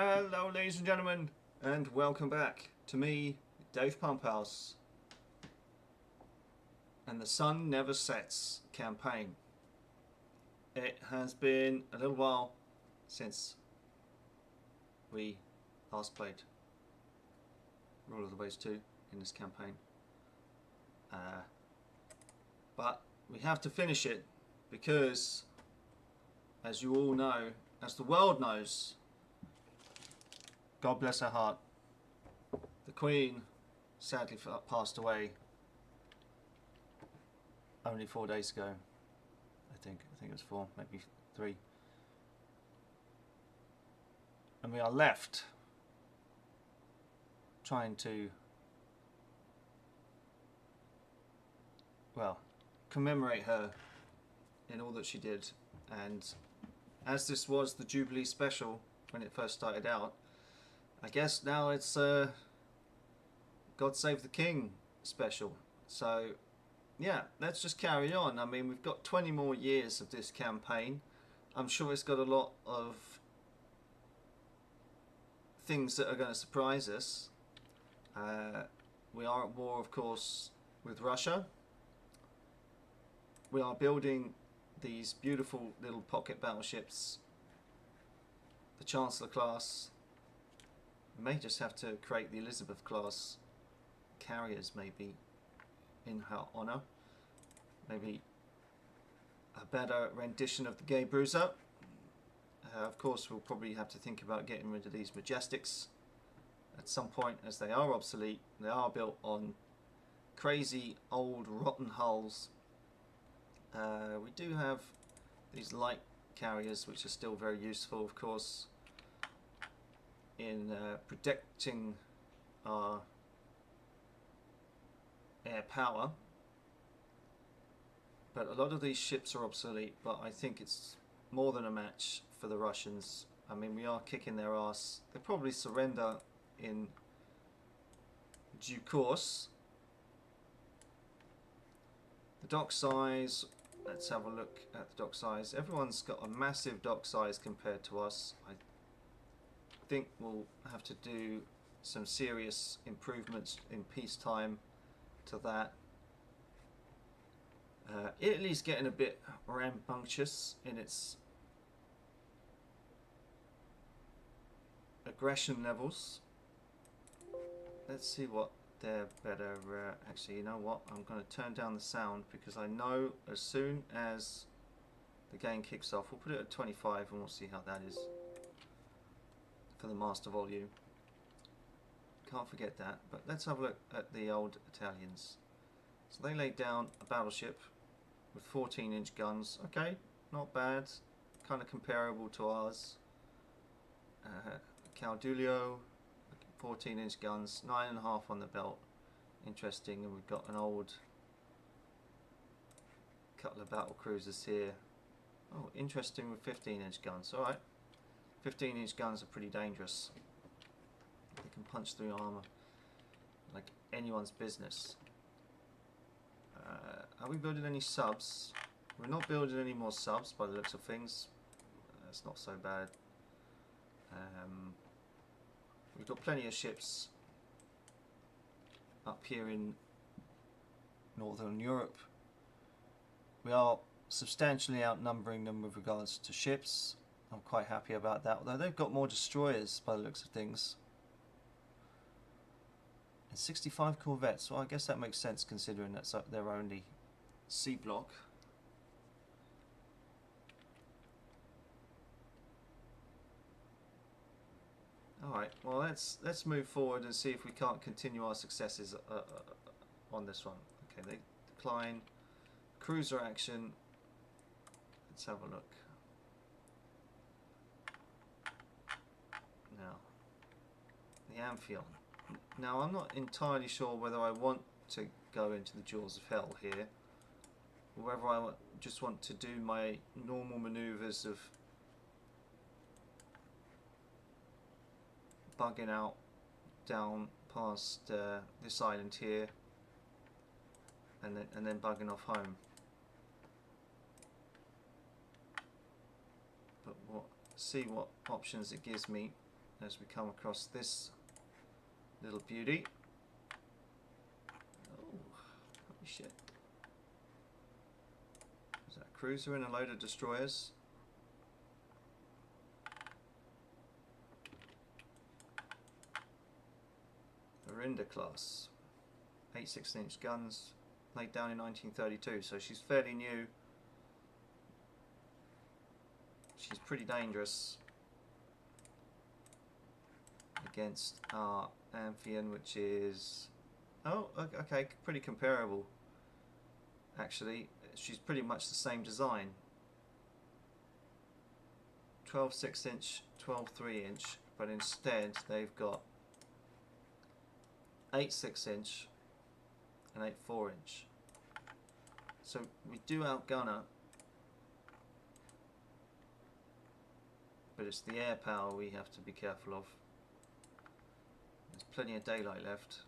Hello ladies and gentlemen, and welcome back to me, Dave Pumphouse, and the Sun Never Sets campaign. It has been a little while since we last played Rule of the Waves 2 in this campaign, but we have to finish it because, as you all know, as the world knows, God bless her heart, the Queen sadly passed away only 4 days ago. I think it was 4, maybe 3. And we are left trying to, well, commemorate her in all that she did. And as this was the Jubilee special when it first started out, I guess now it's God Save the King special. So yeah, let's just carry on. I mean, we've got 20 more years of this campaign. I'm sure it's got a lot of things that are going to surprise us. We are at war, of course, with Russia. We are building these beautiful little pocket battleships, the Chancellor class. We may just have to create the Elizabeth class carriers, maybe, in her honour. Maybe a better rendition of the Gay Bruiser. Of course, we'll probably have to think about getting rid of these Majestics at some point, as they are obsolete. They are built on crazy old rotten hulls. We do have these light carriers, which are still very useful, of course, in protecting our air power. But a lot of these ships are obsolete, but I think it's more than a match for the Russians. I mean, we are kicking their ass. They probably surrender in due course. The dock size, let's have a look at the dock size. Everyone's got a massive dock size compared to us. I think we'll have to do some serious improvements in peacetime to that. Italy's getting a bit rambunctious in its aggression levels. Let's see what they're better. Actually, you know what? I'm going to turn down the sound because I know as soon as the game kicks off, we'll put it at 25 and we'll see how that is for the master volume. Can't forget that. But let's have a look at the old Italians. So they laid down a battleship with 14-inch guns. Okay, not bad. Kind of comparable to ours. Caudillo, 14-inch guns, 9.5 on the belt. Interesting. And we've got an old couple of battle cruisers here. Oh, interesting, with 15-inch guns. Alright. 15-inch guns are pretty dangerous. They can punch through armour like anyone's business. Are we building any subs? We're not building any more subs by the looks of things. That's not so bad. We've got plenty of ships up here in Northern Europe. We are substantially outnumbering them with regards to ships. I'm quite happy about that, although they've got more destroyers by the looks of things. And 65 corvettes. Well, I guess that makes sense considering that's their only sea block. Alright, well let's move forward and see if we can't continue our successes on this one. Okay, they decline. Cruiser action. Let's have a look. Now, the Amphion. Now, I'm not entirely sure whether I want to go into the jaws of hell here, or whether I just want to do my normal manoeuvres of bugging out down past this island here, and then bugging off home. But see what options it gives me. as we come across this little beauty. Oh, holy shit. Is that a cruiser and a load of destroyers? Arinda class. 8 16-inch guns, laid down in 1932, so she's fairly new. She's pretty dangerous against our Amphion, which is, oh, okay, pretty comparable actually. She's pretty much the same design. 12 6-inch, 12 3-inch, but instead they've got 8 6-inch and 8 4-inch. So we do outgun her, but it's the air power we have to be careful of. There's plenty of daylight left.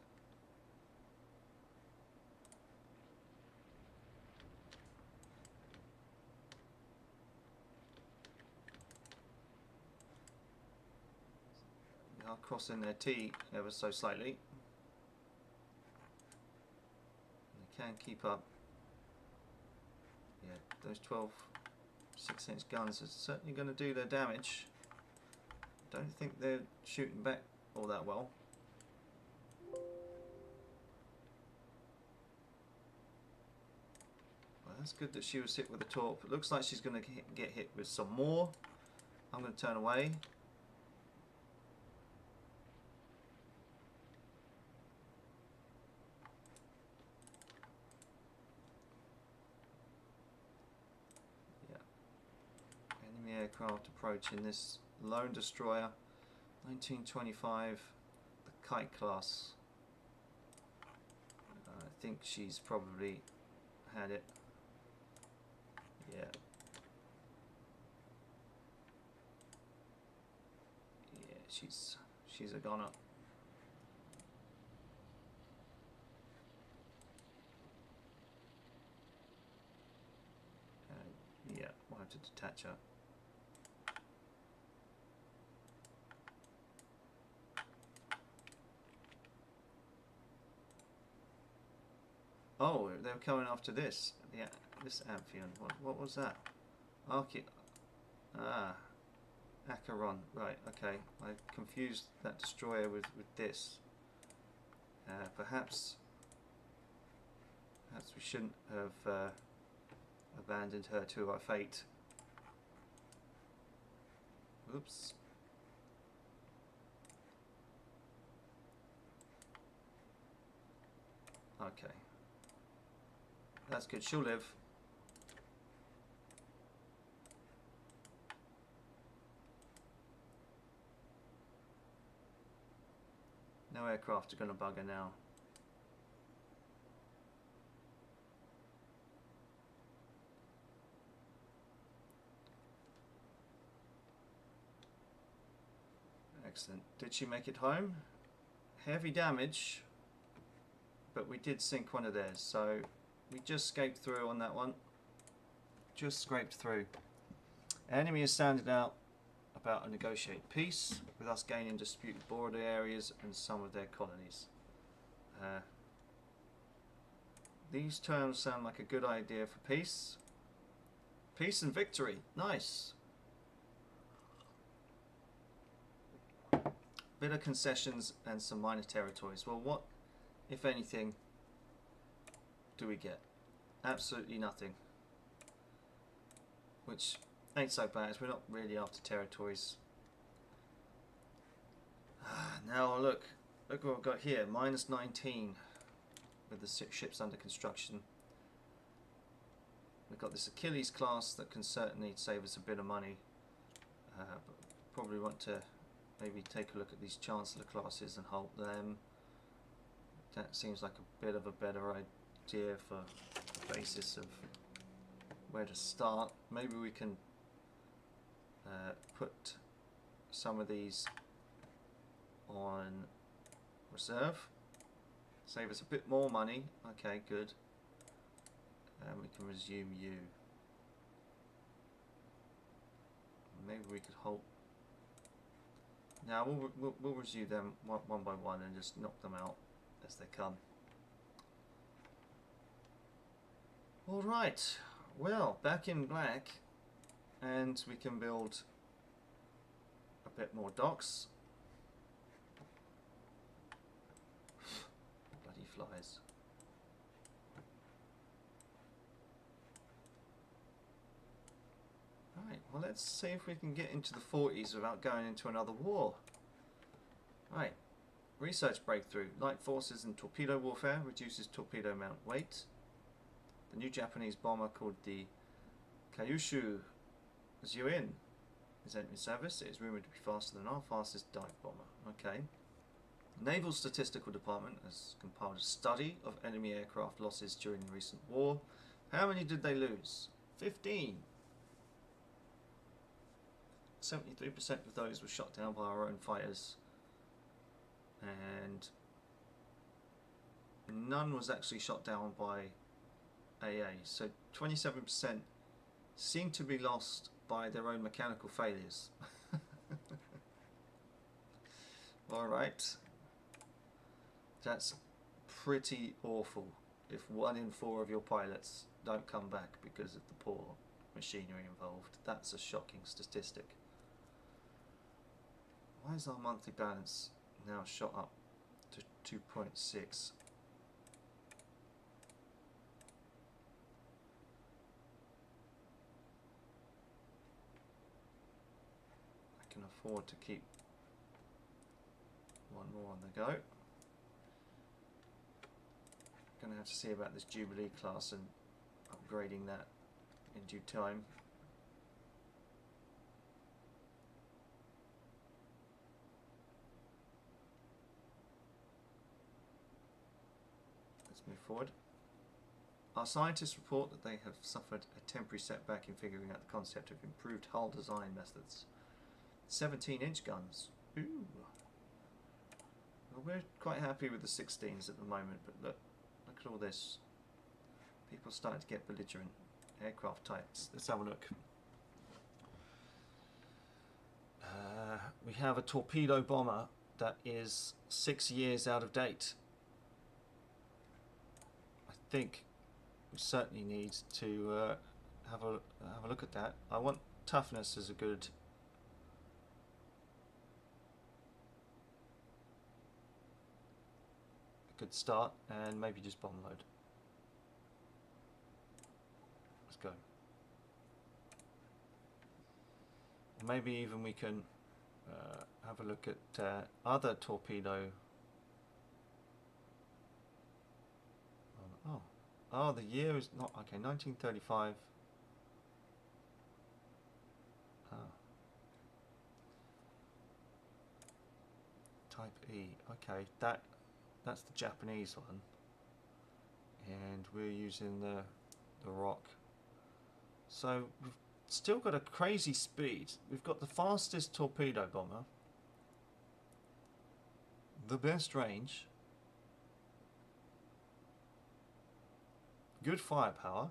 We are crossing their T ever so slightly. They can keep up. Yeah, those 12 6-inch guns are certainly going to do their damage. Don't think they're shooting back all that well. Well, that's good that she was hit with a torp. It looks like she's going to get hit with some more. I'm going to turn away. Aircraft approaching this lone destroyer, 1925, the Kite class. I think she's probably had it. Yeah. Yeah, she's a goner. Yeah, we'll have to detach her. Oh, they were coming after this. Yeah, this Amphion. What was that? Acheron. Right. Okay. I confused that destroyer with this. Perhaps we shouldn't have abandoned her to our fate. Oops. Okay. That's good, she'll live. No aircraft are going to bug her now. Excellent. Did she make it home? Heavy damage, but we did sink one of theirs, so we just scraped through on that one. Just scraped through. Enemy has sounded out about a negotiated peace, with us gaining disputed border areas and some of their colonies. These terms sound like a good idea for peace. Peace and victory. Nice. Bit of concessions and some minor territories. Well, what, if anything, do we get? Absolutely nothing. Which ain't so bad, as we're not really after territories. Now look what we've got here, -19 with the ships under construction. We've got this Achilles class that can certainly save us a bit of money. But probably want to maybe take a look at these Chancellor classes and hold them. That seems like a bit of a better idea for the basis of where to start. Maybe we can put some of these on reserve, save us a bit more money. Okay, good. And we can resume you. Maybe we could hold. Now we'll review them one by one and just knock them out as they come. All right. Well, back in black, and we can build a bit more docks. Bloody flies. Right, well, let's see if we can get into the 40s without going into another war. Right, research breakthrough. Light forces and torpedo warfare reduces torpedo mount weight. The new Japanese bomber called the Kyushu Zuin is entering service. It is rumoured to be faster than our fastest dive bomber. Okay. Naval Statistical Department has compiled a study of enemy aircraft losses during the recent war. How many did they lose? 15. 73% of those were shot down by our own fighters, and none was actually shot down by AA. So 27% seem to be lost by their own mechanical failures. Alright, that's pretty awful if 1 in 4 of your pilots don't come back because of the poor machinery involved. That's a shocking statistic. Why is our monthly balance now shot up to 2.6? I can afford to keep one more on the go. Going to have to see about this Jubilee class and upgrading that in due time. Move forward. Our scientists report that they have suffered a temporary setback in figuring out the concept of improved hull design methods. 17-inch guns. Ooh. Well, we're quite happy with the 16s at the moment, but look at all this. People starting to get belligerent. Aircraft types. Let's have a look. We have a torpedo bomber that is 6 years out of date. I think we certainly need to have a look at that. I want toughness as a good start, and maybe just bomb load. Let's go. Maybe even we can have a look at other torpedo. Oh, the year is not okay. 1935. Ah. Type E. Okay, that's the Japanese one, and we're using the Rock. So we've still got a crazy speed. We've got the fastest torpedo bomber, the best range. Good firepower.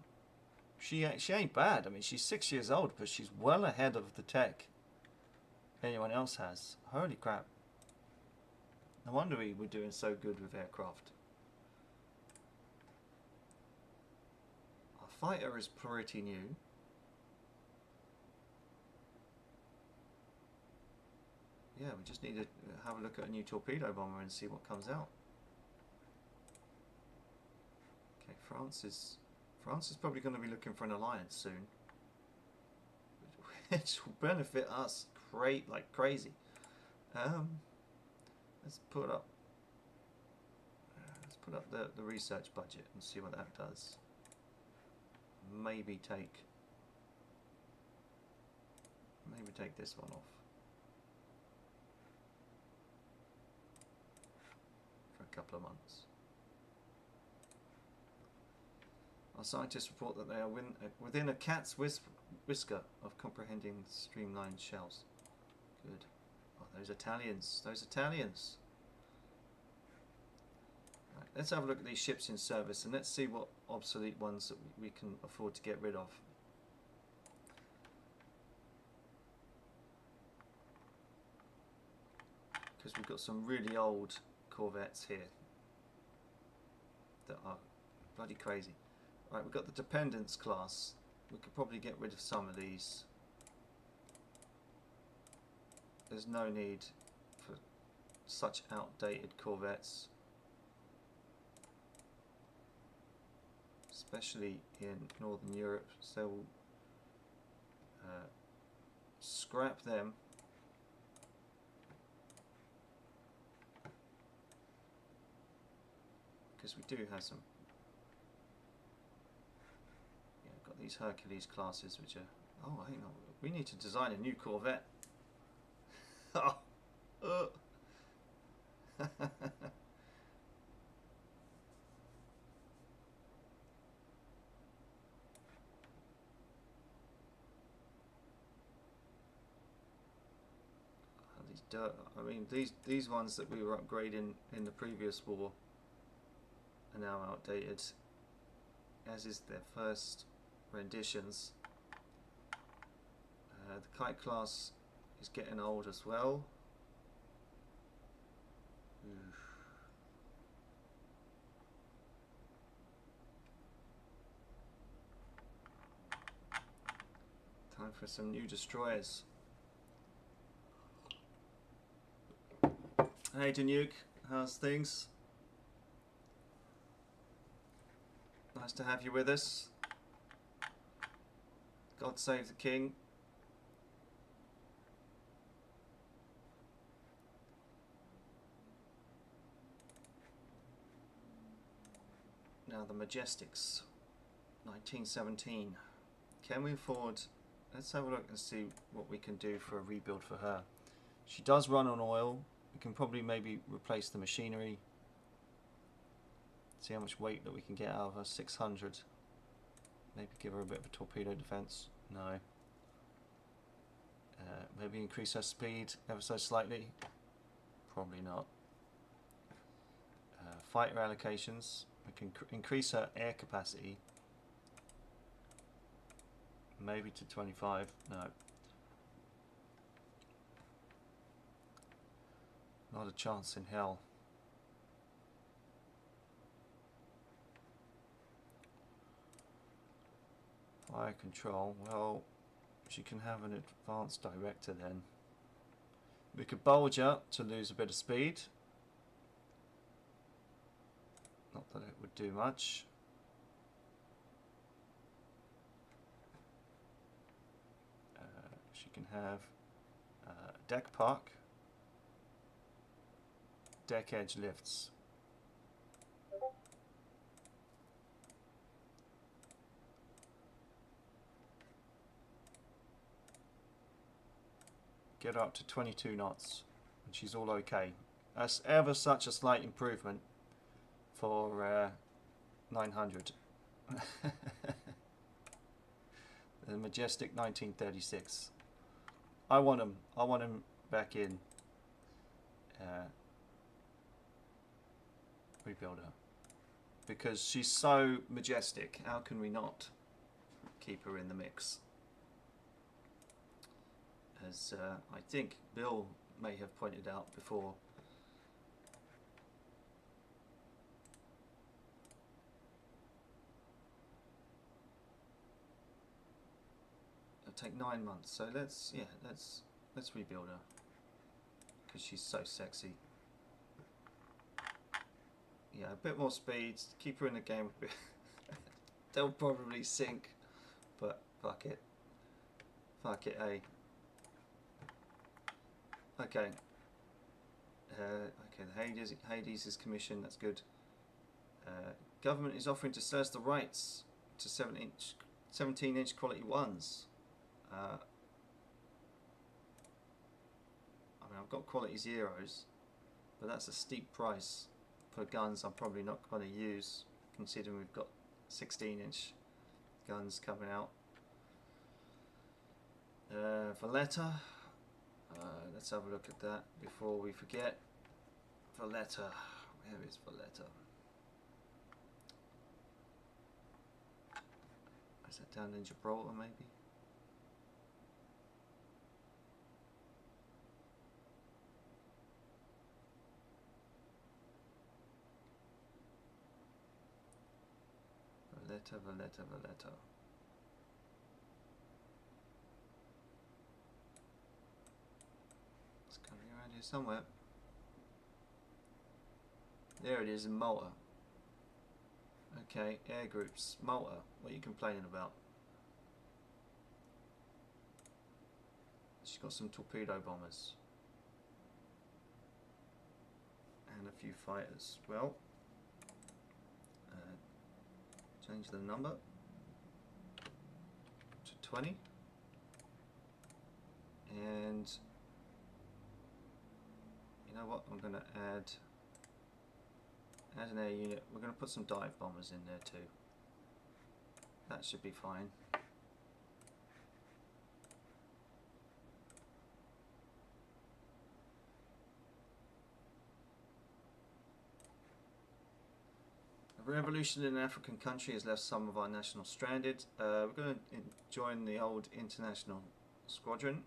She ain't bad. I mean, she's 6 years old, but she's well ahead of the tech anyone else has. Holy crap. No wonder we were doing so good with aircraft. Our fighter is pretty new. Yeah, we just need to have a look at a new torpedo bomber and see what comes out. France is probably going to be looking for an alliance soon, which will benefit us like crazy. Let's put up the research budget and see what that does. Maybe take this one off for a couple of months. Our scientists report that they are within a cat's whisker of comprehending streamlined shells. Good. Oh, those Italians. Those Italians. Right, let's have a look at these ships in service and let's see what obsolete ones that we can afford to get rid of. because we've got some really old corvettes here that are bloody crazy. Right, we've got the Dependence class. We could probably get rid of some of these. There's no need for such outdated corvettes, especially in Northern Europe, so we'll scrap them. Because we do have some, yeah, got these Hercules classes which are, oh hang on, we need to design a new corvette. Oh. I mean, these ones that we were upgrading in the previous war are now outdated, as is their first renditions. The kite class is getting old as well. Time for some new destroyers. Hey Danuke, how's things? Nice to have you with us. God save the King. Now the Majestics, 1917. Can we afford? Let's have a look and see what we can do for a rebuild for her. She does run on oil. We can probably maybe replace the machinery. See how much weight that we can get out of her. 600. Maybe give her a bit of a torpedo defense. No. Maybe increase her speed ever so slightly. Probably not. Fighter allocations. We can increase her air capacity. Maybe to 25. No. Not a chance in hell. Fire control. Well, she can have an advanced director then. We could bulge her to lose a bit of speed. Not that it would do much. She can have deck park, deck edge lifts. Get her up to 22 knots and she's all okay. That's ever such a slight improvement for 900. The Majestic 1936. I want him back in. Rebuild her. Because she's so majestic, how can we not keep her in the mix? As I think Bill may have pointed out before, it'll take 9 months. So let's rebuild her because she's so sexy. Yeah, a bit more speed, keep her in the game a bit. They'll probably sink, but fuck it. Fuck it, eh? Okay. Okay, the Hades' commission, that's good. Government is offering to seize the rights to 17-inch quality ones. I mean, I've got quality zeros, but that's a steep price for guns I'm probably not going to use, considering we've got 16-inch guns coming out. Valletta. Let's have a look at that before we forget. Valletta. Where is Valletta? Is that down in Gibraltar maybe? Valletta. It's got to be around here somewhere. There it is in Malta. Okay, air groups. Malta, what are you complaining about? She's got some torpedo bombers. And a few fighters. Well, change the number to 20. And you know what? I'm going to add an air unit. We're going to put some dive bombers in there too. That should be fine. A revolution in an African country has left some of our nationals stranded. We're going to join the old international squadron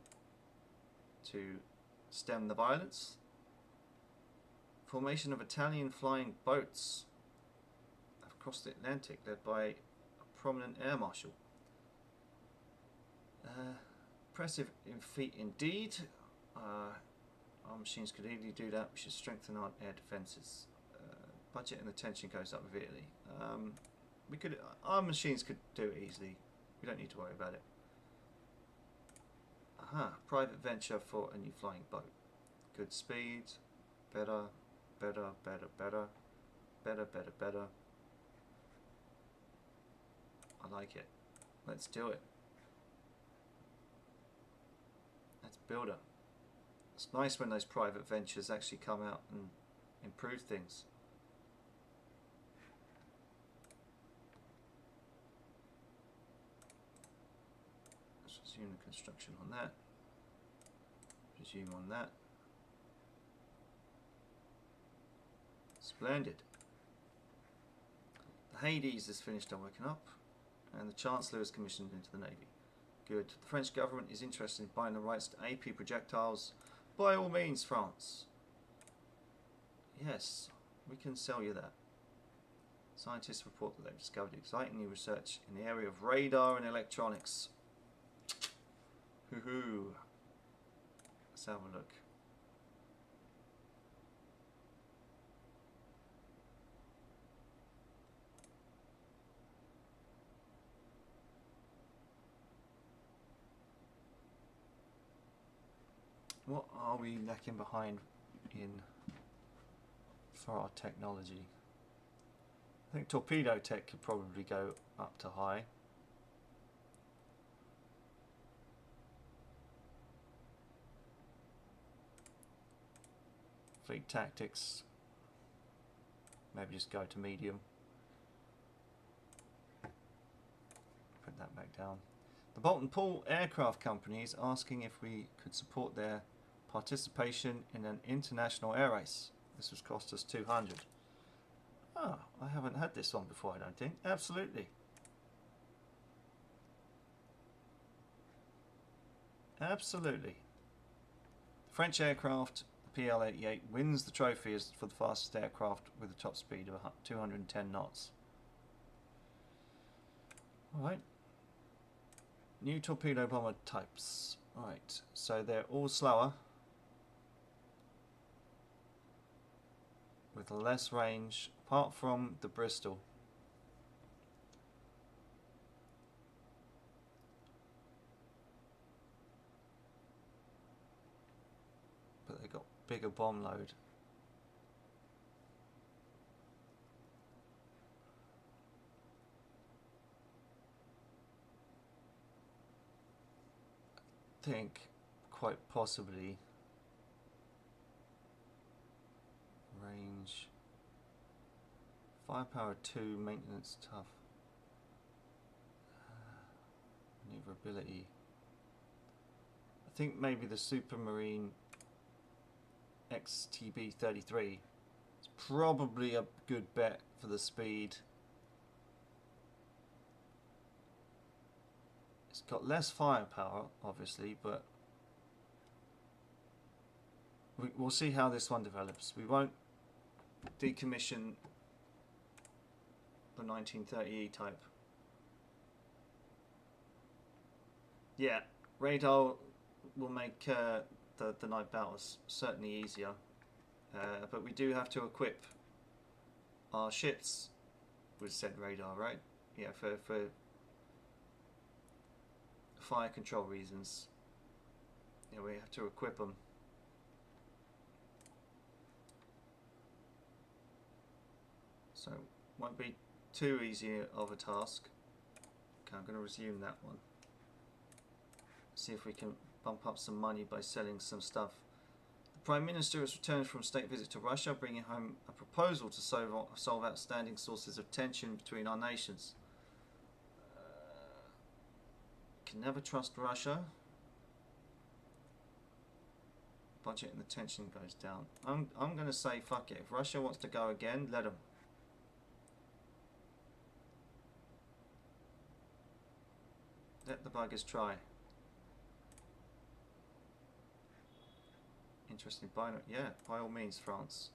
to stem the violence. Formation of Italian flying boats across the Atlantic, led by a prominent air marshal. Impressive feat indeed. Our machines could easily do that. We should strengthen our air defences. Budget and the tension goes up with Italy. Our machines could do it easily. We don't need to worry about it. Aha, private venture for a new flying boat. Good speed, better. I like it. Let's do it. Let's build it. It's nice when those private ventures actually come out and improve things. Let's resume the construction on that. Resume on that. Splendid. The Hades is finished and working up, and the Chancellor is commissioned into the Navy. Good. The French government is interested in buying the rights to AP projectiles. By all means, France. Yes, we can sell you that. Scientists report that they've discovered exciting new research in the area of radar and electronics. Hoo-hoo. Let's have a look. What are we lacking behind in for our technology? I think torpedo tech could probably go up to high. Fleet tactics, maybe just go to medium. Put that back down. The Bolt & Paul Aircraft Company is asking if we could support their participation in an international air race. This has cost us 200. Ah, I haven't had this one before, I don't think. Absolutely. Absolutely. The French aircraft, the PL-88, wins the trophy as for the fastest aircraft with a top speed of 210 knots. Alright. New torpedo bomber types. Alright, so they're all slower, with less range, apart from the Bristol. But they got bigger bomb load. I think quite possibly range, firepower 2, maintenance tough, maneuverability. I think maybe the Supermarine XTB-33 is probably a good bet for the speed. It's got less firepower, obviously, but we'll see how this one develops. We won't decommission the 1930E type Yeah, radar will make the night battles certainly easier, but we do have to equip our ships with said radar, right? Yeah, for fire control reasons. Yeah, we have to equip them. So won't be too easy of a task. Okay, I'm going to resume that one. See if we can bump up some money by selling some stuff. The Prime Minister has returned from a state visit to Russia, bringing home a proposal to solve outstanding sources of tension between our nations. Can never trust Russia. Budget and the tension goes down. I'm going to say fuck it. If Russia wants to go again, let them. Let the buggers try. Interesting. Yeah, by all means, France.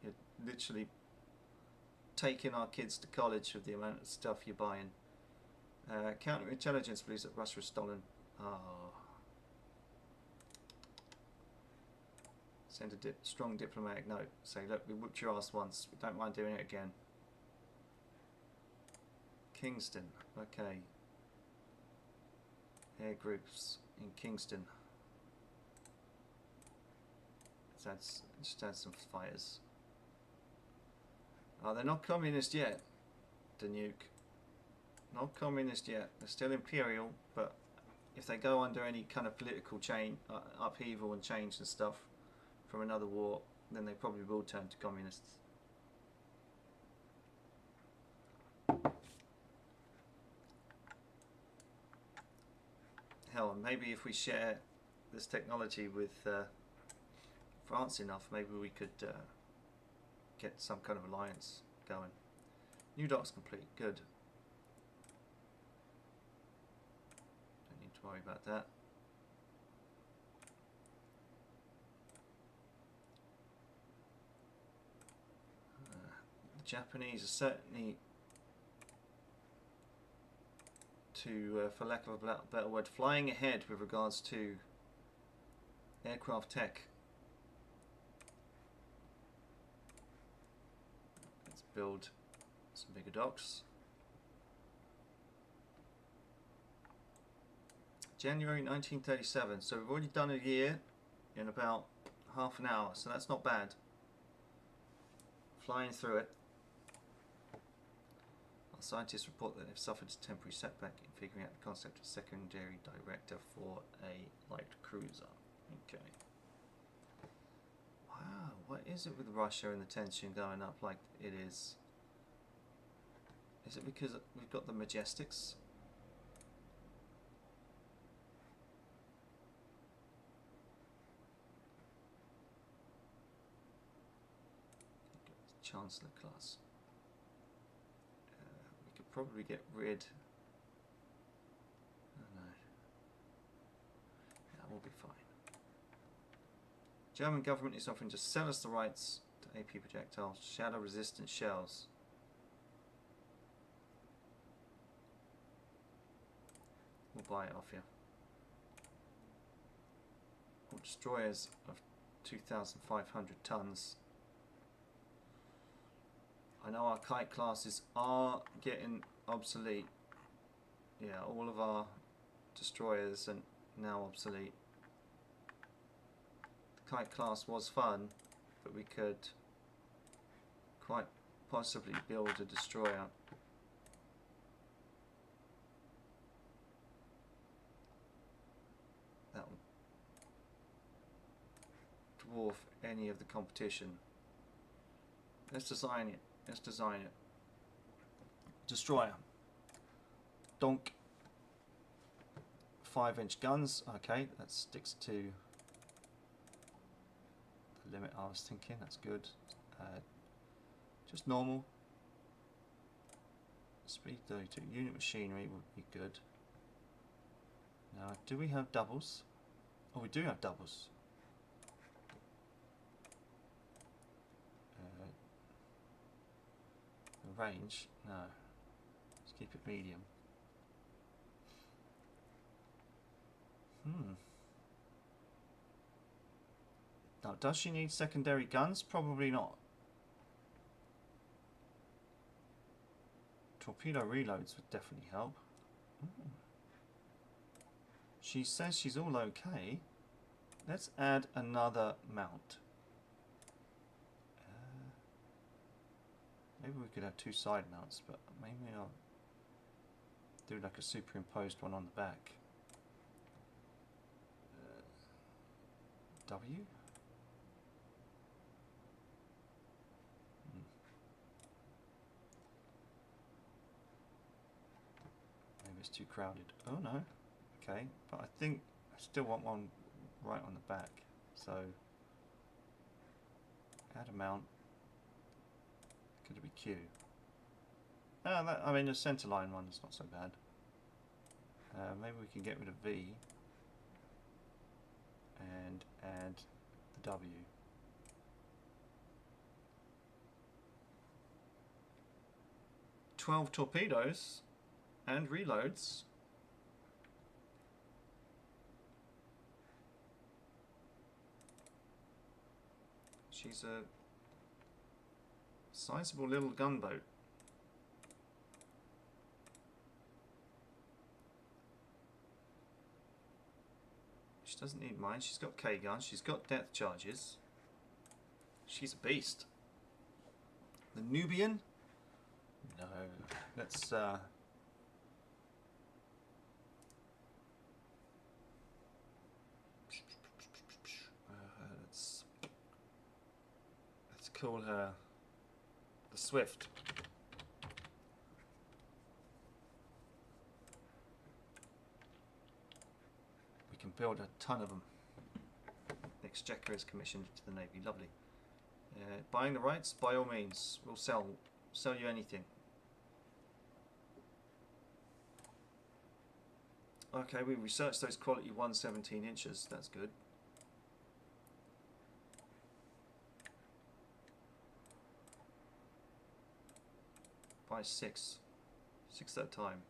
You're literally taking our kids to college with the amount of stuff you're buying. Counterintelligence believes that Russia has stolen. Oh. Send a strong diplomatic note. Say, look, we whooped your ass once. We don't mind doing it again. Kingston. Okay. Air groups in Kingston. Let's just add some fighters. Oh, they're not communist yet. The nuke. Not communist yet. They're still imperial, but if they go under any kind of political upheaval and change and stuff from another war, then they probably will turn to communists. Hell, maybe if we share this technology with France enough, maybe we could get some kind of alliance going. New docs complete. Good. Don't need to worry about that. The Japanese are certainly, for lack of a better word, flying ahead with regards to aircraft tech. Let's build some bigger docks. January 1937, so we've already done a year in about half an hour, so that's not bad. Flying through it. Our scientists report that they've suffered a temporary setback in figuring out the concept of secondary director for a light cruiser. Okay. Wow, what is it with Russia and the tension going up like it is? Is it because we've got the Majestics? Chancellor class. We could probably get rid. Oh no. That will be fine. German government is offering to sell us the rights to AP projectiles, shadow resistant shells. We'll buy it off you. Or destroyers of 2,500 tons. I know our kite classes are getting obsolete. Yeah, all of our destroyers are now obsolete. The kite class was fun, but we could quite possibly build a destroyer. That would dwarf any of the competition. Let's design it. Let's design it. Destroyer. Donk. 5-inch guns. Okay, that sticks to the limit I was thinking. That's good. Just normal. Speed 32. Unit machinery would be good. Now, do we have doubles? Oh, we do have doubles. Range? No. Let's keep it medium. Now, does she need secondary guns? Probably not. Torpedo reloads would definitely help. She says she's all okay. Let's add another mount. Maybe we could have two side mounts, but maybe I'll do like a superimposed one on the back. W? Maybe it's too crowded. Oh no. Okay, but I think I still want one right on the back. So add a mount. Could it be Q? I mean, the centre line one is not so bad. Maybe we can get rid of V and add the W. "12 torpedoes and reloads." She's a sizable little gunboat. She doesn't need mine. She's got K guns. She's got depth charges. She's a beast. The Nubian? No. Let's call her the Swift. We can build a ton of them. The Exchequer is commissioned to the Navy. Lovely. Buying the rights, by all means. We'll sell you anything. Okay, we researched those quality 117 inches. That's good. Buy 6 at a time.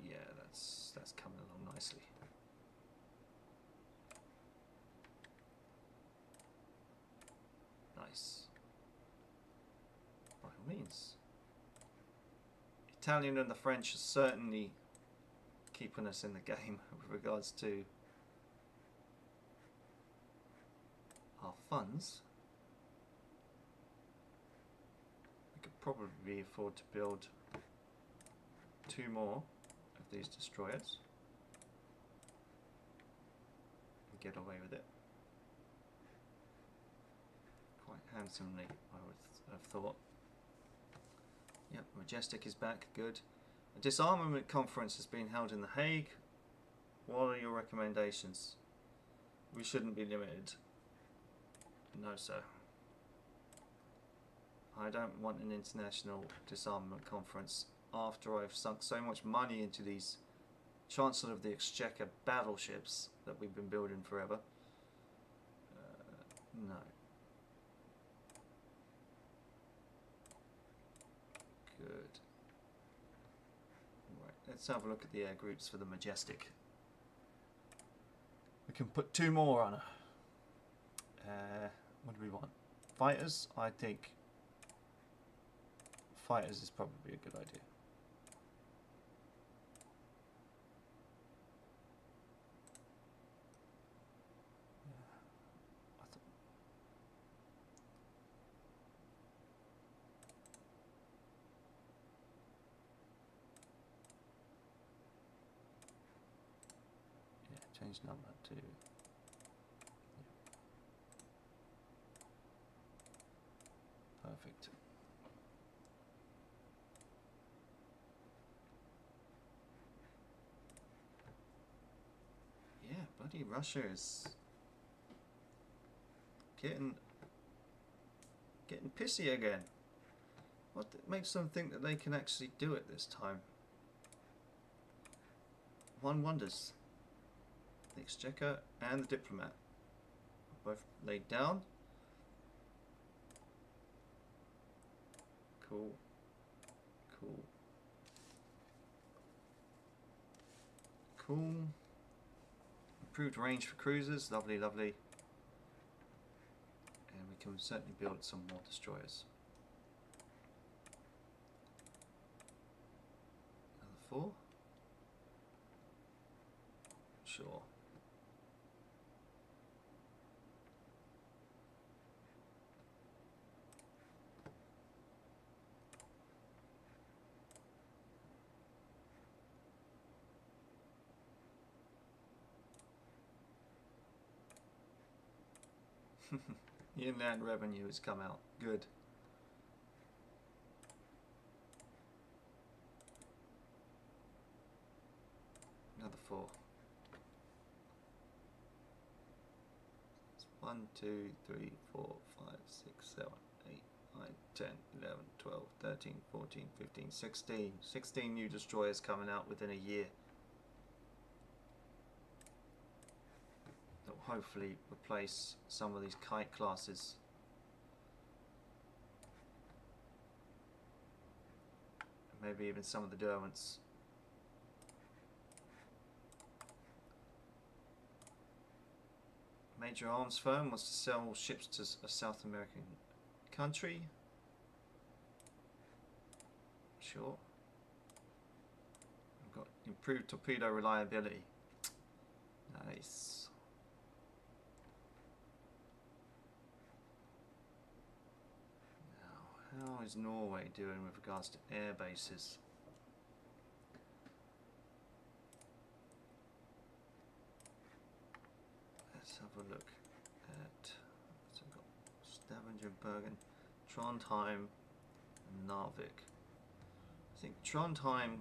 Yeah, that's coming along nicely. Nice. By all means. Italian and the French are certainly keeping us in the game with regards to our funds. We could probably afford to build 2 more of these destroyers and get away with it quite handsomely, I would have thought. Yep, Majestic is back, good. A Disarmament Conference has been held in The Hague. What are your recommendations? We shouldn't be limited. No, sir. I don't want an international disarmament conference after I've sunk so much money into these Chancellor of the Exchequer battleships that we've been building forever. No. Good. Right, let's have a look at the air groups for the Majestic. We can put 2 more on her. What do we want? Fighters? I think fighters is probably a good idea. Yeah, change number to... Perfect. Yeah, bloody Russia is getting pissy again. What makes them think that they can actually do it this time? One wonders. The Exchequer and the Diplomat are both laid down. Cool. Cool. Cool. Improved range for cruisers. Lovely, lovely. And we can certainly build some more destroyers. Another 4. Sure. The inland revenue has come out. Good. Another 4. 1, 2, 3, 4, 5, 6, 7, 8, 9, 10, 11, 12, 13, 14, 15, 16. 16 new destroyers coming out within a year. That will hopefully replace some of these kite classes. Maybe even some of the Derwents. Major arms firm wants to sell ships to a South American country. Sure. We've got improved torpedo reliability. Nice. Now, how is Norway doing with regards to air bases? Let's have a look at, so we've got Stavanger, Bergen, Trondheim, and Narvik. I think Trondheim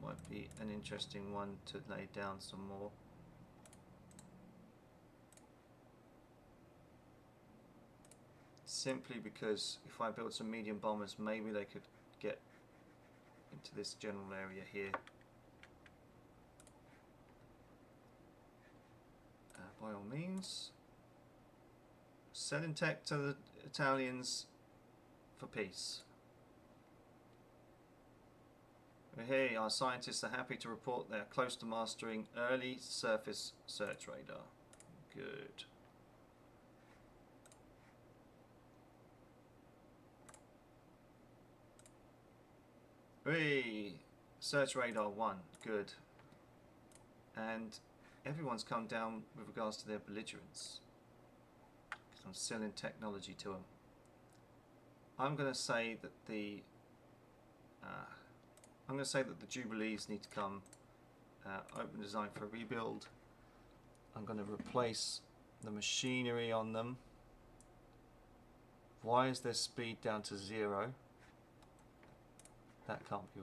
might be an interesting one to lay down some more. Simply because if I build some medium bombers, maybe they could get into this general area here. By all means, selling tech to the Italians for peace. Hey, our scientists are happy to report they are close to mastering early surface search radar. Good. Hey, search radar 1. Good. And everyone's come down with regards to their belligerence. I'm selling technology to them. I'm going to say that the Jubilees need to come. Open design for rebuild. I'm going to replace the machinery on them. Why is their speed down to 0? That can't be.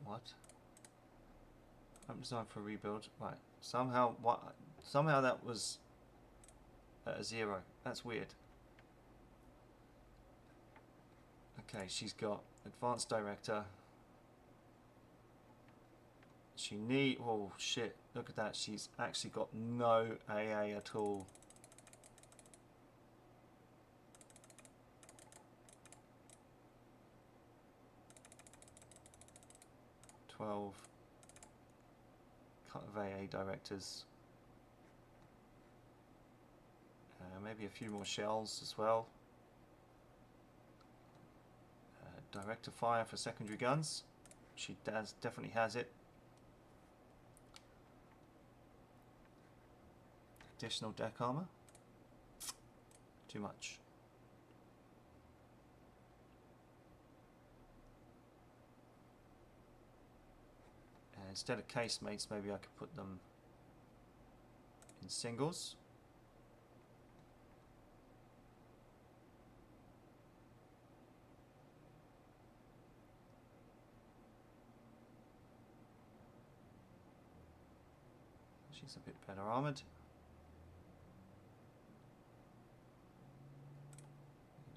What? Open design for rebuild. Right. Somehow that was at a 0. That's weird. Okay, she's got advanced director. Oh shit, look at that. She's actually got no AA at all. Cut of AA directors. Maybe a few more shells as well. Director fire for secondary guns. She definitely has it. Additional deck armor. Too much. Instead of casemates, maybe I could put them in singles. She's a bit better armoured.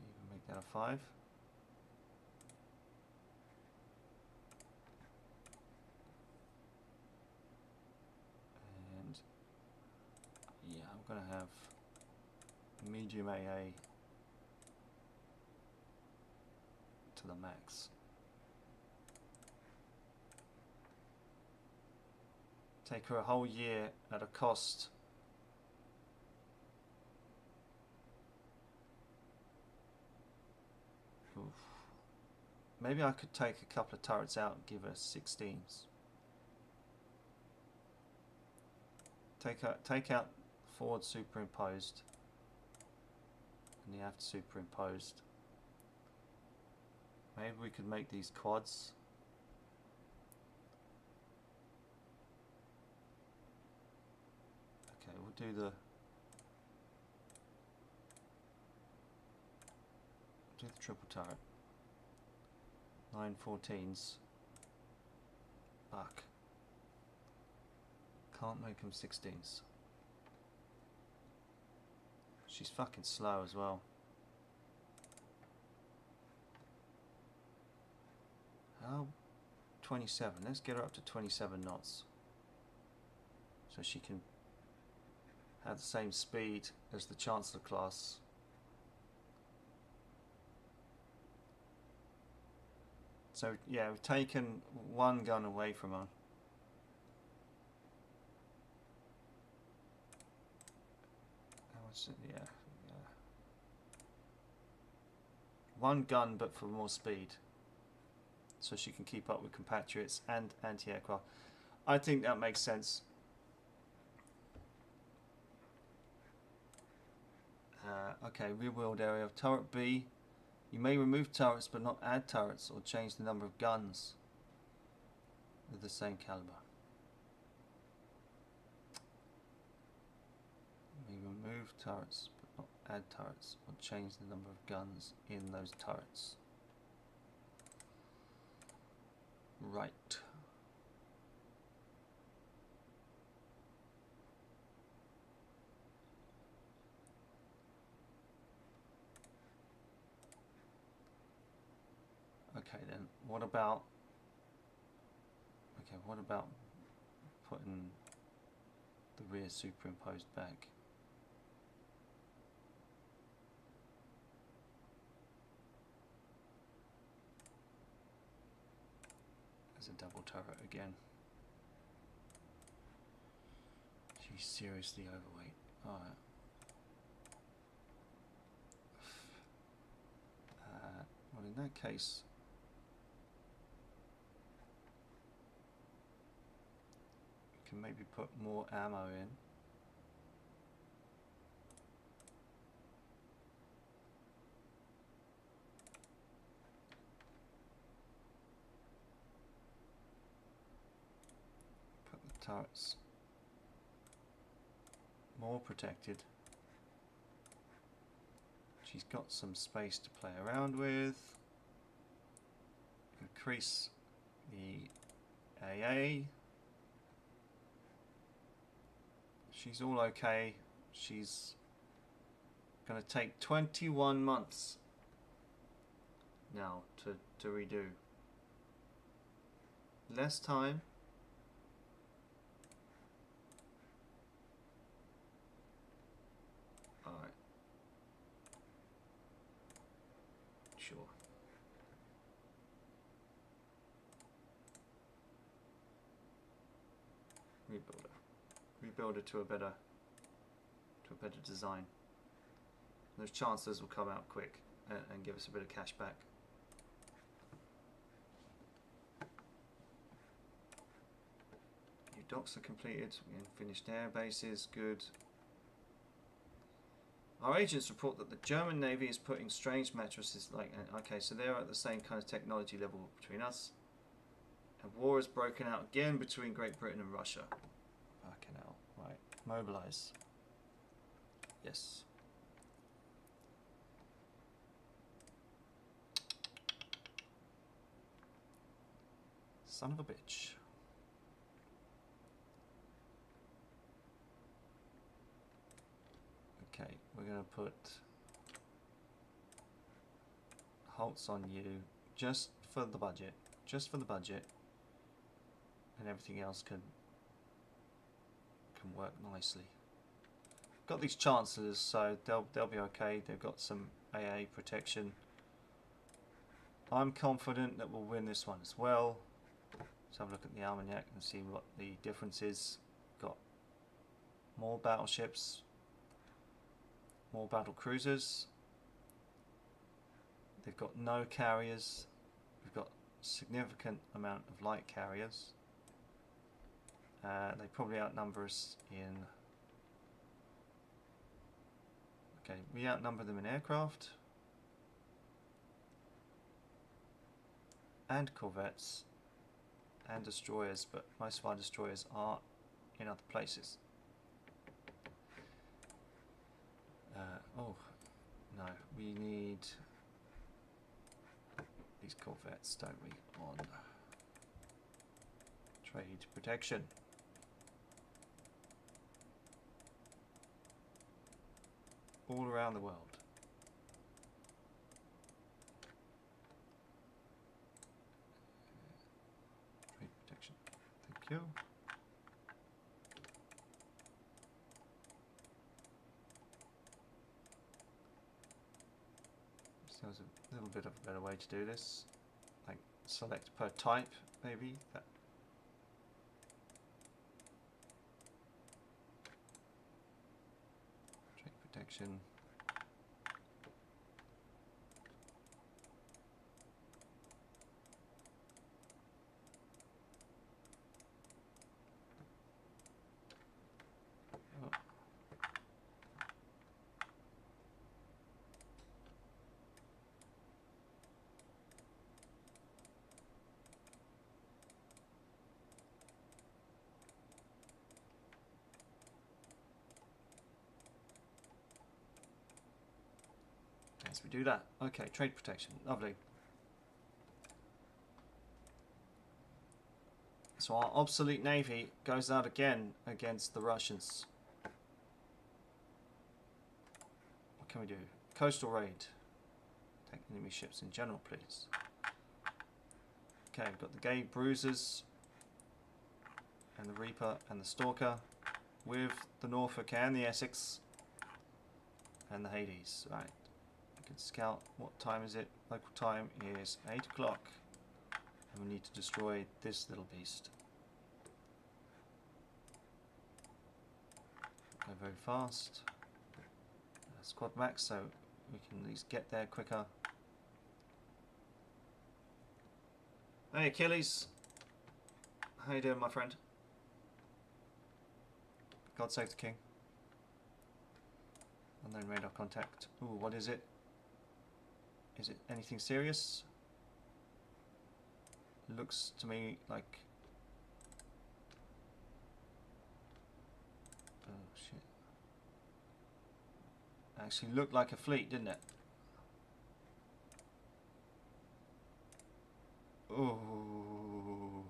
Even make that a 5. And yeah, I'm going to have medium AA to the max. Take her a whole year at a cost. Oof. Maybe I could take a couple of turrets out and give her 16s. Take out forward superimposed and the aft superimposed. Maybe we could make these quads. Okay, we'll do the triple turret. 9 14s. Fuck. Can't make them 16s. She's fucking slow as well. How? 27. Let's get her up to 27 knots. So she can have the same speed as the Chancellor class. So yeah, we've taken one gun away from her. Yeah. One gun, but for more speed, so she can keep up with compatriots and anti-aircraft. I think that makes sense. Okay, rear wheeled area of turret B. You may remove turrets but not add turrets or change the number of guns with the same caliber. You may remove turrets but not add turrets or change the number of guns in those turrets. Right. Okay then, what about putting the rear superimposed back? As a double turret again. She's seriously overweight. Alright. Well, in that case, we can maybe put more ammo in. Put the turrets more protected. She's got some space to play around with. Increase the AA. She's all okay. She's going to take 21 months now to redo. Less time. Alright. Sure. Rebuild her. Rebuild it to a better design. Those chancellors will come out quick and give us a bit of cash back. New docks are completed. Finished air bases. Good. Our agents report that the German Navy is putting strange mattresses like... Okay, so they're at the same kind of technology level between us. And war has broken out again between Great Britain and Russia. Fucking hell. Right. Mobilize. Yes. Son of a bitch. Okay, we're going to put halts on you just for the budget. Just for the budget. And everything else can work nicely. Got these chancellors, so they'll be okay. They've got some AA protection. I'm confident that we'll win this one as well. Let's have a look at the Almanac and see what the difference is. Got more battleships, more battle cruisers. They've got no carriers. We've got significant amount of light carriers. They probably outnumber us in... Okay, we outnumber them in aircraft and corvettes and destroyers, but most of our destroyers are in other places. Oh, no, we need these corvettes, don't we, on trade protection. All around the world. Trade protection. Thank you. So there's a little bit of a better way to do this. Like select per type, maybe. That. Trade protection. Yes, we do that. Okay, trade protection. Lovely. So our obsolete navy goes out again against the Russians. What can we do? Coastal raid. Take enemy ships in general, please. Okay, we've got the gay bruisers and the Reaper and the Stalker with the Norfolk and the Essex and the Hades. Right. Scout, what time is it? Local time is 8 o'clock and we need to destroy this little beast. Go very fast. Squad max, so we can at least get there quicker. Hey Achilles, how you doing, my friend? God save the king. Unknown radar contact. Ooh, what is it? Is it anything serious? Looks to me like... Oh shit. Actually looked like a fleet, didn't it? Oh.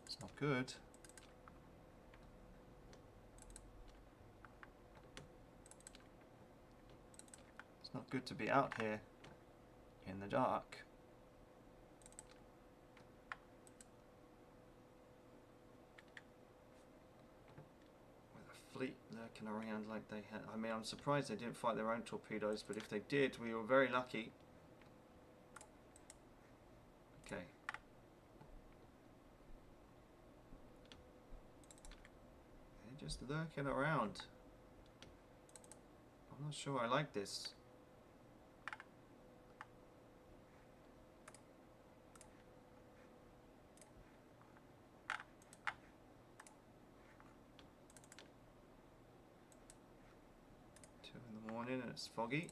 It's not good. Not good to be out here in the dark. With a fleet lurking around like they had. I mean, I'm surprised they didn't fight their own torpedoes, but if they did, we were very lucky. Okay. They're just lurking around. I'm not sure I like this. And it's foggy.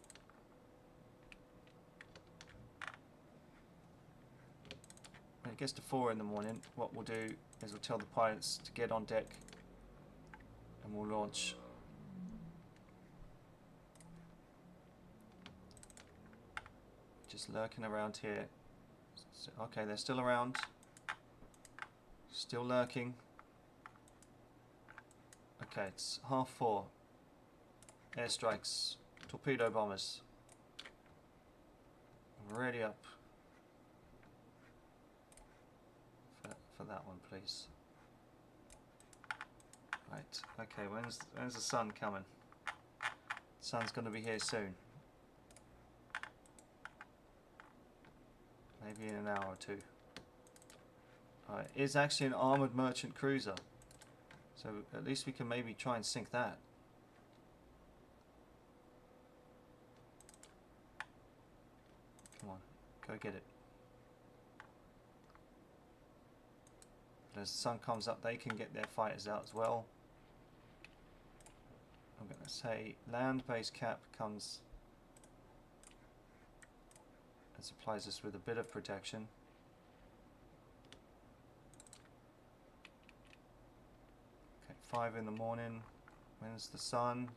When it gets to 4 in the morning, what we'll do is we'll tell the pilots to get on deck and we'll launch. Just lurking around here. So, okay, they're still around. Still lurking. Okay, it's 4:30. Airstrikes. Torpedo bombers. Ready up. For that one, please. Right. Okay. When's the sun coming? The sun's going to be here soon. Maybe in an hour or two. It is actually an armoured merchant cruiser. So at least we can maybe try and sink that. Come on, go get it. As the sun comes up, they can get their fighters out as well. I'm going to say land-based cap comes and supplies us with a bit of protection. Okay, 5 in the morning. When's the sun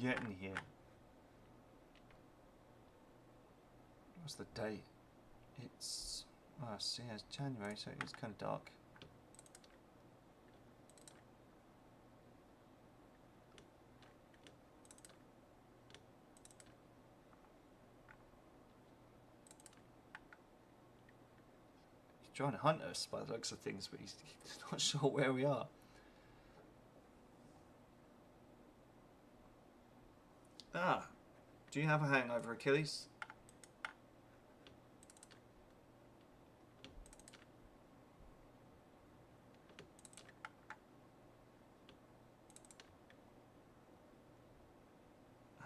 getting here? What's the date? It's see, it's January, so it's kind of dark. He's trying to hunt us by the looks of things, but he's not sure where we are. Ah, do you have a hangover, Achilles?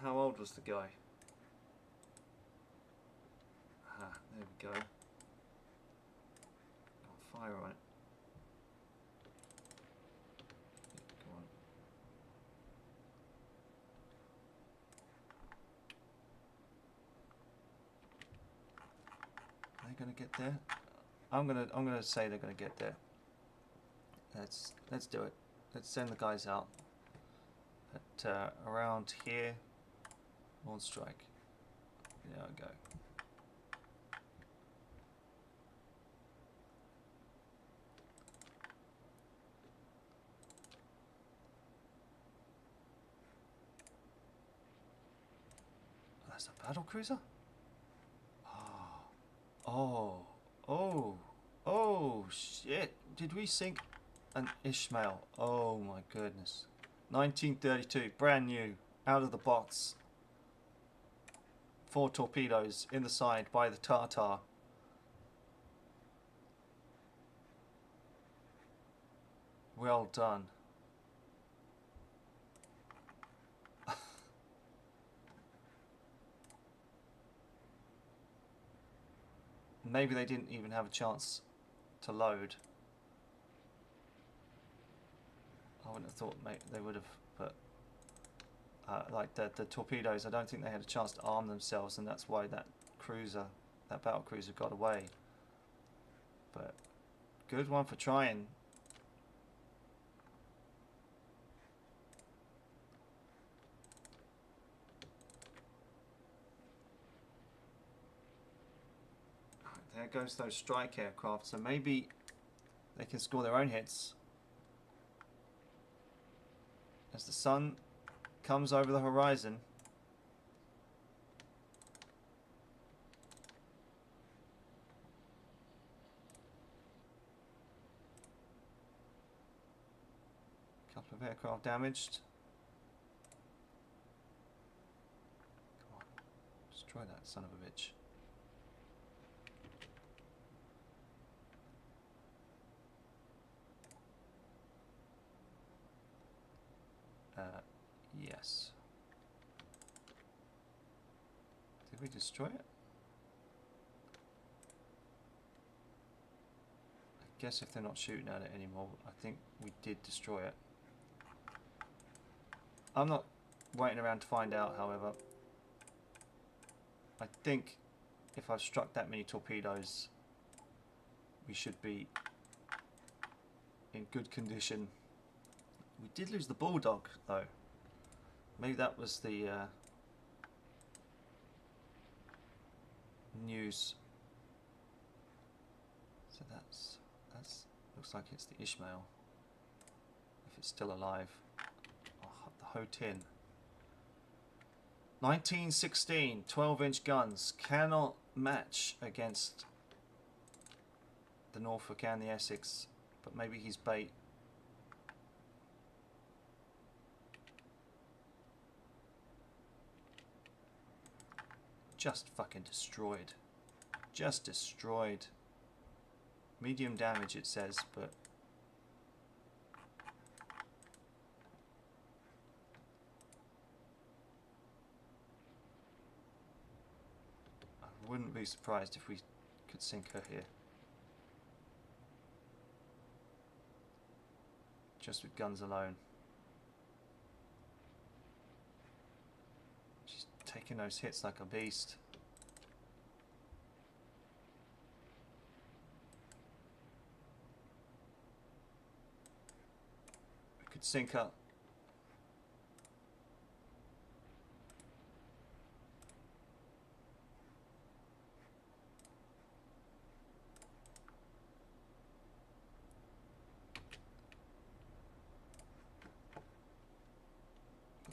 How old was the guy? Ah, there we go. Got fire on it. Go on. Are they gonna get there? I'm gonna say they're gonna get there. Let's do it. Let's send the guys out at around here. On strike. There we go. That's a battle cruiser? Oh, shit. Did we sink an Ishmael? Oh my goodness. 1932, brand new, out of the box. 4 torpedoes in the side by the Tartar. Well done. Maybe they didn't even have a chance to load. I wouldn't have thought they would have, but like the torpedoes, I don't think they had a chance to arm themselves, and that's why that battle cruiser got away. But good one for trying. There goes those strike aircraft, so maybe they can score their own hits. As the sun comes over the horizon. Couple of aircraft damaged. Come on, destroy that son of a bitch. Yes. Did we destroy it? I guess if they're not shooting at it anymore, I think we did destroy it. I'm not waiting around to find out, however. I think if I've struck that many torpedoes, we should be in good condition. We did lose the Bulldog, though. Maybe that was the news. So that's looks like it's the Ishmael, if it's still alive. Oh, the Ho Tin. 1916, 12-inch guns, cannot match against the Norfolk and the Essex, but maybe he's bait. Just fucking destroyed. just destroyed. Medium damage it says, but I wouldn't be surprised if we could sink her here. Just with guns alone. She's taking those hits like a beast. We could sink her.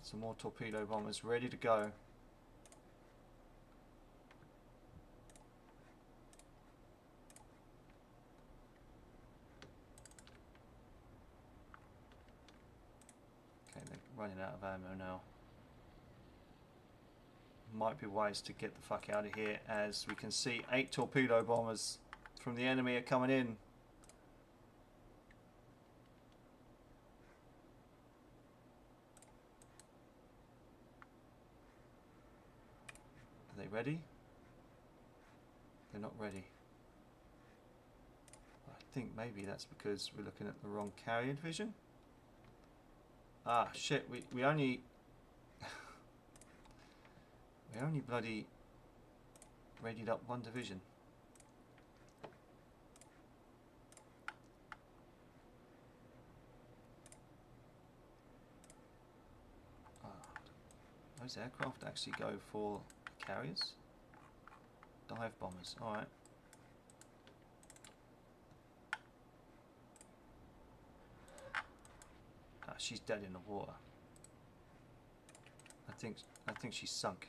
Some more torpedo bombers ready to go. Okay, they're running out of ammo now. Might be wise to get the fuck out of here, as we can see 8 torpedo bombers from the enemy are coming in. Are they ready? They're not ready. I think maybe that's because we're looking at the wrong carrier division. Ah, shit, we only... we only bloody readied up 1 division. Those aircraft actually go for carriers? Dive bombers, alright. Ah, she's dead in the water. I think she's sunk.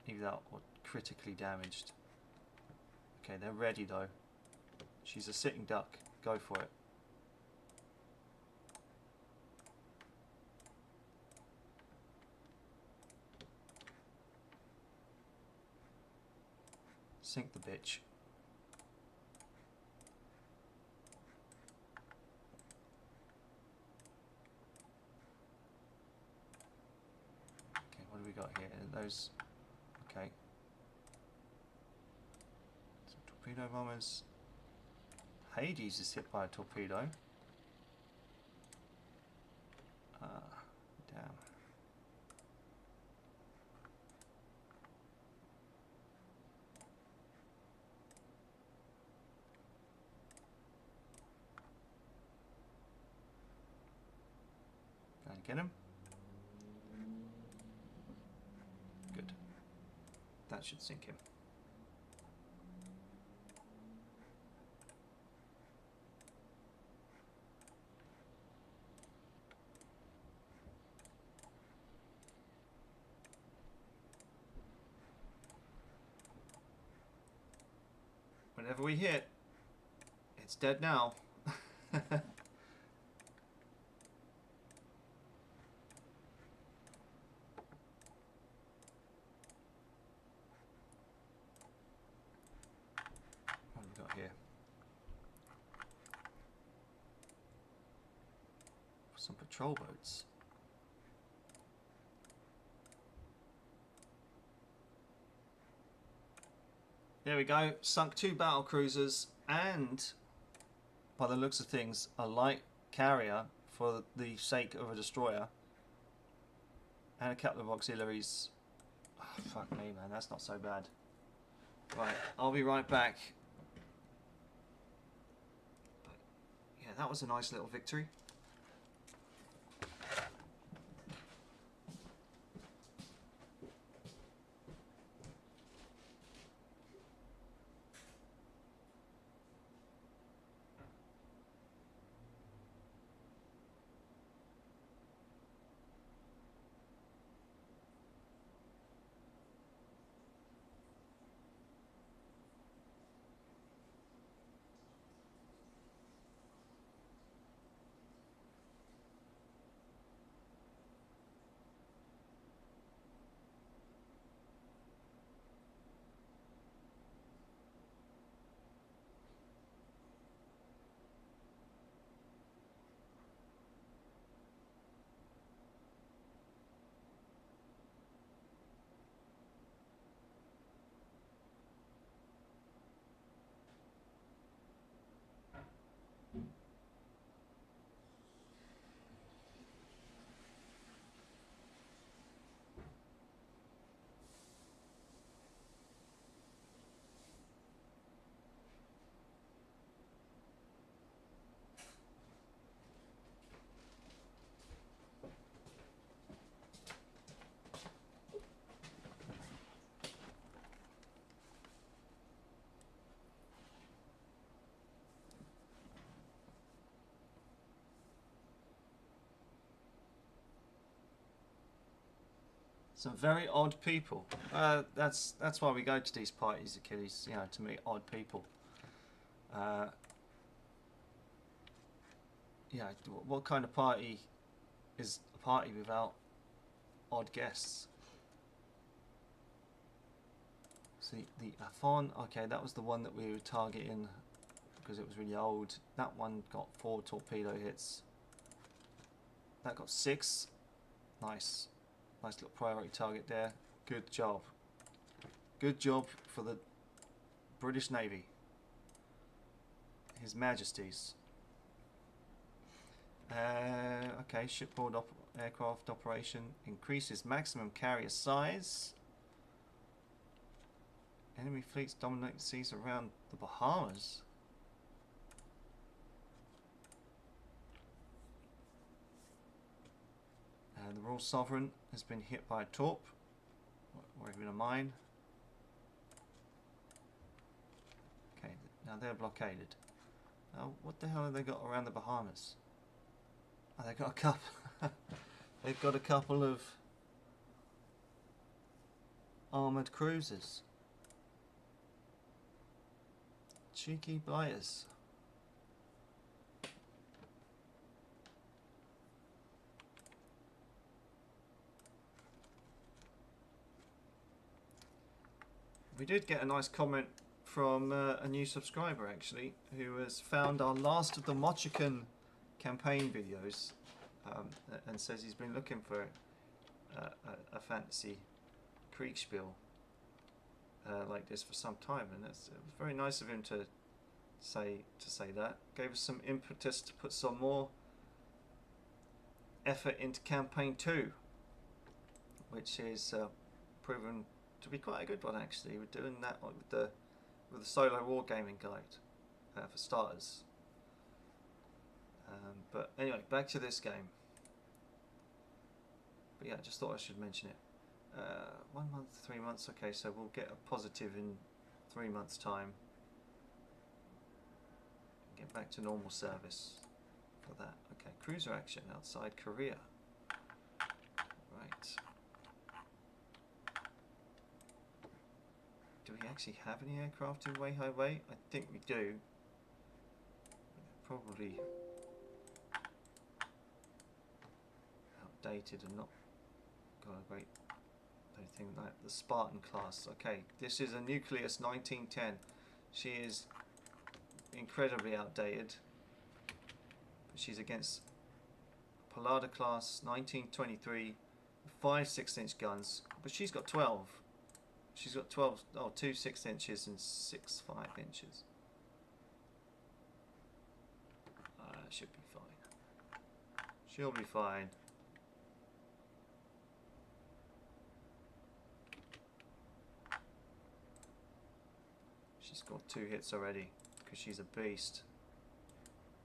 Either that or critically damaged. Okay, they're ready though. She's a sitting duck. Go for it. Sink the bitch. Okay, what do we got here? Those... okay. Some torpedo bombers. Hades is hit by a torpedo. Ah, damn. Get him? Good. That should sink him. Whenever we hit, it's dead now. Here. Some patrol boats. There we go. Sunk 2 battle cruisers and, by the looks of things, a light carrier for the sake of a destroyer. And a couple of auxiliaries. Oh, fuck me, man. That's not so bad. Right, I'll be right back. Yeah, that was a nice little victory. Some very odd people. That's why we go to these parties, Achilles. You know, to meet odd people. Yeah, what kind of party is a party without odd guests? See, the Afon, okay, that was the one that we were targeting because it was really old. That one got 4 torpedo hits. That got 6. Nice. Nice little priority target there. Good job. Good job for the British Navy. His Majesty's. Okay, shipboard aircraft operation increases maximum carrier size. Enemy fleets dominate seas around the Bahamas. The Royal Sovereign has been hit by a torp, or even a mine. Okay, now they're blockaded. Now, what the hell have they got around the Bahamas? Oh, they've got a couple. They've got a couple of armoured cruisers. Cheeky blighters. We did get a nice comment from a new subscriber actually, who has found our last of the Mochican campaign videos and says he's been looking for a fantasy Kriegspiel like this for some time, and it was very nice of him to say that. Gave us some impetus to put some more effort into campaign 2, which is proven to be quite a good one actually. We're doing that with the solo wargaming guide for starters. But anyway, back to this game. But yeah, I just thought I should mention it. 1 month, 3 months. Okay, so we'll get a positive in 3 months' time. Get back to normal service for that. Okay, cruiser action outside Korea. Right. Do we actually have any aircraft in Weihai Wei? I think we do. Probably outdated and not got a great anything like the Spartan class. Okay, this is a Nucleus 1910. She is incredibly outdated, but she's against Pallada class 1923, 5 6-inch guns, but she's got 12. She's got 12, oh, 2 6 inches and 6 5 inches. Should be fine. She'll be fine. She's got 2 hits already because she's a beast.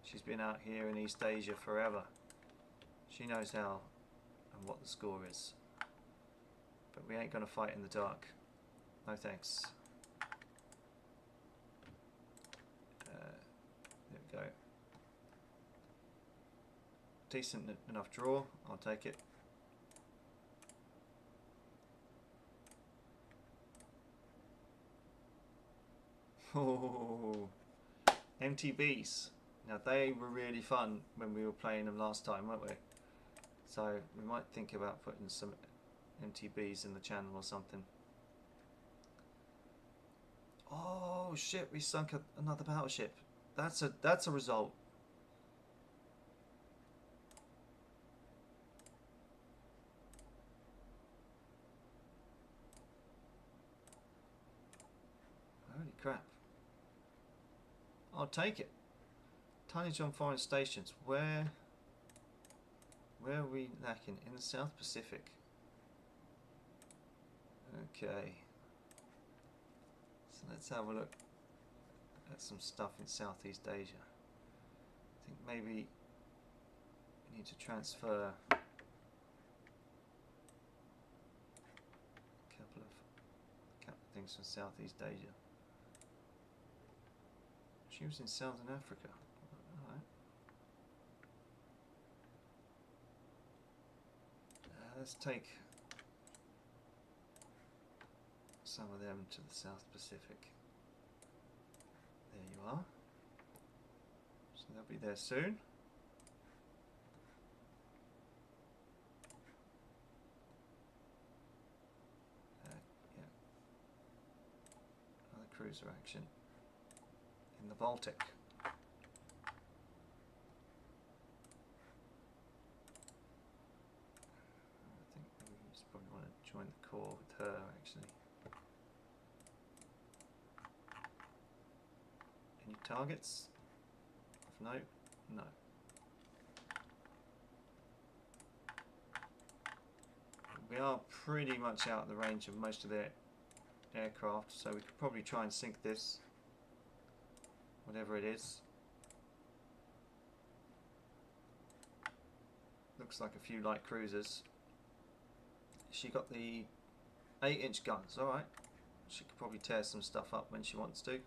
She's been out here in East Asia forever. She knows how and what the score is. But we ain't gonna fight in the dark. No thanks. There we go. Decent enough draw. I'll take it. Oh, MTBs. Now they were really fun when we were playing them last time, weren't we? So we might think about putting some MTBs in the channel or something. Oh shit! We sunk another battleship. That's a result. Holy crap! I'll take it. Tonnage on foreign stations. Where are we lacking? In the South Pacific. Okay. So let's have a look at some stuff in Southeast Asia. I think maybe we need to transfer a couple of things from Southeast Asia. She was in Southern Africa. Alright. Let's take some of them to the South Pacific. There you are. So they'll be there soon. Yeah. Another cruiser action in the Baltic. I think maybe we just probably want to join the core with her actually. Any targets? No? No. We are pretty much out of the range of most of their aircraft, so we could probably try and sink this, whatever it is. Looks like a few light cruisers. She got the 8-inch guns, alright. She could probably tear some stuff up when she wants to.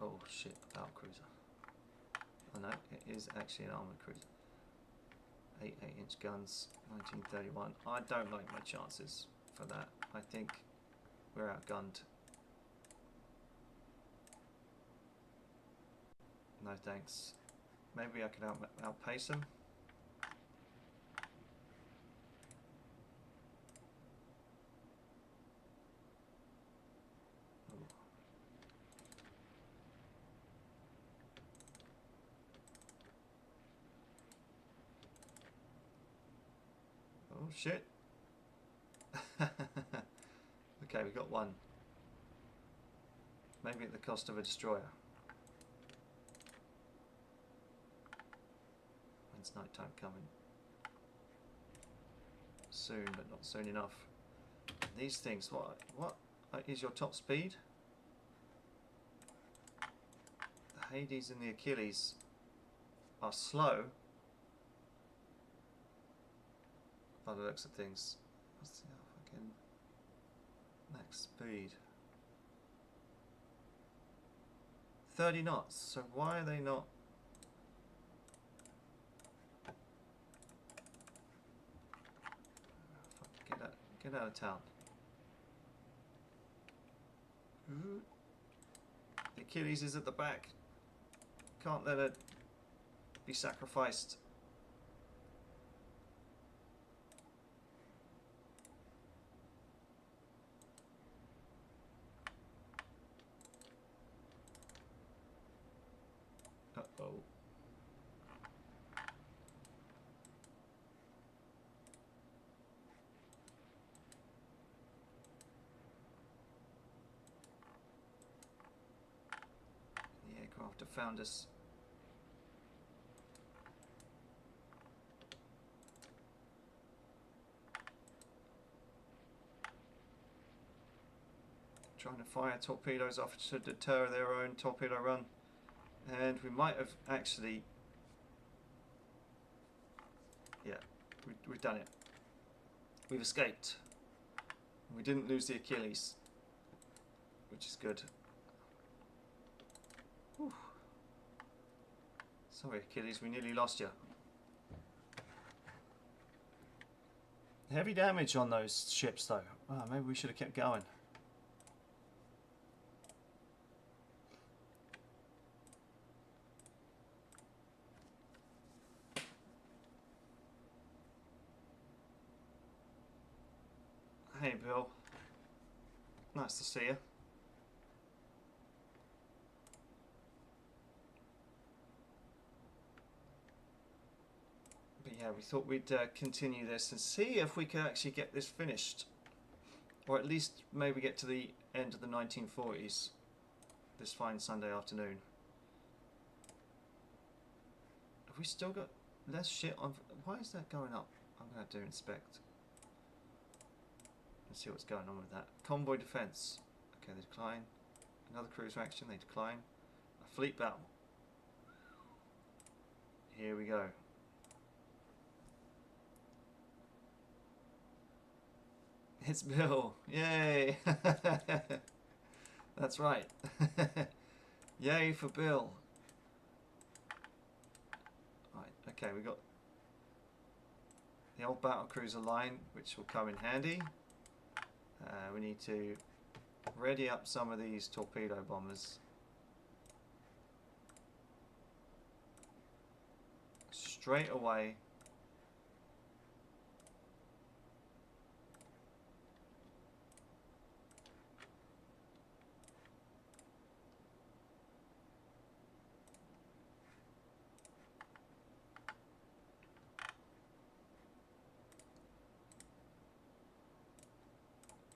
Oh shit, battle cruiser. Oh no, it is actually an armoured cruiser. 8-inch guns, 1931. I don't like my chances for that. I think we're outgunned. No thanks. Maybe I could outpace them. Oh shit. Okay, we got one. Maybe at the cost of a destroyer. When's night time coming? Soon, but not soon enough. These things, what is your top speed? The Hades and the Achilles are slow. By the looks of things. What's the fucking max speed? 30 knots. So why are they not? Get out of town. The Achilles is at the back. Can't let it be sacrificed. Uh-oh. The aircraft have found us. Trying to fire torpedoes off to deter their own torpedo run. And we might have actually, yeah, we've done it. We've escaped. We didn't lose the Achilles, which is good. Whew. Sorry Achilles, we nearly lost you. Heavy damage on those ships though. Oh, maybe we should have kept going. Hey Bill, nice to see you. But yeah, we thought we'd continue this and see if we could actually get this finished. Or at least maybe get to the end of the 1940s this fine Sunday afternoon. Have we still got less shit on? Why is that going up? I'm going to have to inspect. Let's see what's going on with that. Convoy defense. Okay, they decline. Another cruiser action, they decline. A fleet battle. Here we go. It's Bill. Yay! That's right. Yay for Bill. Right, okay, we got the old battlecruiser line, which will come in handy. We need to ready up some of these torpedo bombers. Straight away.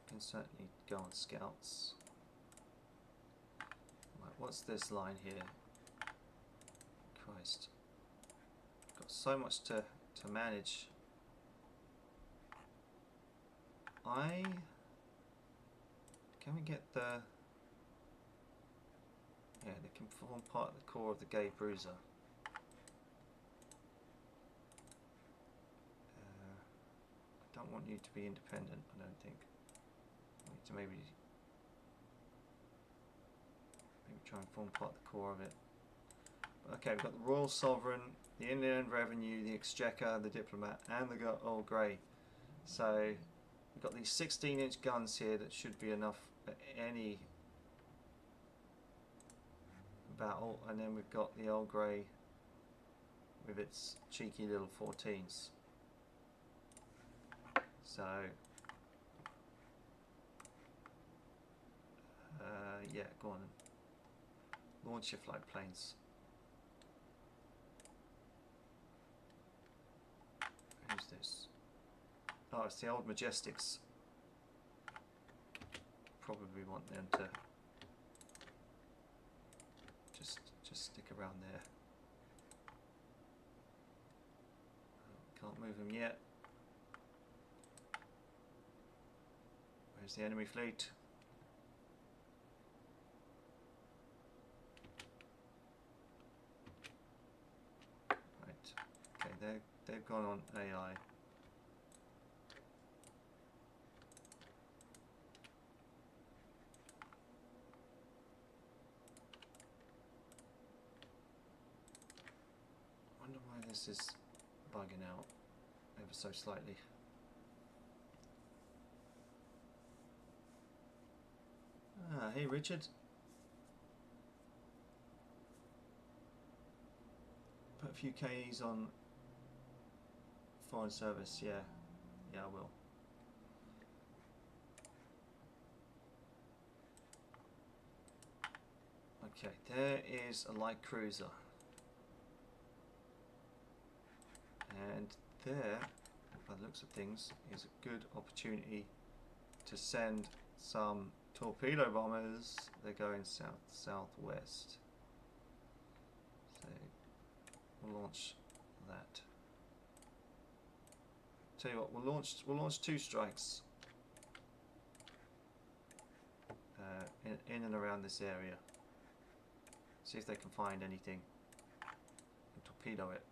Can certainly go on scouts. Right, what's this line here? Christ. Got so much to manage. Can we get the... Yeah, they can form part of the core of the gay bruiser. I don't want you to be independent, I don't think. I need to maybe try and form part of the core of it. But okay, we've got the Royal Sovereign, the Inland Revenue, the Exchequer, the Diplomat, and the Old Grey. So we've got these 16-inch guns here that should be enough for any battle, and then we've got the Old Grey with its cheeky little 14s. So yeah, go on. Launch your flight planes. Who's this? Oh, it's the old Majestics. Probably want them to just stick around there. Can't move them yet. Where's the enemy fleet? They've gone on AI. Wonder why this is bugging out ever so slightly. Ah, hey Richard. Put a few Ks on Foreign Service, yeah. Yeah, I will. Okay, there is a light cruiser. And there, by the looks of things, is a good opportunity to send some torpedo bombers. They're going southwest. So we'll launch that. Tell you what, we'll launch 2 strikes in and around this area. See if they can find anything and torpedo it.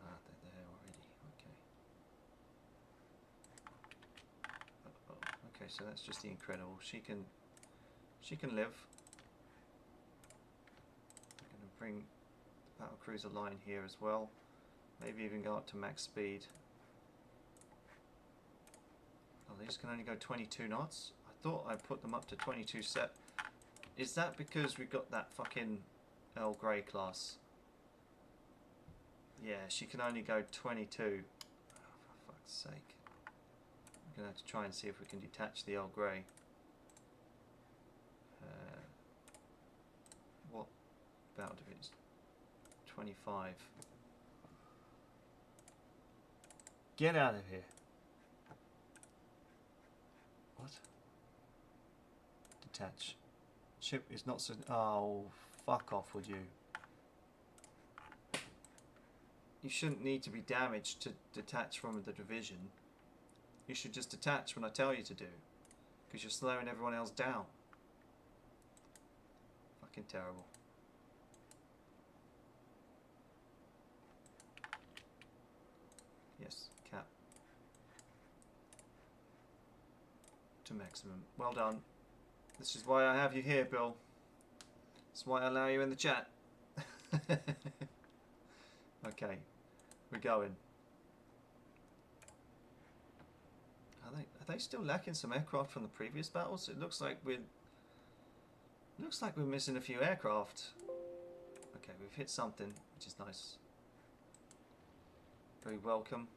Ah, they're there already. Okay. Okay, so that's just the Incredible. She can live. I'm going to bring the battlecruiser line here as well. Maybe even go up to max speed. Oh, these can only go 22 knots? I thought I put them up to 22 set. Is that because we've got that fucking Earl Grey class? Yeah, she can only go 22. Oh, for fuck's sake. We're going to have to try and see if we can detach the Earl Grey. What about if it's 25? Get out of here. What? Detach. Ship is not so... Oh, fuck off, would you? You shouldn't need to be damaged to detach from the division. You should just detach when I tell you to do. Because you're slowing everyone else down. Fucking terrible. Yes, cap. To maximum. Well done. This is why I have you here, Bill. That's why I allow you in the chat. Okay, we're going. Are they still lacking some aircraft from the previous battles? It looks like we're missing a few aircraft. Okay, we've hit something, which is nice. Very welcome.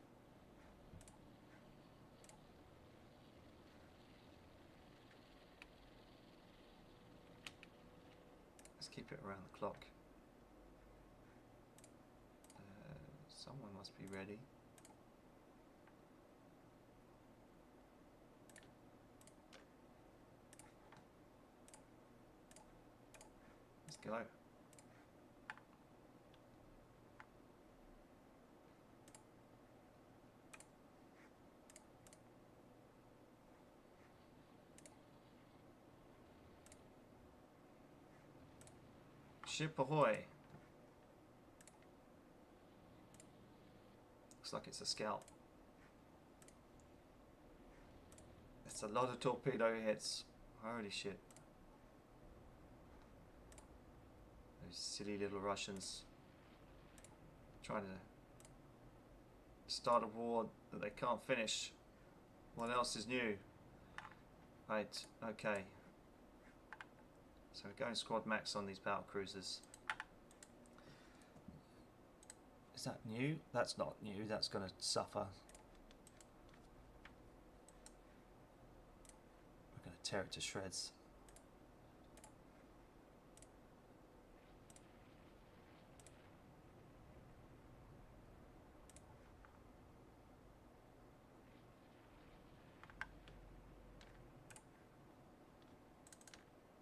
Let's keep it around the clock. Someone must be ready. Let's go. Ship ahoy. Looks like it's a scout. It's a lot of torpedo hits. Holy shit. Those silly little Russians trying to start a war that they can't finish. What else is new? Right, okay. So we're going squad max on these battle cruisers. Is that new? That's not new, that's going to suffer. We're going to tear it to shreds.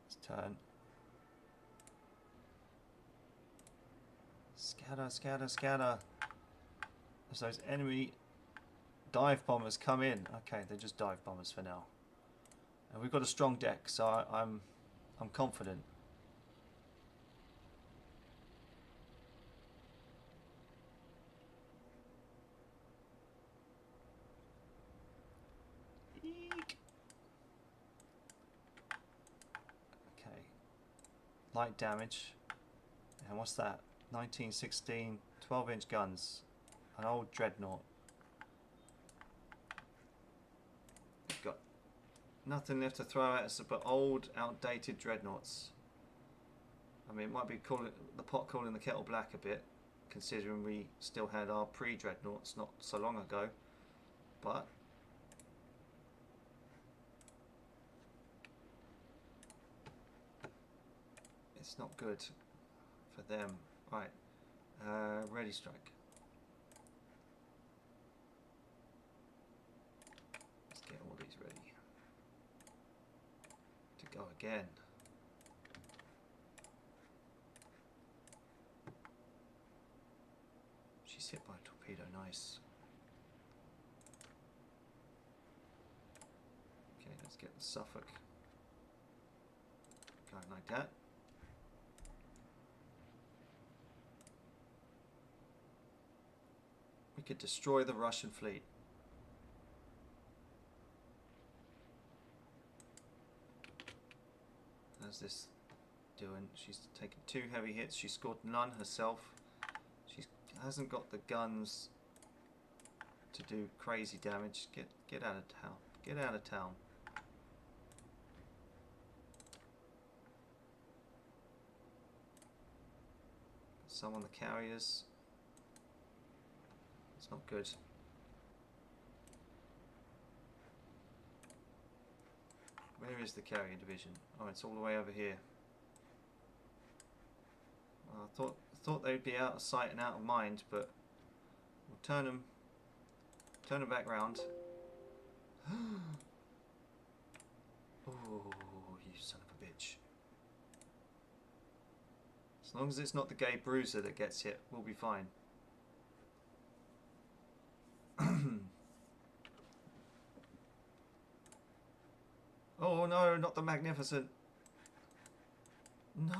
Let's turn. Scatter, scatter, scatter. As those enemy dive bombers come in. Okay, they're just dive bombers for now. And we've got a strong deck, so I'm confident. Eek. Okay. Light damage. And what's that? 1916 12-inch guns. An old dreadnought. We've got nothing left to throw at us but old, outdated dreadnoughts. I mean, it might be the pot calling the kettle black a bit, considering we still had our pre-dreadnoughts not so long ago. But it's not good for them. Right, ready strike. Let's get all these ready to go again. She's hit by a torpedo, nice. Okay, let's get the Suffolk going like that. We could destroy the Russian fleet. How's this doing? She's taken 2 heavy hits. She scored none herself. She hasn't got the guns to do crazy damage. Get out of town. Get out of town. Some on the carriers. It's not good. Where is the carrier division? Oh, it's all the way over here. Well, I thought they'd be out of sight and out of mind, but we'll turn them back round. Oh, you son of a bitch! As long as it's not the gay bruiser that gets hit, we'll be fine. Oh no, not the Magnificent. No.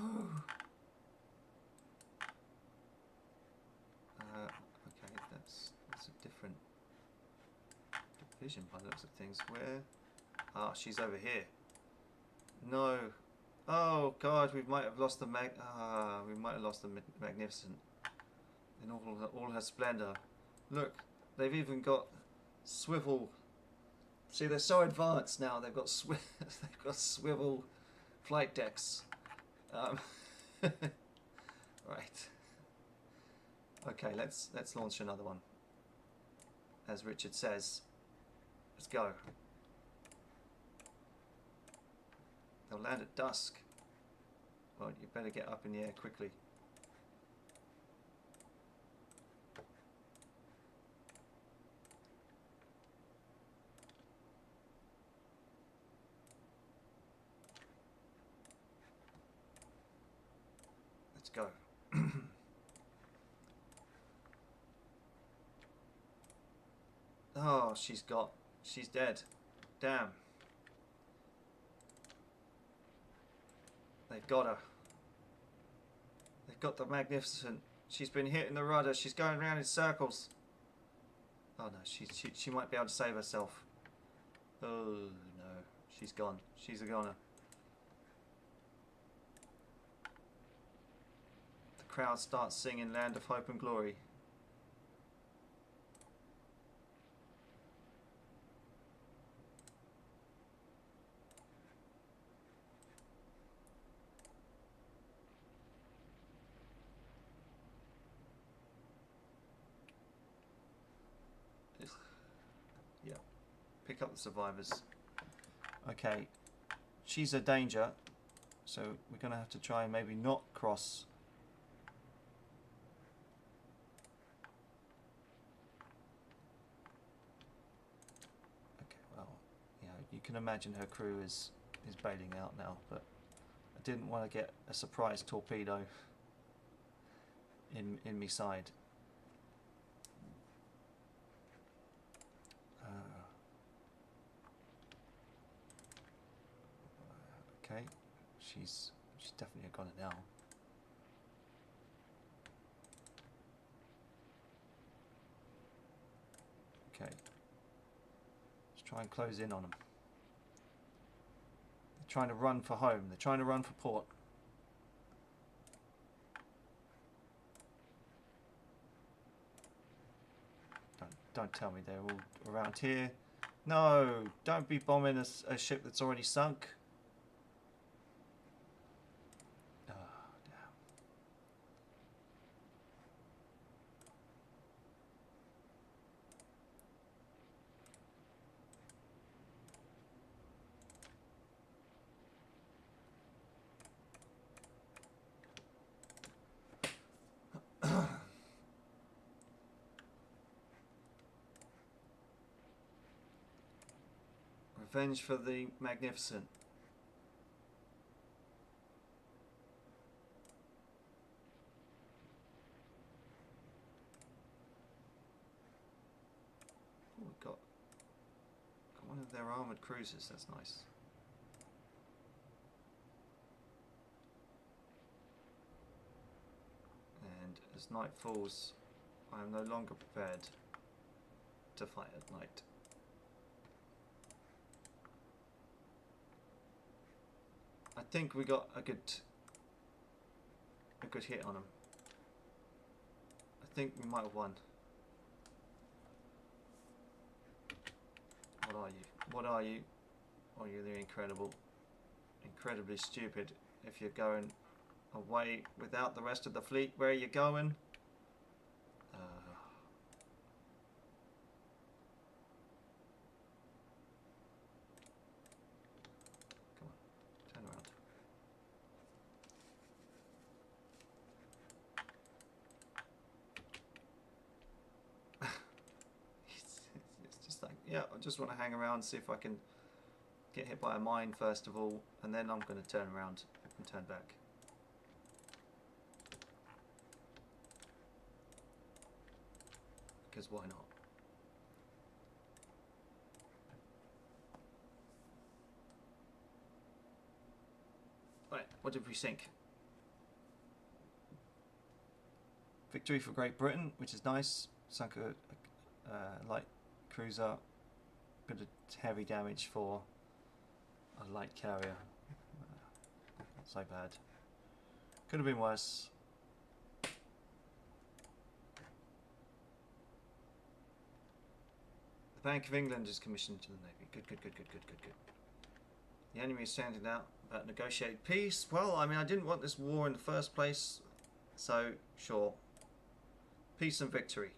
Okay, that's a different division by the looks of things. Where? Ah, she's over here. No. Oh God, we might have lost the Magnificent in all her splendor. Look, they've even got swivel See, they're so advanced now. They've got they've got swivel flight decks. Right. Okay, let's launch another one. As Richard says, let's go. They'll land at dusk. Well, you better get up in the air quickly. Let's go. Oh, she's dead. Damn. They've got her. They've got the Magnificent. She's been hitting the rudder. She's going around in circles. Oh no, she might be able to save herself. Oh no, she's gone. She's a goner. The crowd starts singing Land of Hope and Glory. Yeah, pick up the survivors. Okay, she's a danger, so we're going to have to try and maybe not cross. Okay, well, you know, you can imagine her crew is bailing out now, but I didn't want to get a surprise torpedo in me side. Okay, she's definitely a goner now. Okay, let's try and close in on them. They're trying to run for home. They're trying to run for port. Don't tell me they're all around here. No, don't be bombing a ship that's already sunk. Oh, damn. Revenge for the Magnificent. Oh, we've got one of their armoured cruisers, that's nice. And as night falls, I am no longer prepared to fight at night. I think we got a good hit on him. I think we might have won. What are you? What are you? Oh, you're the incredibly stupid. If you're going away without the rest of the fleet, where are you going? Yeah, I just want to hang around and see if I can get hit by a mine first of all, and then I'm going to turn around and turn back. Because why not? Right, what did we sink? Victory for Great Britain, which is nice. Sunk a light cruiser. Bit of heavy damage for a light carrier. Not so bad. Could have been worse. The Bank of England is commissioned to the Navy. Good, good, good, good, good, good, good. The enemy is sending out about negotiated peace. Well, I mean, I didn't want this war in the first place, so sure. Peace and victory.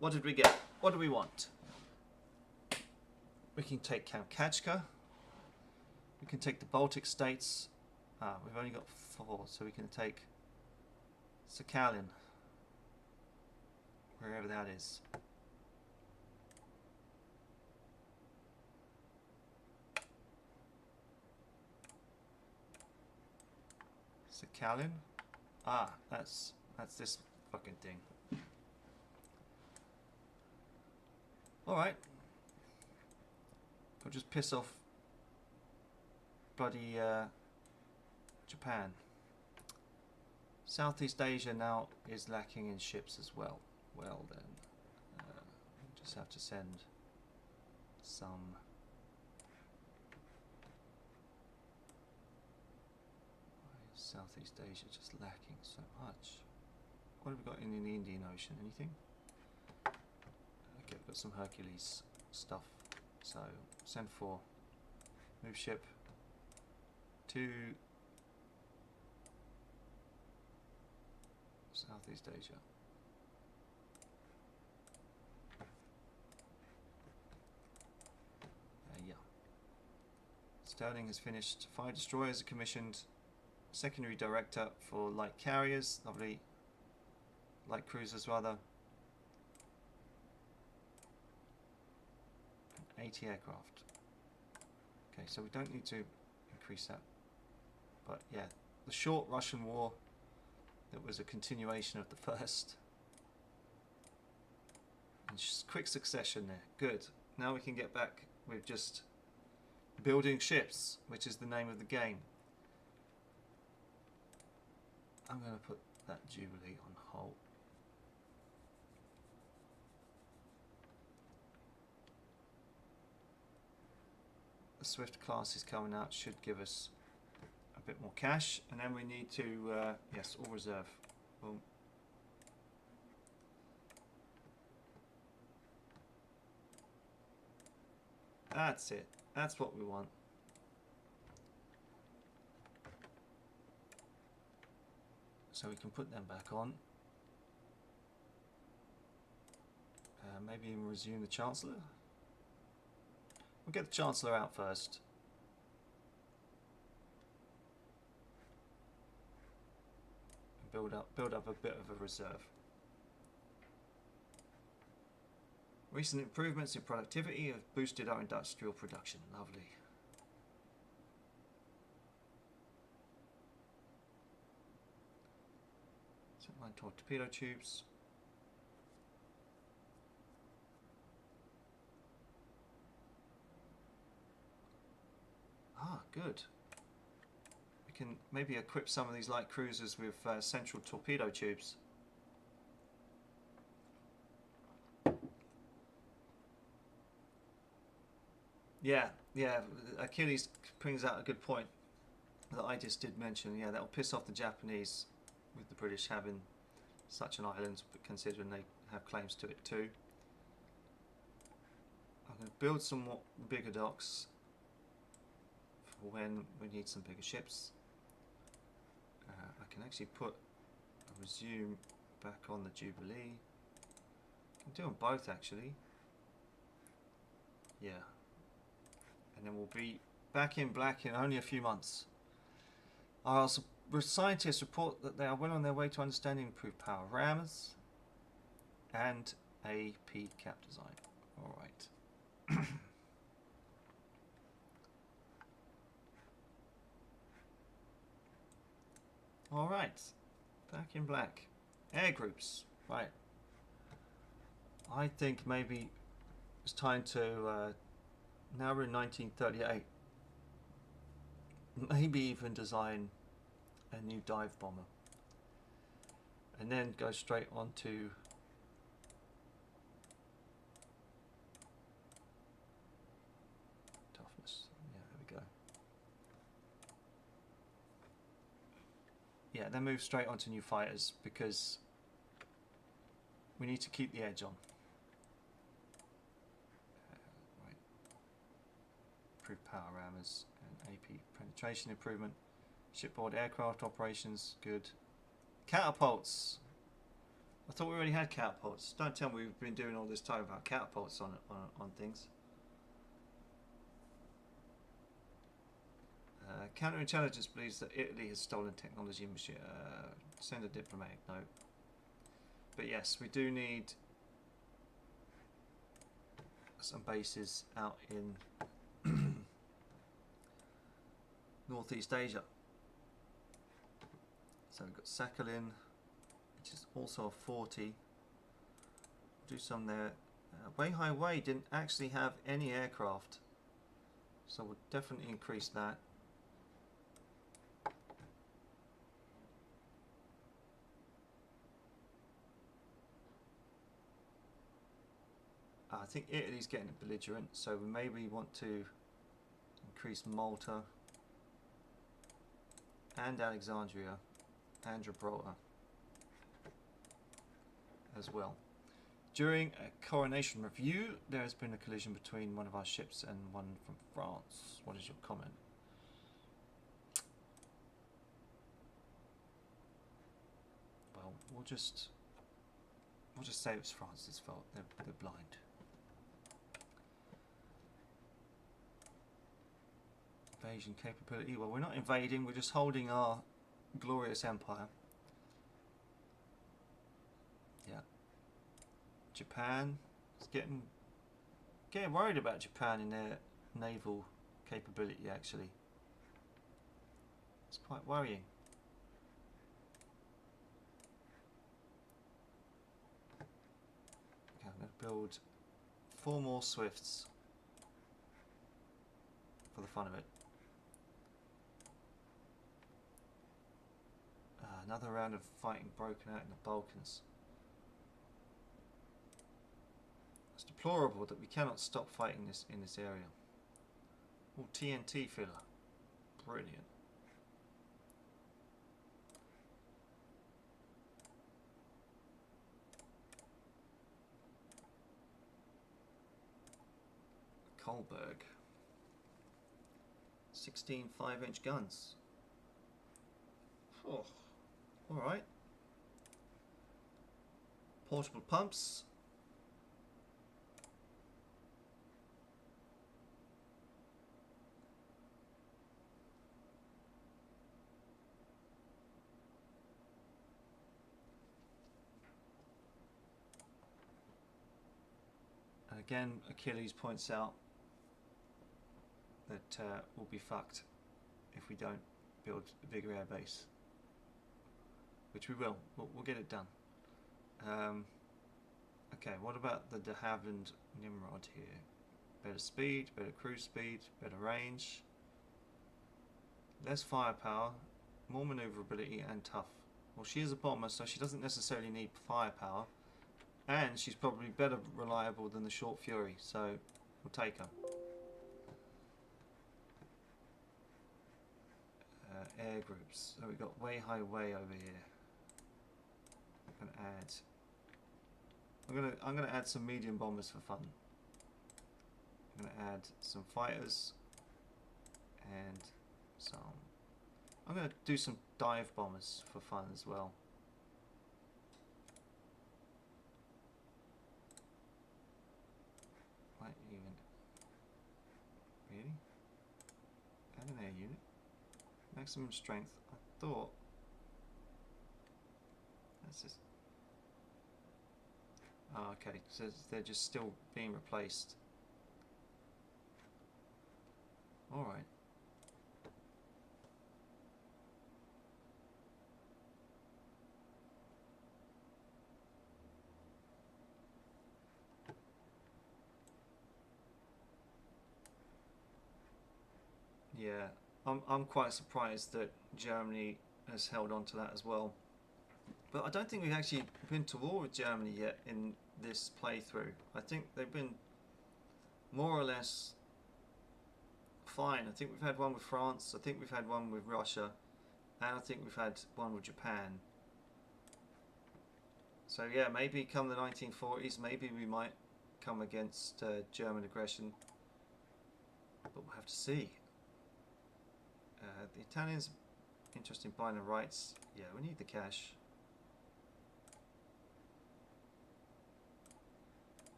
What did we get? What do we want? We can take Kamchatka. We can take the Baltic states. We've only got 4, so we can take Sakhalin, wherever that is. Sakhalin? That's this fucking thing. Alright. We'll just piss off bloody Japan. Southeast Asia now is lacking in ships as well. Well then, we just have to send some. Why is Southeast Asia just lacking so much? What have we got in the Indian Ocean? Anything? Okay, we've got some Hercules stuff. So send 4. Move ship to Southeast Asia. Yeah. Sterling has finished. 5 destroyers are commissioned. Secondary director for light carriers. Lovely. Light cruisers rather. 80 aircraft. Okay, so we don't need to increase that. But yeah, the short Russian war that was a continuation of the first. And just quick succession there. Good. Now we can get back with just building ships, which is the name of the game. I'm going to put that Jubilee on hold. The Swift class is coming out, should give us a bit more cash, and then we need to yes, all reserve. Boom. That's it. That's what we want. So we can put them back on. Maybe even resume the Chancellor. We'll get the Chancellor out first. And build up a bit of a reserve. Recent improvements in productivity have boosted our industrial production. Lovely. Set line torpedo tubes. Good. We can maybe equip some of these light cruisers with central torpedo tubes. Yeah, Achilles brings out a good point that I just did mention. Yeah, that'll piss off the Japanese with the British having such an island, but considering they have claims to it too. I'm going to build some more bigger docks for when we need some bigger ships. I can actually put a resume back on the Jubilee. I can do them both actually. Yeah. And then we'll be back in black in only a few months. Our scientists report that they are well on their way to understanding improved power rammers and AP cap design. Alright. Alright. Back in black. Air groups. Right. I think maybe it's time to now we're in 1938. Maybe even design a new dive bomber. And then go straight on to toughness. Yeah, there we go. Yeah, then move straight on to new fighters because we need to keep the edge on. improved power rammers and AP penetration improvement. Shipboard aircraft operations, good. Catapults. I thought we already had catapults. Don't tell me we've been doing all this time about catapults on things. Counterintelligence believes that Italy has stolen technology and machine. Send a diplomatic note. But yes, we do need some bases out in Northeast Asia. So we've got Sakhalin, which is also a 40. We'll do some there. Weihai Wei didn't actually have any aircraft, so we'll definitely increase that. I think Italy's getting belligerent, so we maybe want to increase Malta and Alexandria and Gibraltar as well. During a coronation review, there has been a collision between one of our ships and one from France. What is your comment? Well, we'll just say it was France's fault. They're blind. Invasion capability. Well, we're not invading. We're just holding our glorious empire. Yeah. Japan is getting worried about Japan in their naval capability. Actually, it's quite worrying. Okay, I'm going to build 4 more Swifts for the fun of it. Another round of fighting broken out in the Balkans. It's deplorable that we cannot stop fighting in this area. Oh, TNT filler. Brilliant. Kolberg. 16 5-inch guns. Oh. Alright. Portable pumps. And again, Achilles points out that we'll be fucked if we don't build a bigger air base. Which we will. We'll get it done. Okay, what about the de Havilland Nimrod here? Better speed, better cruise speed, better range, less firepower, more maneuverability and tough. Well, she is a bomber, so she doesn't necessarily need firepower, and she's probably better reliable than the Short Fury, so we'll take her. Air groups. So we've got Weihai Wei over here. I'm gonna add some medium bombers for fun. I'm gonna add some fighters and some. I'm gonna do some dive bombers for fun as well. Might even really add an air unit. Maximum strength. I thought. That's just. Oh, okay, so they're just still being replaced. Alright. Yeah, I'm quite surprised that Germany has held on to that as well. But I don't think we've actually been to war with Germany yet in this playthrough. I think they've been more or less fine. I think we've had one with France, I think we've had one with Russia, and I think we've had one with Japan. So yeah, maybe come the 1940s, maybe we might come against German aggression. but we'll have to see. The Italians interested in buying the rights. Yeah, we need the cash.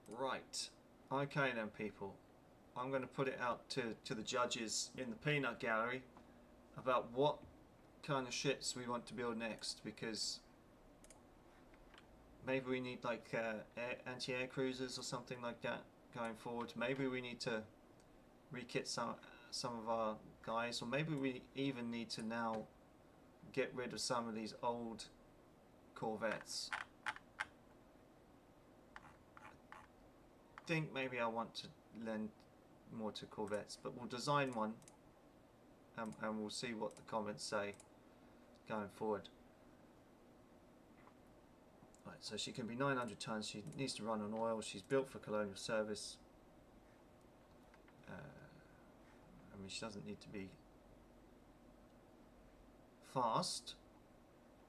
Right. Okay then, people. I'm going to put it out to the judges in the peanut gallery about what kind of ships we want to build next, because maybe we need like anti-air cruisers or something like that going forward. Maybe we need to rekit some of our guys, or maybe we even need to now get rid of some of these old corvettes. I think maybe I want to lend more to corvettes, but we'll design one and we'll see what the comments say going forward. Right, so she can be 900 tons, she needs to run on oil, she's built for colonial service. I mean, she doesn't need to be fast.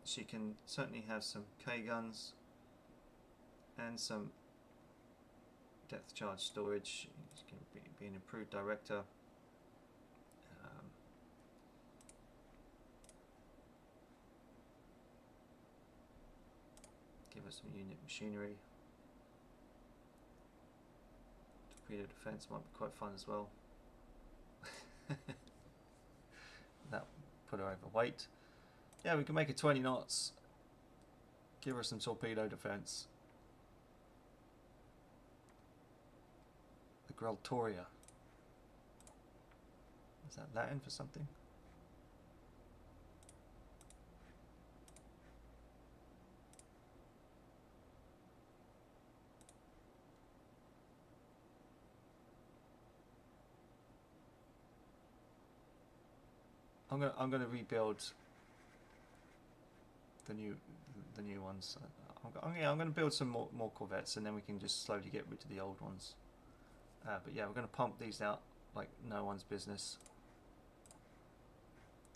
She can certainly have some K-guns and some depth charge storage. She can be an improved director. Give us some unit machinery. Torpedo defense might be quite fun as well. That put her overweight. Yeah, we can make it 20 knots. Give her some torpedo defense. The Graltoria. Is that Latin for something? I'm gonna rebuild the new ones. I'm gonna build some more corvettes, and then we can just slowly get rid of the old ones. But yeah, we're gonna pump these out like no one's business,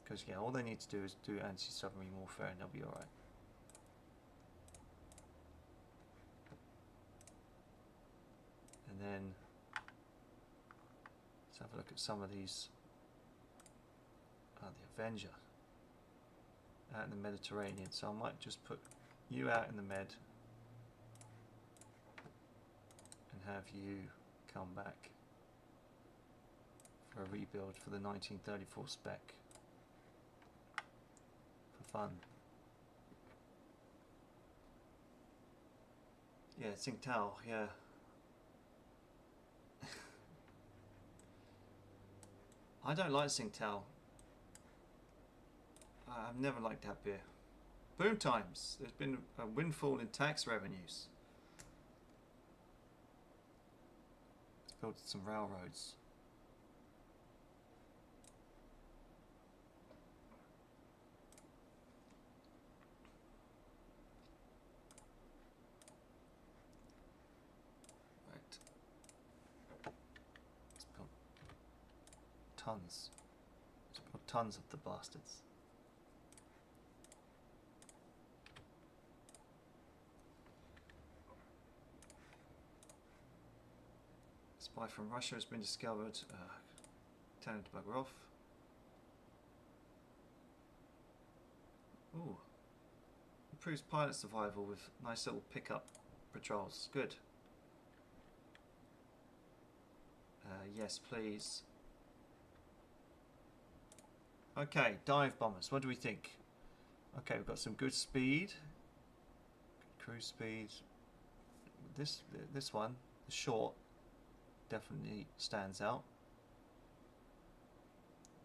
because yeah, all they need to do is do anti-submarine warfare, and they'll be all right. And then let's have a look at some of these. The Avenger out in the Mediterranean, so I might just put you out in the Med and have you come back for a rebuild for the 1934 spec for fun. Yeah, Tsingtao, yeah. I don't like Tsingtao. I've never liked that beer. Boom times. There's been a windfall in tax revenues. Let's build some railroads. Right. Let's build tons. Let's build tons of the bastards. Spy from Russia has been discovered. Tell him to bugger off. Ooh. Improves pilot survival with nice little pickup patrols. Good. Yes, please. Okay, dive bombers. What do we think? Okay, we've got some good speed. Good cruise speed. This one, the short, definitely stands out.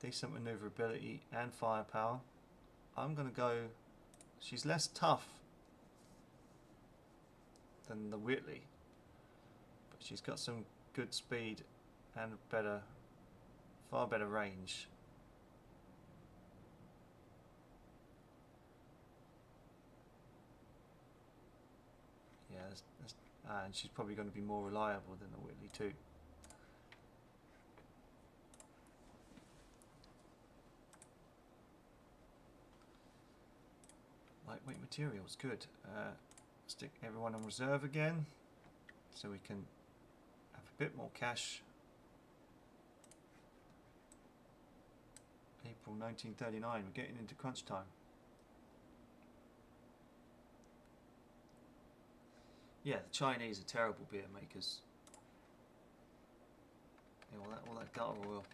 Decent maneuverability and firepower. I'm gonna go. She's less tough than the Whitley, but she's got some good speed and far better range. Yeah, and she's probably going to be more reliable than the Whitley too. Lightweight materials, good. Stick everyone on reserve again. so we can have a bit more cash. April 1939, we're getting into crunch time. Yeah, the Chinese are terrible beer makers. Yeah, all that gutter oil.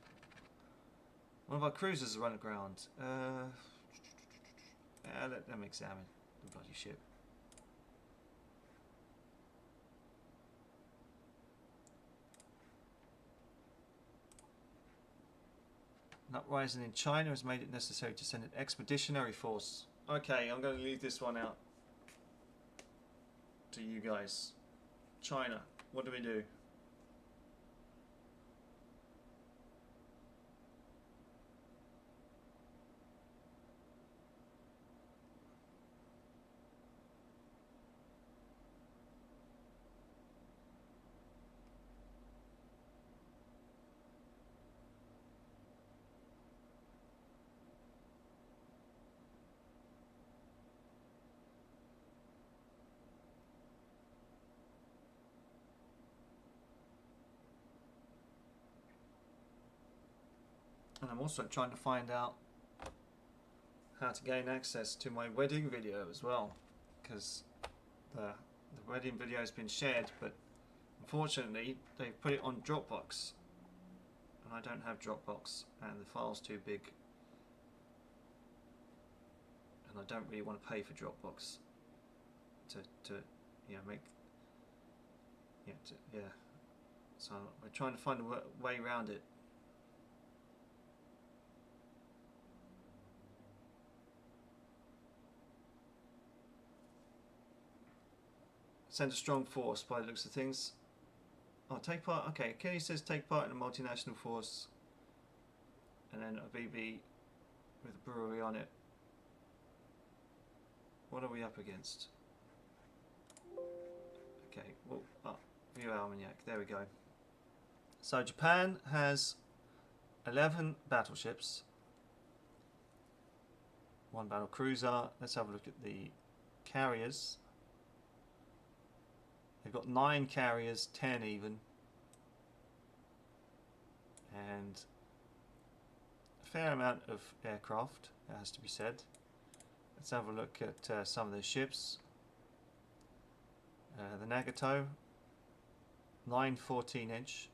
One of our cruisers has run aground. Yeah, let them examine the bloody ship. An uprising in China has made it necessary to send an expeditionary force. Okay, I'm going to leave this one out to you guys. China, what do we do? And I'm also trying to find out how to gain access to my wedding video as well, because the wedding video has been shared, but unfortunately they've put it on Dropbox, and I don't have Dropbox, and the file's too big, and I don't really want to pay for Dropbox to you know, make so we're trying to find a way around it. Send a strong force by the looks of things. Oh, take part. Okay, Kenny says take part in a multinational force, and then a BB with a brewery on it. What are we up against? Okay, well, view Armagnac. There we go. So Japan has 11 battleships, 1 battle cruiser. Let's have a look at the carriers. They've got 9 carriers, 10 even, and a fair amount of aircraft, it has to be said. Let's have a look at some of the ships. The Nagato, 9 14-inch.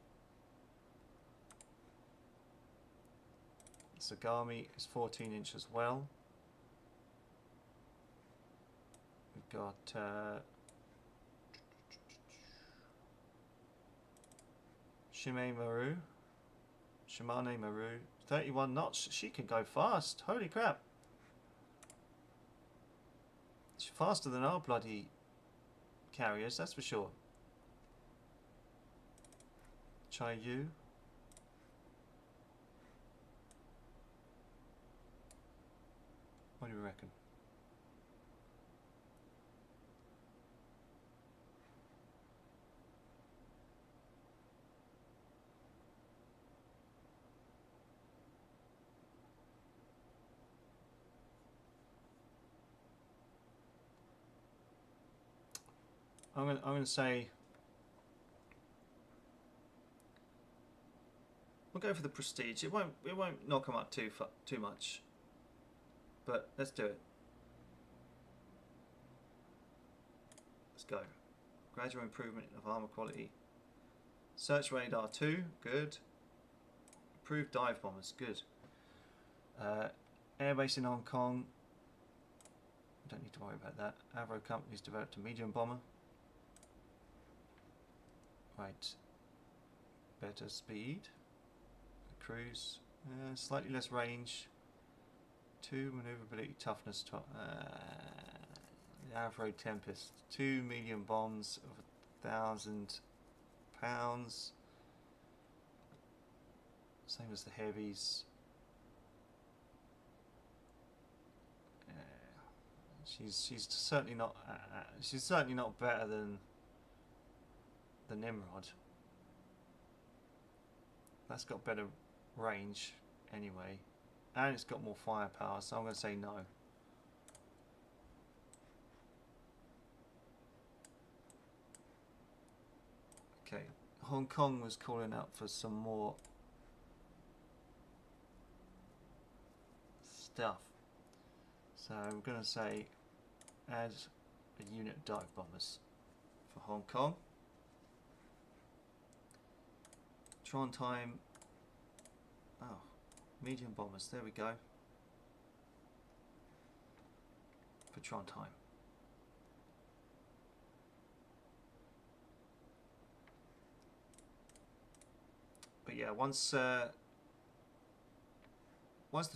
Sagami is 14-inch as well. We've got Shimane Maru, 31 knots. She can go fast. Holy crap. She's faster than our bloody carriers, that's for sure. Chaiyu. What do you reckon? I'm going to say we'll go for the prestige. It won't knock them up too much, but let's do it. Let's go. Gradual improvement of armor quality. Search radar 2, good. Improved dive bombers, good. Airbase in Hong Kong. Don't need to worry about that. Avro Company's developed a medium bomber. Right, better speed, cruise, slightly less range, 2 maneuverability, toughness, the Avro Tempest, 2 medium bombs of 1,000 pounds, same as the heavies. She's certainly not better than the Nimrod. That's got better range anyway, and it's got more firepower, so I'm going to say no. Okay, Hong Kong was calling out for some more stuff. So I'm going to say add a unit of dive bombers for Hong Kong. Trondheim, oh, medium bombers, there we go. For Trondheim. But yeah, once the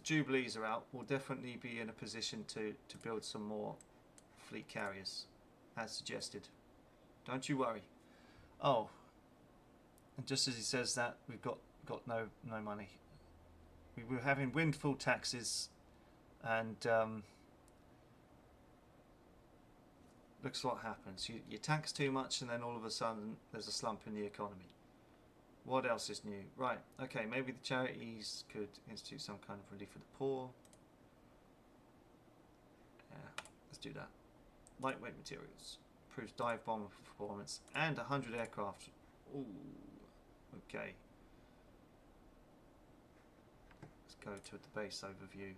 Jubilees are out, we'll definitely be in a position to build some more fleet carriers, as suggested. Don't you worry. Oh, and just as he says that, we've got no money. We were having windfall taxes, and looks what happens. You tax too much, and then all of a sudden there's a slump in the economy. What else is new? Right, okay, maybe the charities could institute some kind of relief for the poor. Yeah, let's do that. Lightweight materials. Improves dive bomber performance and 100 aircraft. Ooh, okay. Let's go to the base overview.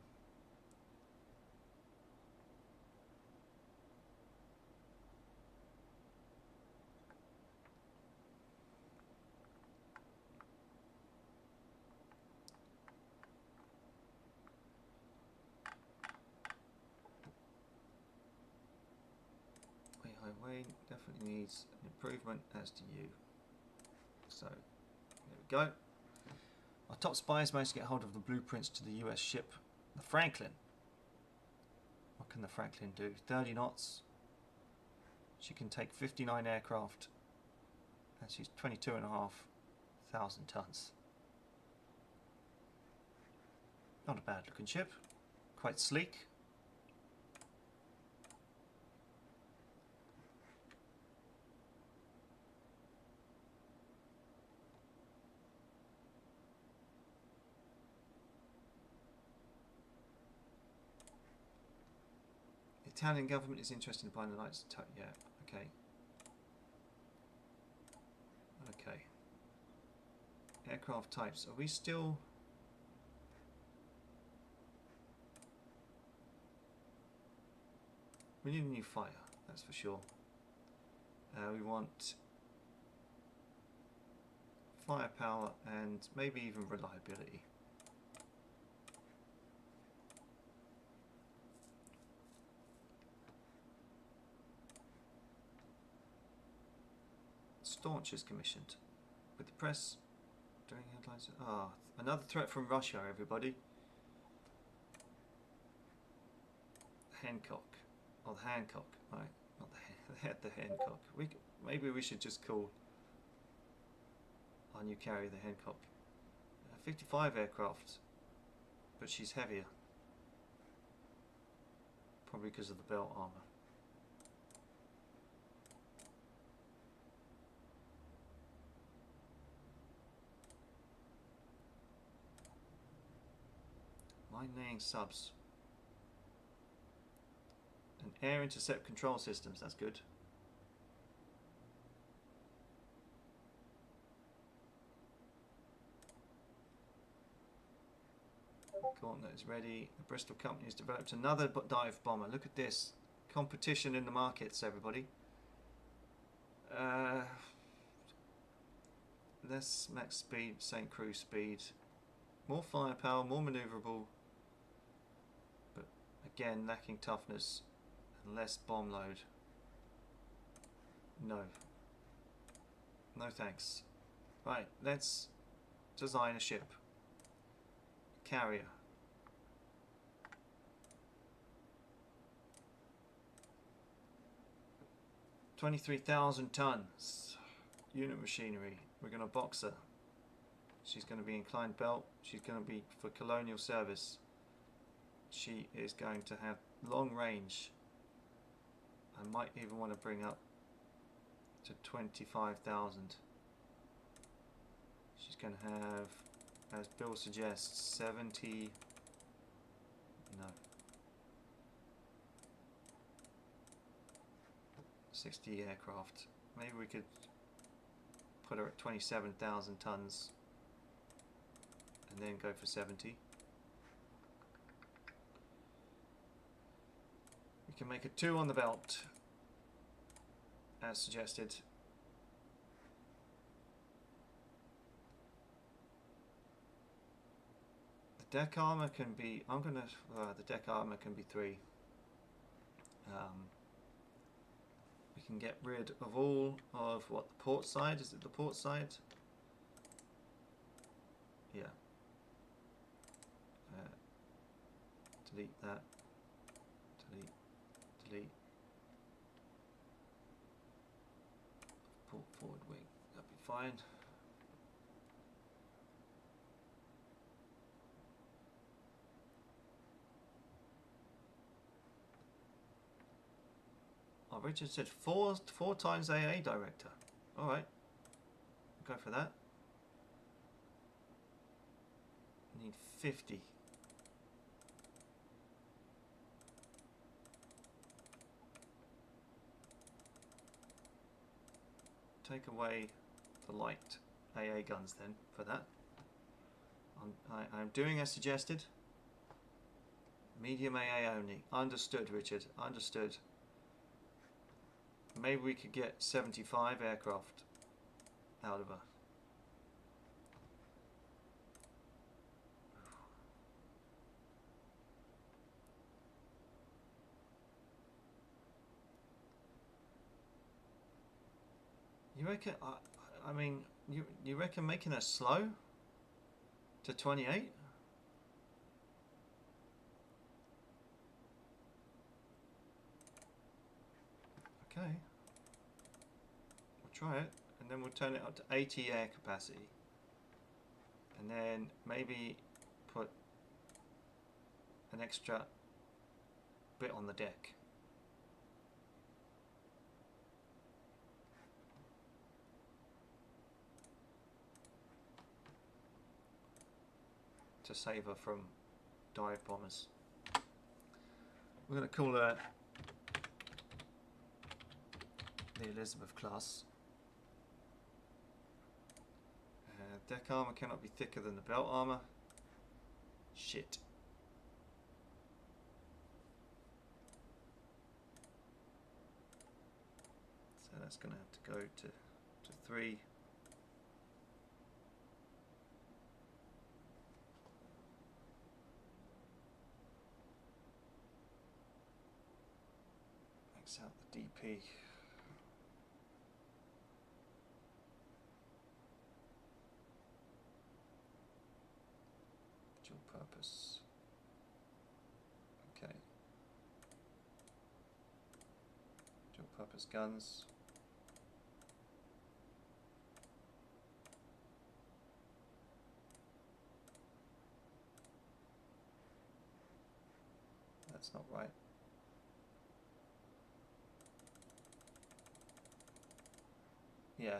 Wayne definitely needs an improvement, as do you. So there we go. Our top spies managed to get hold of the blueprints to the US ship, the Franklin. What can the Franklin do? 30 knots. She can take 59 aircraft, and she's 22,500 tons. Not a bad looking ship, quite sleek. The Italian government is interested in buying the lights. Yeah, okay. Okay. Aircraft types. Are we still... We need a new fighter, that's for sure. We want firepower and maybe even reliability. Staunch is commissioned. With the press doing headlines. Ah, another threat from Russia, everybody. Hancock. Oh, the Hancock. Right, not the Hancock. Maybe we should just call our new carrier the Hancock. 55 aircraft, but she's heavier. Probably because of the belt armor. Mine-laying subs. And air intercept control systems, that's good. Gauntlet is ready. The Bristol company has developed another dive bomber. Look at this. Competition in the markets, everybody. Less max speed, same cruise speed. More firepower, more manoeuvrable. But again, lacking toughness and less bomb load. No. No thanks. Right, let's design a ship. Carrier. 23,000 tons. Unit machinery. We're going to box her. She's going to be inclined belt. She's going to be for colonial service. She is going to have long range. I might even want to bring up to 25,000. She's going to have, as Bill suggests, 70. No. 60 aircraft. Maybe we could put her at 27,000 tons and then go for 70. We can make a 2 on the belt as suggested. The deck armor can be, the deck armor can be 3. We can get rid of all of what, the port side? Is it the port side? Yeah. Delete that. Delete. Delete. Port forward wing. That'd be fine. Oh, Richard said four times AA director. All right, go for that. Need 50. Take away the light AA guns then for that. I'm doing as suggested. Medium AA only. Understood, Richard. Understood. Maybe we could get 75 aircraft out of her. You reckon? I mean, you reckon making her slow to 28? Okay, we'll try it, and then we'll turn it up to 80 air capacity, and then maybe put an extra bit on the deck. To save her from dive bombers. We're going to call her the Elizabeth class. Deck armor cannot be thicker than the belt armor. Shit. So that's going to have to go to 3. Max out the DP. Dual purpose. Okay. Dual purpose guns. That's not right. Yeah,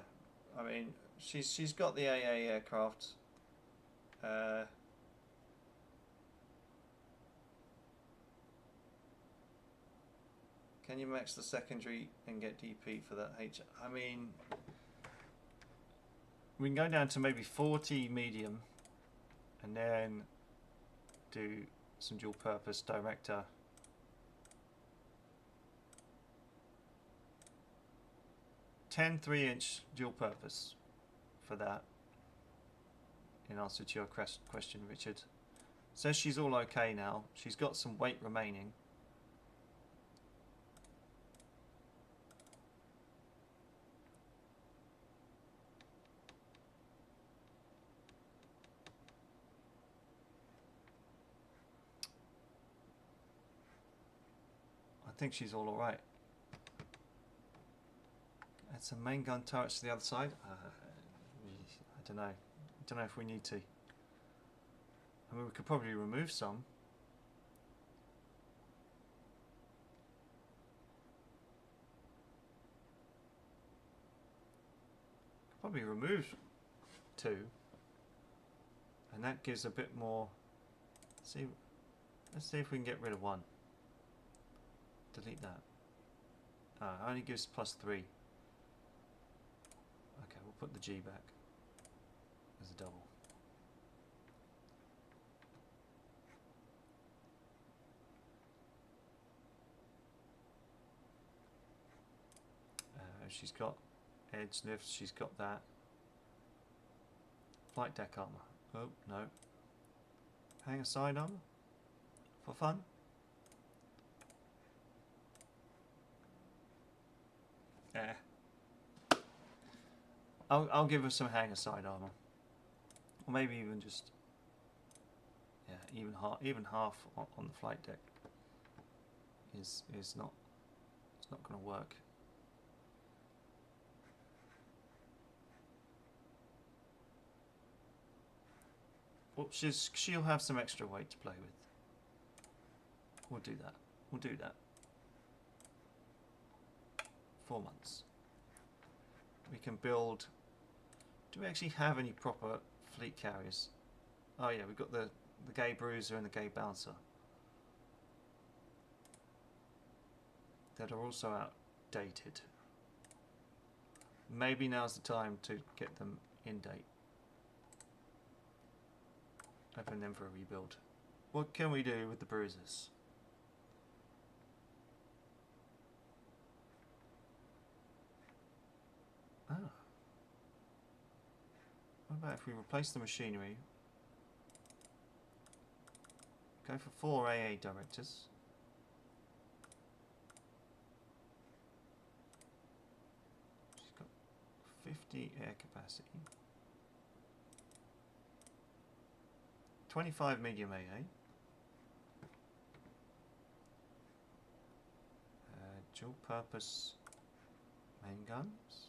I mean, she's got the AA aircraft. Can you max the secondary and get DP for that H? I mean, we can go down to maybe 40 medium, and then do some dual purpose director. 10 3-inch dual purpose for that, in answer to your question, Richard. Says she's all okay now. She's got some weight remaining. I think she's all right. Add some main gun turrets to the other side. I don't know. I don't know if we need to. I mean, we could probably remove some. Probably remove 2, and that gives a bit more. Let's see if we can get rid of 1. Delete that. It only gives +3. Okay, we'll put the G back as a double. She's got edge lifts, she's got that. Flight deck armor. Oh, no. Hangar side armor? For fun? Eh. I'll give her some hangar side armor. Or maybe even just... yeah, even half on the flight deck is not... it's not going to work. Well, she'll have some extra weight to play with. We'll do that. We'll do that. 4 months. We can build... do we actually have any proper fleet carriers? Oh yeah, we've got the Gay Bruiser and the Gay Bouncer. That are also outdated. Maybe now's the time to get them in date. Open them for a rebuild. What can we do with the bruisers? Ah. What about if we replace the machinery? Go for 4 AA directors. She's got 50 air capacity. 25 medium AA. Dual purpose main guns.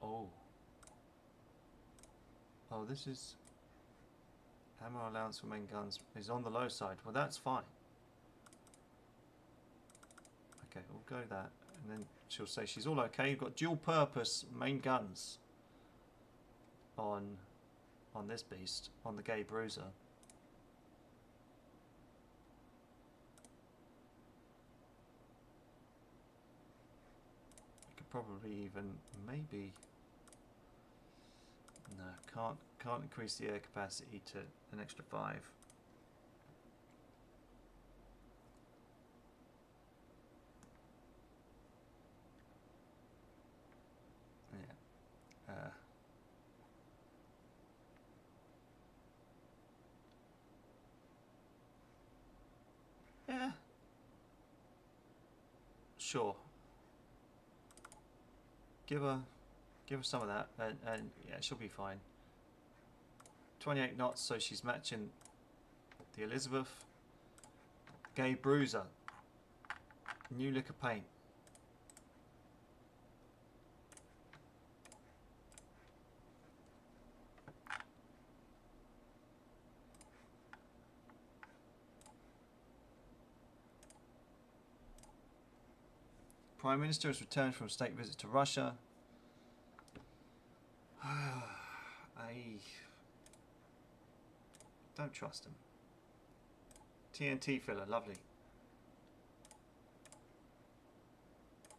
Oh. Oh, this is... ammo allowance for main guns is on the low side. Well, that's fine. Okay, we'll go that. And then she'll say she's all okay. You've got dual purpose main guns on this beast, on the Gay Bruiser. You could probably even maybe... no, can't increase the air capacity to an extra 5. Yeah. Yeah. Sure. Give her some of that, and yeah, she'll be fine. 28 knots, so she's matching the Elizabeth. Gay Bruiser. New lick of paint. Prime Minister has returned from a state visit to Russia. I don't trust him. TNT filler, lovely.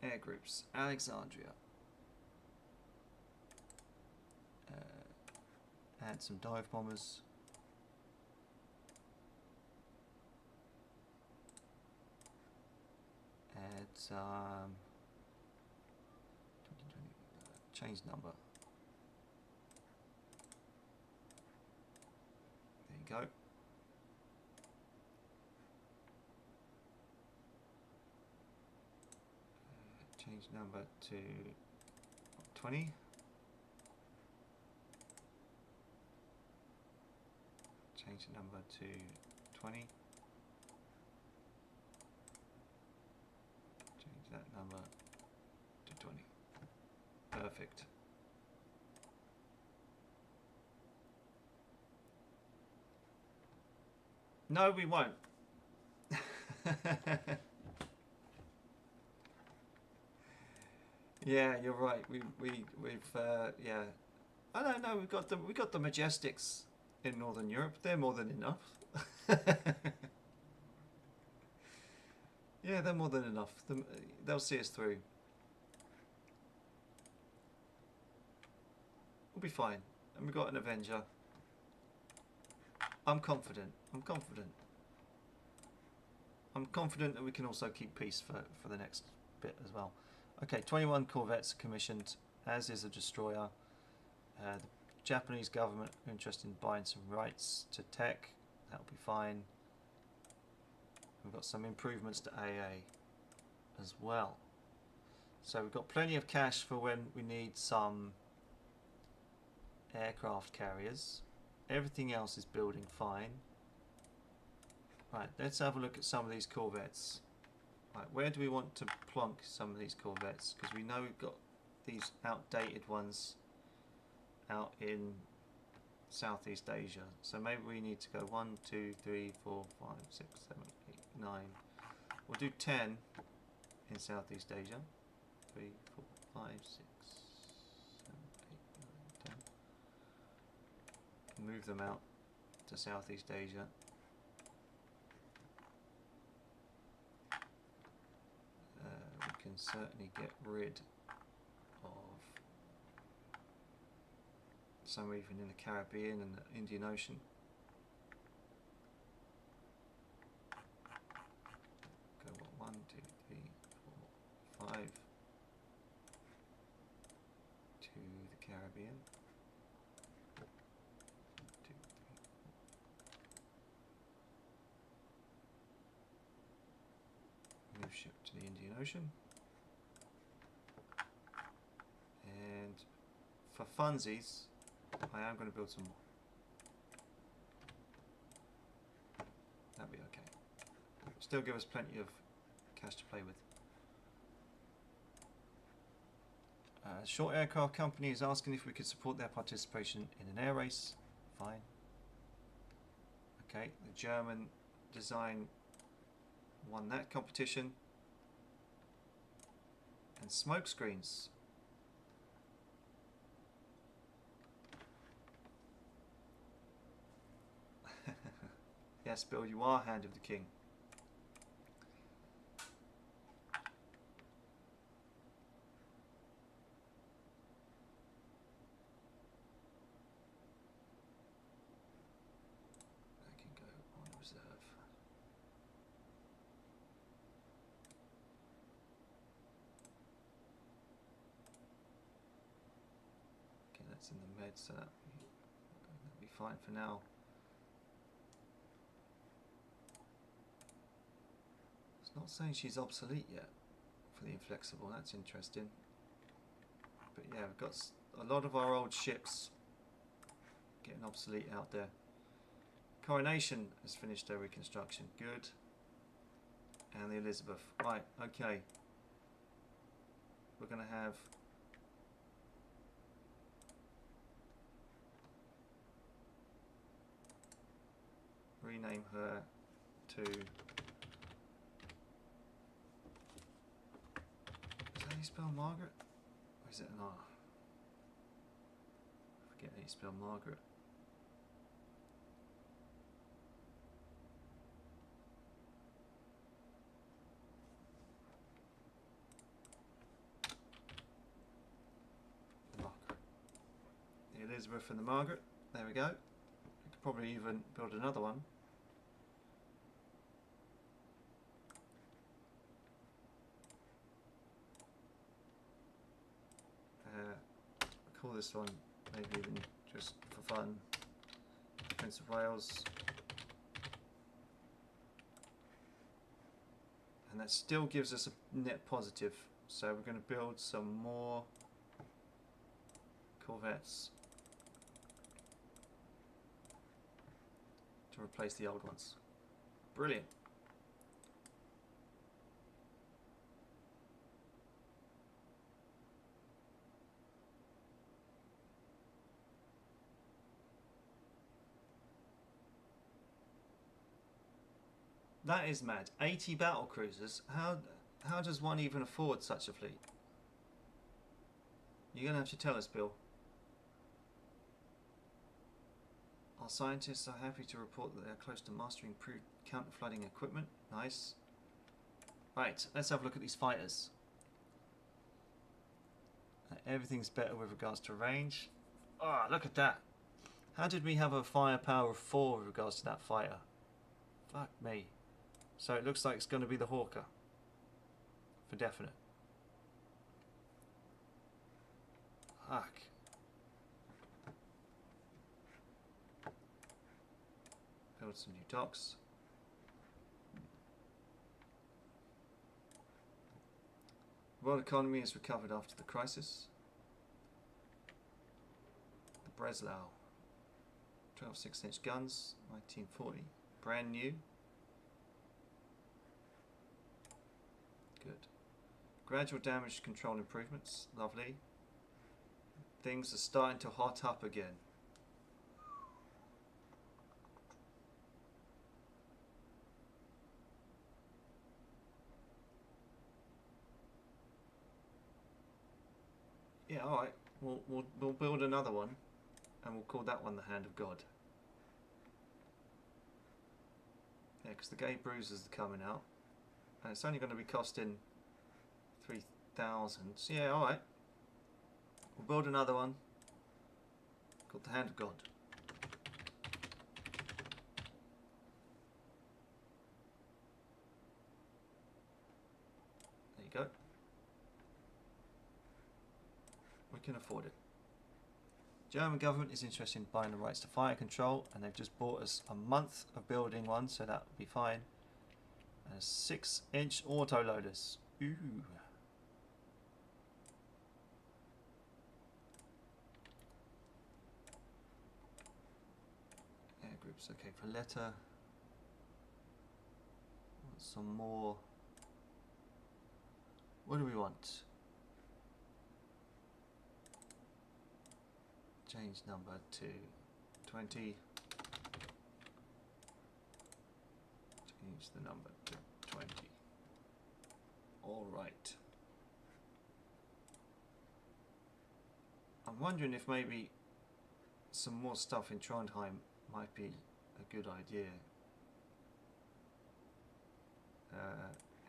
Air groups, Alexandria. Add some dive bombers. Add some... change number. There you go. Change number to 20. Change the number to 20. Change that number to 20. Perfect. No, we won't. Yeah, you're right. We've yeah. I don't know. We got the Majestics in Northern Europe. They're more than enough. Yeah, they're more than enough. They'll see us through. be fine. And we've got an Avenger. I'm confident. I'm confident. I'm confident that we can also keep peace for the next bit as well. Okay, 21 corvettes commissioned, as is a destroyer. The Japanese government are interested in buying some rights to tech. That'll be fine. We've got some improvements to AA as well. So we've got plenty of cash for when we need some aircraft carriers. Everything else is building fine. Right, let's have a look at some of these corvettes. Right, where do we want to plonk some of these corvettes? Because we know we've got these outdated ones out in Southeast Asia. So maybe we need to go 1, 2, 3, 4, 5, 6, 7, 8, 9. We'll do 10 in Southeast Asia. 3, 4, 5, 6, 7, 8, 9, 10. Move them out to Southeast Asia. We can certainly get rid of some even in the Caribbean and the Indian Ocean. Go what, 1, 2, 3, 4, 5 to the Caribbean. 1, 2, 3, 4. Move ship to the Indian Ocean. And for funsies, I am going to build some more. That'll be okay. Still give us plenty of cash to play with. Short Aircraft Company is asking if we could support their participation in an air race. Fine. Okay, the German design won that competition. And smoke screens. Yes, Bill, you are Hand of the King. I can go on reserve. Okay, that's in the med, so that'll be fine for now. Not saying she's obsolete yet for the Inflexible, that's interesting. But yeah, we've got a lot of our old ships getting obsolete out there. Coronation has finished their reconstruction, good. And the Elizabeth, right, okay. We're going to have rename her to spell Margaret? Or is it an R? I forget how you spell Margaret. Margaret. The Elizabeth and the Margaret. There we go. We could probably even build another one. Call this one maybe even just for fun Prince of Wales, and that still gives us a net positive, so we're going to build some more corvettes to replace the old ones. Brilliant. That is mad. 80 battle cruisers. How does one even afford such a fleet? You're gonna have to tell us, Bill. Our scientists are happy to report that they are close to mastering improved counter-flooding equipment. Nice. Right, let's have a look at these fighters. Everything's better with regards to range. Ah, look at that. How did we have a firepower of 4 with regards to that fighter? Fuck me. So it looks like it's going to be the Hawker. For definite. Fuck. Build some new docks. World economy has recovered after the crisis. The Breslau. 12 6-inch guns, 1940. Brand new. Good. Gradual damage control improvements. Lovely. Things are starting to hot up again. Yeah, alright. We'll build another one. And we'll call that one the Hand of God. Yeah, because the Gay Bruisers are coming out. And it's only going to be costing 3,000. So yeah, alright. We'll build another one. Called the Hand of God. There you go. We can afford it. German government is interested in buying the rights to fire control, and they've just bought us a month of building one, so that will be fine. And 6-inch auto loaders. Ooh. Air groups, okay, for letter. Want some more. What do we want? Change number to 20. Change the number to 20. All right. I'm wondering if maybe some more stuff in Trondheim might be a good idea.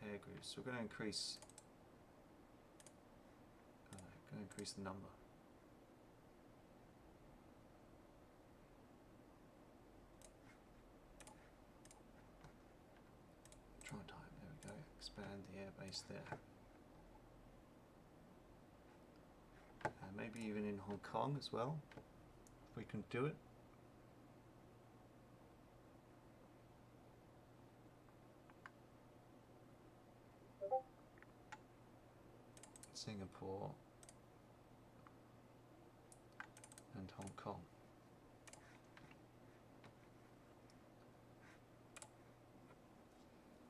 Air groups. We're going to increase. Going to increase the number. Trondheim, there we go. Expand the airbase there. Maybe even in Hong Kong as well, if we can do it. Singapore and Hong Kong.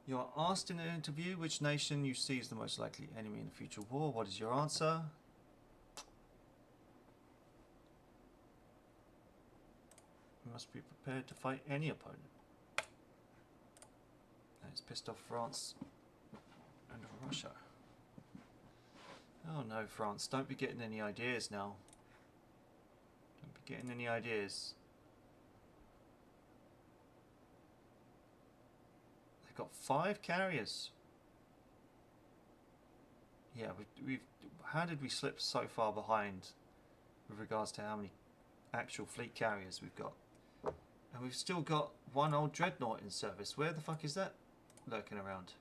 You are asked in an interview which nation you see as the most likely enemy in a future war. What is your answer? You must be prepared to fight any opponent. And it's pissed off France and Russia. Oh no, France, don't be getting any ideas now. Don't be getting any ideas. They've got 5 carriers. Yeah, we've how did we slip so far behind with regards to how many actual fleet carriers we've got? And we've still got 1 old dreadnought in service. Where the fuck is that lurking around?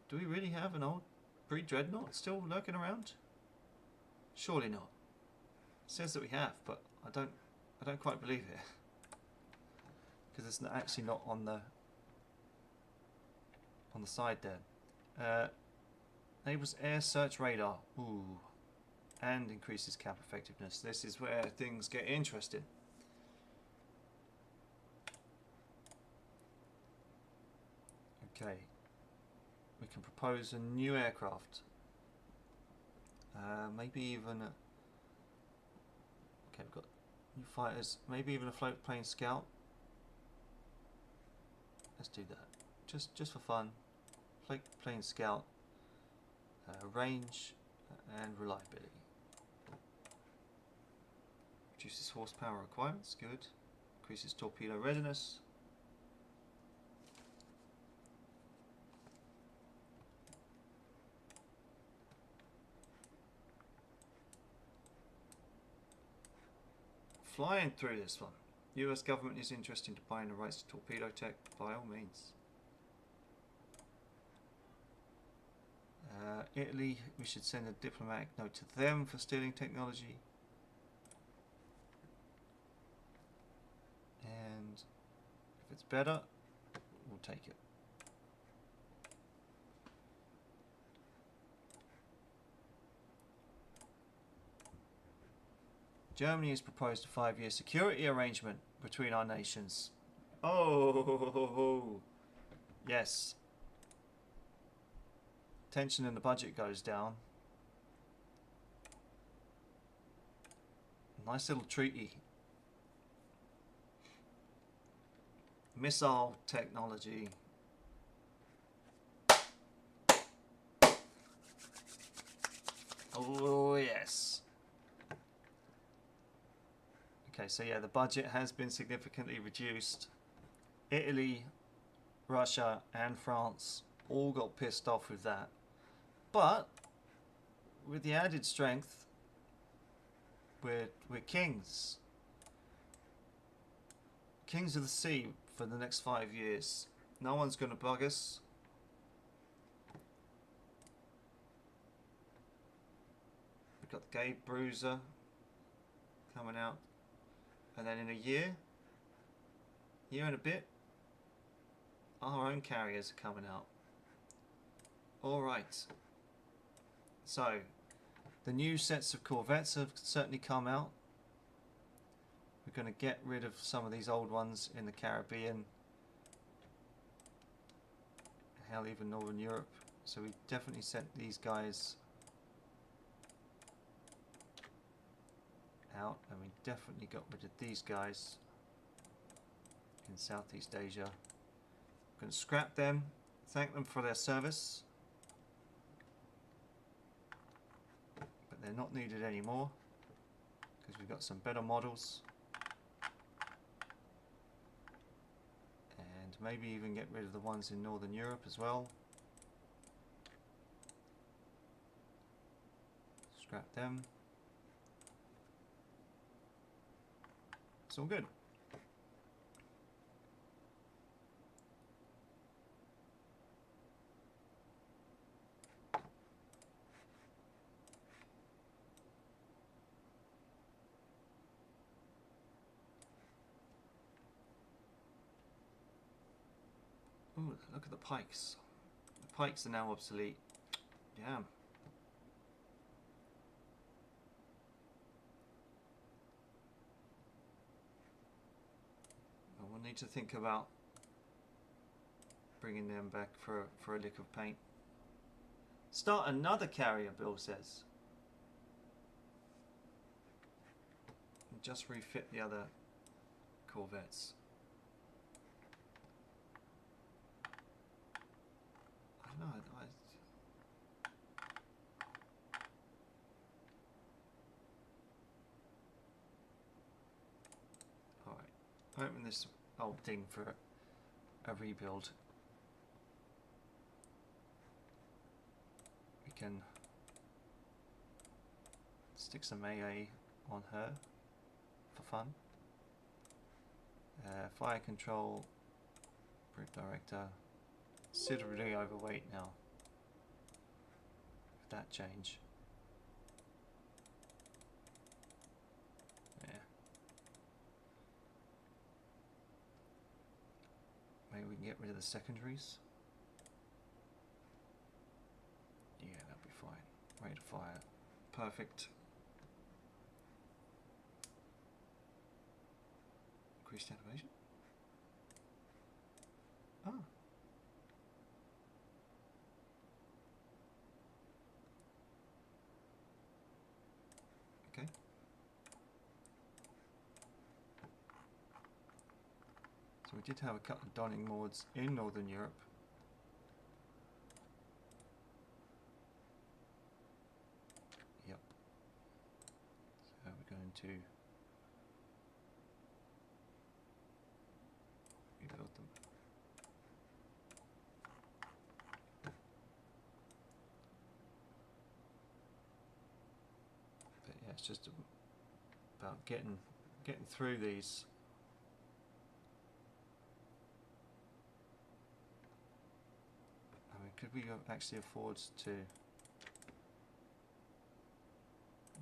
Do we really have an old pre-dreadnought still lurking around? Surely not. It says that we have, but I don't quite believe it. Because it's actually not on the side there. Enables air search radar. Ooh. And increases cap effectiveness. This is where things get interesting. Okay. We can propose a new aircraft. Maybe even a... Okay, we've got new fighters. Maybe even a float plane scout. Let's do that. Just for fun. Float plane scout. Range and reliability. Reduces horsepower requirements. Good. Increases torpedo readiness. flying through this one. US government is interested in buying the rights to torpedo tech, by all means. Italy, we should send a diplomatic note to them for stealing technology. And if it's better, we'll take it. Germany has proposed a 5-year security arrangement between our nations. Oh, yes. Tension in the budget goes down. Nice little treaty. Missile technology. Oh, yes. Okay, so yeah, the budget has been significantly reduced. Italy, Russia, and France all got pissed off with that. But with the added strength, we're kings. Kings of the sea for the next 5 years. No one's going to bug us. We've got the Gay Bruiser coming out. And then in a year and a bit, our own carriers are coming out. Alright. So, the new sets of corvettes have certainly come out. We're going to get rid of some of these old ones in the Caribbean. Hell, even Northern Europe. So we definitely sent these guys out, and we definitely got rid of these guys in Southeast Asia. We're going to scrap them, thank them for their service, but they're not needed anymore because we've got some better models, and maybe even get rid of the ones in Northern Europe as well. Scrap them. It's all good. Ooh, look at the pikes. The pikes are now obsolete. Damn. Well, we'll need to think about bringing them back for a lick of paint. Start another carrier, Bill says. And just refit the other corvettes. I don't know. Alright. Open this old thing for a rebuild. We can stick some AA on her for fun. Fire control, brig director, considerably overweight now. With that change. Yeah. Maybe we can get rid of the secondaries. Yeah, that'll be fine. Rate of fire. Perfect. Increased animation. Ah. Okay. So we did have a couple of donning mods in Northern Europe. Yep. So we're going to rebuild them. But yeah, it's just about getting getting through these. I mean, could we actually afford to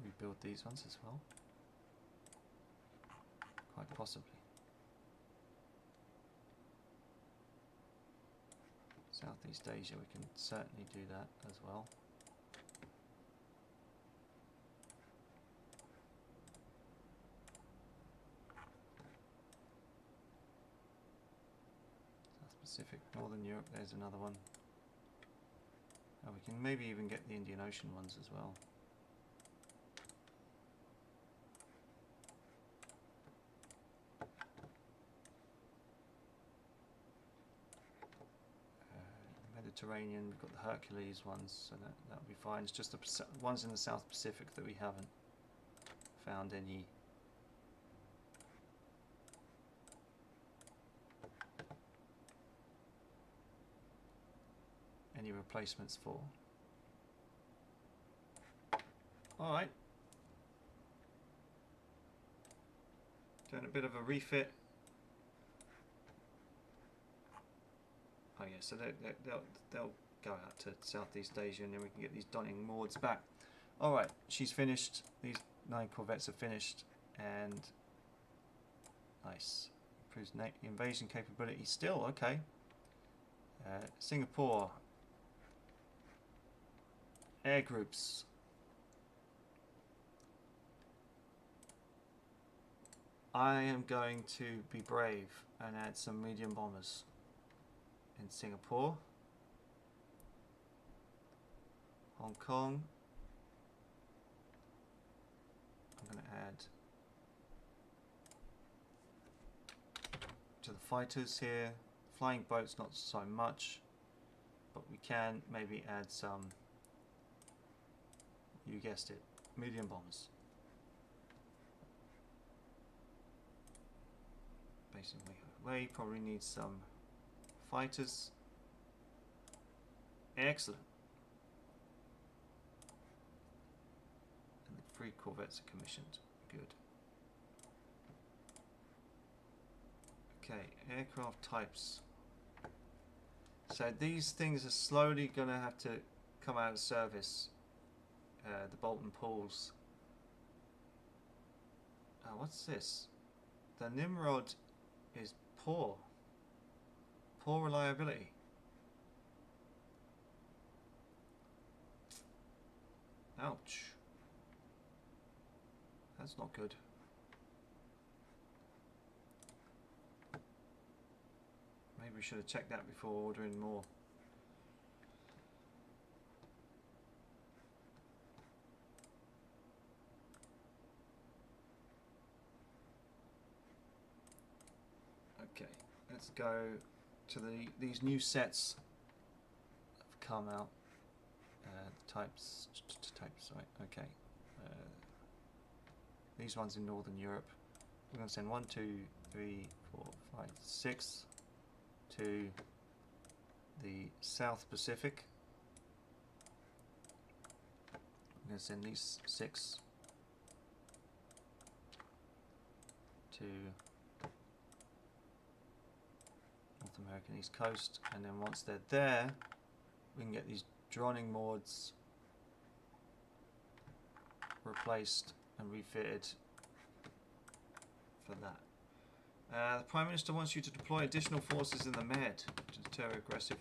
rebuild these ones as well? Quite possibly. Southeast Asia, we can certainly do that as well. South Pacific, Northern Europe, there's another one. And we can maybe even get the Indian Ocean ones as well. Mediterranean, we've got the Hercules ones, so that'll be fine. It's just the ones in the South Pacific that we haven't found any replacements for. Alright. Doing a bit of a refit. Oh yeah, so they'll go out to Southeast Asia, and then we can get these Donning Mauds back. Alright, she's finished. These 9 corvettes are finished, and nice. Improves invasion capability still, okay. Singapore. Air groups. I am going to be brave and add some medium bombers in Singapore. Hong Kong. I'm going to add to the fighters here. Flying boats not so much, but we can maybe add some, you guessed it, medium bombers. Basically, we probably need some fighters. Excellent. And the 3 corvettes are commissioned. Good. Okay, aircraft types. So these things are slowly going to have to come out of service. The Bolton Pools. What's this? The Nimrod is poor. Poor reliability. Ouch. That's not good. Maybe we should have checked that before ordering more. Okay, let's go to these new sets that have come out. Types, right? Okay. These ones in Northern Europe. We're going to send 1, 2, 3, 4, 5, 6 to the South Pacific. I'm going to send these 6 to North American East Coast, and then once they're there, we can get these Donning Mauds replaced and refitted for that. The Prime Minister wants you to deploy additional forces in the Med to deter aggressive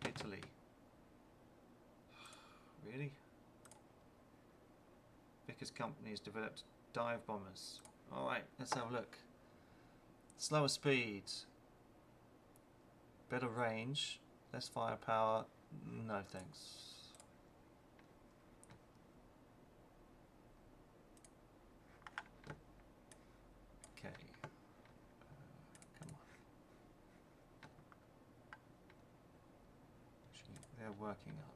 Italy. Really? Vickers Company has developed dive bombers. Alright, let's have a look. Slower speed. Better range. Less firepower. No thanks. Okay. Come on. Actually, they're working up.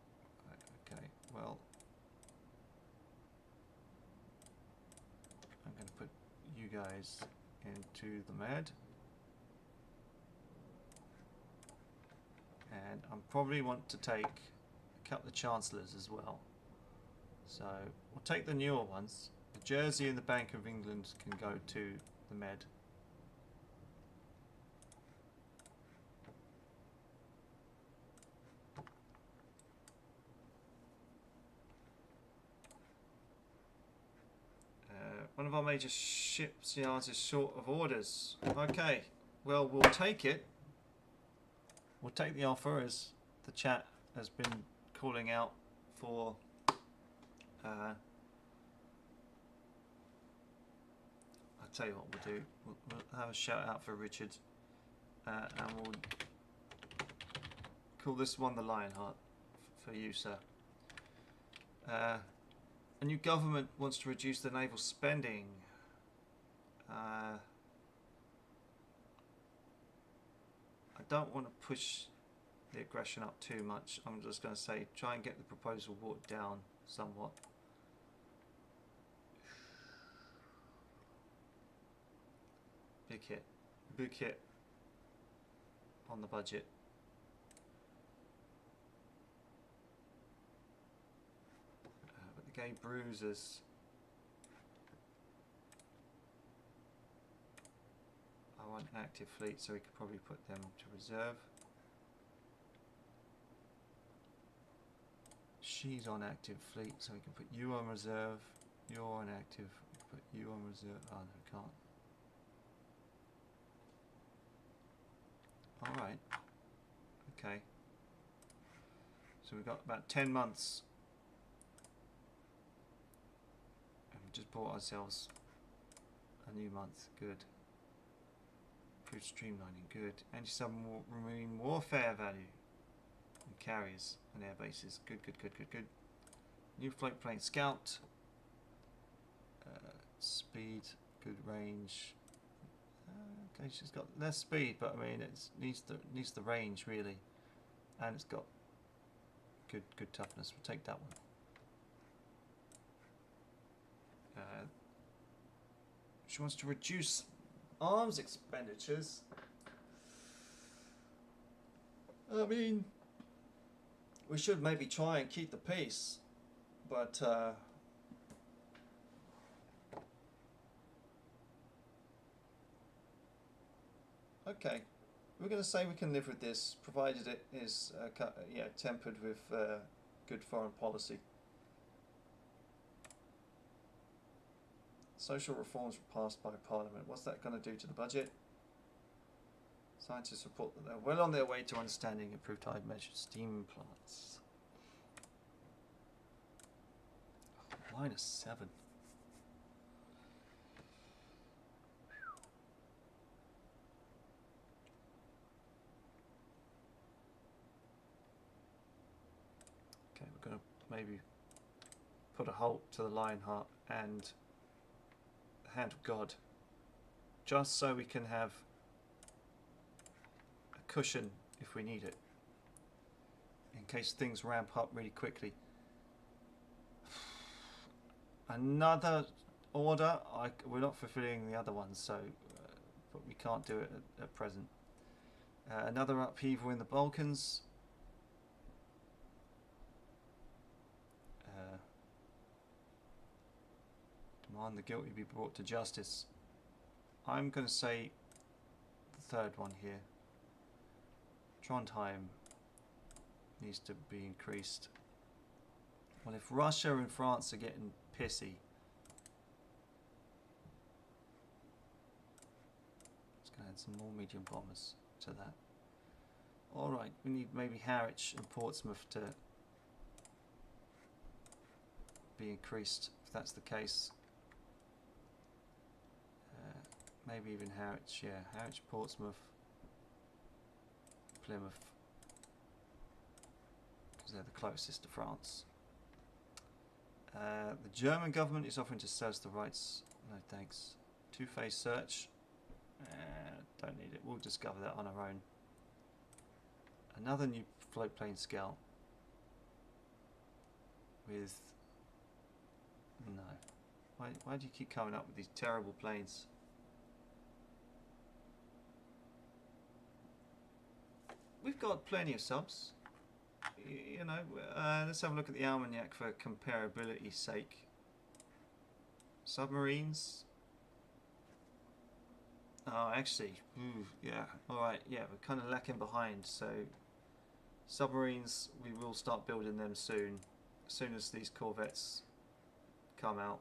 Right, okay, well, I'm going to put you guys into the Med. And I probably want to take a couple of Chancellors as well. So we'll take the newer ones. The Jersey and the Bank of England can go to the Med. One of our major ships yards is short of orders. Okay, well, we'll take it. We'll take the offer, as the chat has been calling out for I'll tell you what we'll do. We'll have a shout out for Richard, and we'll call this one the Lionheart for you, sir. A new government wants to reduce the naval spending. I don't want to push the aggression up too much. I'm just going to say try and get the proposal watered down somewhat. Big hit on the budget. But the gay bruisers, I want an active fleet, so we could probably put them to reserve. She's on active fleet, so we can put you on reserve. You're on active, we can put you on reserve. Oh no, we can't. Alright, okay, so we've got about 10 months, and we just bought ourselves a new month. Good. Improved streamlining. Good. Anti-submarine warfare value and carriers and air bases. Good. New float plane scout. Speed, good range. Okay, she's got less speed, but I mean it needs the range really, and it's got good toughness. We'll take that one. She wants to reduce arms expenditures. I mean, we should maybe try and keep the peace, but okay, we're going to say we can live with this, provided it is tempered with good foreign policy. Social reforms were passed by Parliament. What's that going to do to the budget? Scientists report that they're well on their way to understanding improved high measured steam plants. Oh, -7. Okay, we're going to maybe put a halt to the Lionheart and the Hand of God, just so we can have a cushion if we need it, in case things ramp up really quickly. Another order, we're not fulfilling the other ones, so but we can't do it at present. Another upheaval in the Balkans. Demand the guilty be brought to justice. I'm going to say the third one here. Trondheim needs to be increased. Well, if Russia and France are getting pissy, let's go add some more medium bombers to that. Alright, we need maybe Harwich and Portsmouth to be increased, if that's the case. Maybe even Harwich, yeah, Harwich, Portsmouth, Plymouth, because they're the closest to France. The German government is offering to sell us the rights. No thanks. Two-phase search. Don't need it. We'll discover that on our own. Another new float plane scout. With... No. Why do you keep coming up with these terrible planes? We've got plenty of subs. You know, let's have a look at the Almanac for comparability's sake. Submarines. Oh, actually, yeah. All right, yeah, we're kind of lacking behind. So submarines, we will start building them soon. As soon as these corvettes come out.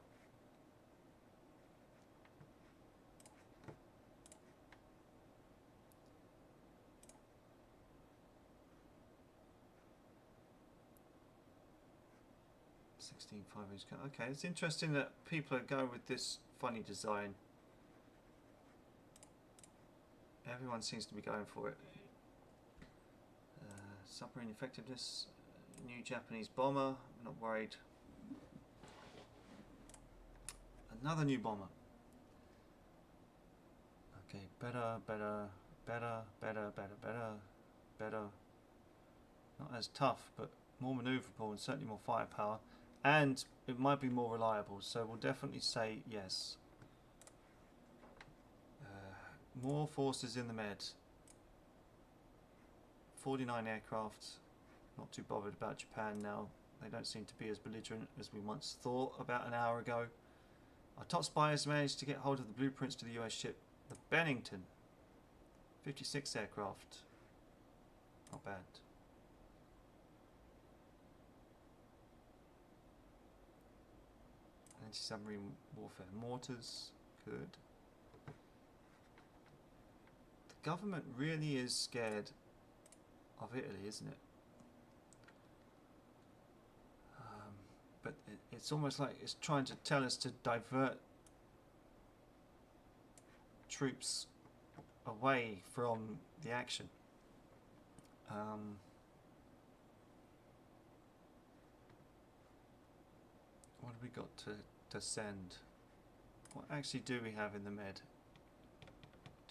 Okay, it's interesting that people are going with this funny design. Everyone seems to be going for it. Submarine effectiveness, new Japanese bomber, I'm not worried. Another new bomber. Okay, better. Not as tough, but more manoeuvrable and certainly more firepower. And it might be more reliable, so we'll definitely say yes. More forces in the Med. 49 aircraft. Not too bothered about Japan now. They don't seem to be as belligerent as we once thought about an hour ago. Our top spy has managed to get hold of the blueprints to the US ship, the Bennington. 56 aircraft. Not bad. Anti-submarine warfare mortars. Good. The government really is scared of Italy, isn't it? But it's almost like it's trying to tell us to divert troops away from the action. What have we got to send? What actually do we have in the Med?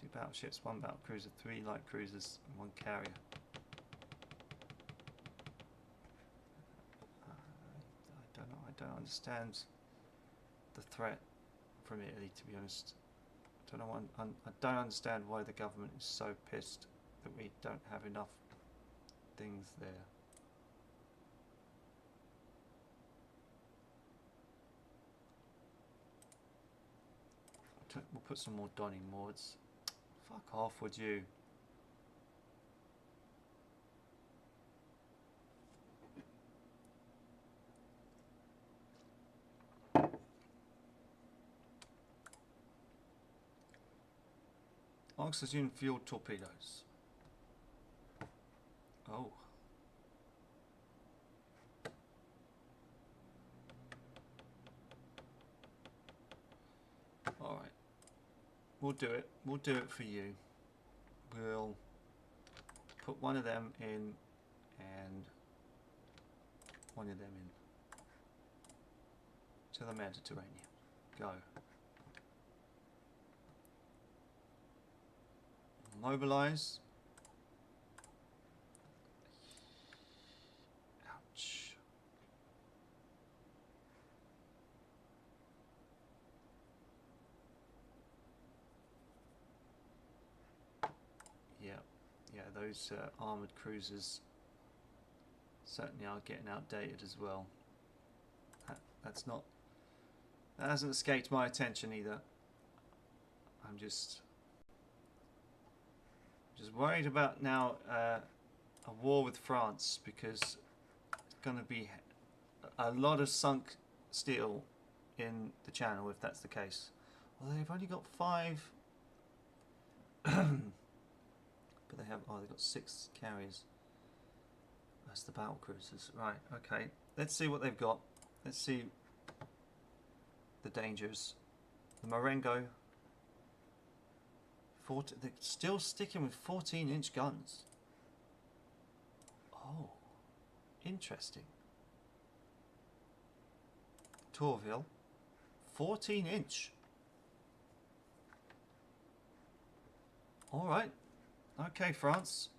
2 battleships, 1 battle cruiser, 3 light cruisers, and 1 carrier. I don't understand the threat from Italy, to be honest. I don't understand why the government is so pissed that we don't have enough things there. We'll put some more Donning Mords. Fuck off, would you? Oxygen fueled torpedoes. Oh. Alright. We'll do it. We'll do it for you. We'll put one of them in and one of them in. To the Mediterranean. Go. Mobilize. Ouch. Yeah, those armoured cruisers certainly are getting outdated as well. That hasn't escaped my attention either. I'm just worried about now a war with France, because it's going to be a lot of sunk steel in the channel if that's the case. Well, they've only got 5, but they've got 6 carriers. That's the battle cruisers, right? Okay, let's see what they've got. Let's see the dangers. The Marengo. They're still sticking with 14-inch guns. Oh, interesting. Tourville, 14-inch. All right. Okay, France.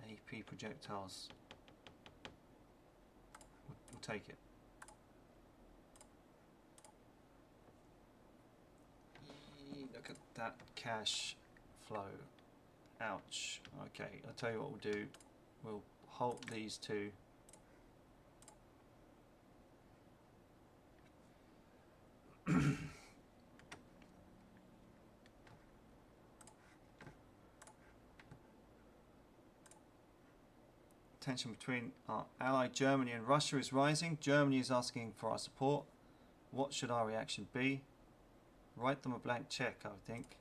AP projectiles. We'll take it. Look at that cash flow. Ouch. Okay, I'll tell you what we'll do. We'll halt these two. tension between our ally Germany and Russia is rising. Germany is asking for our support. What should our reaction be? Write them a blank check, I would think.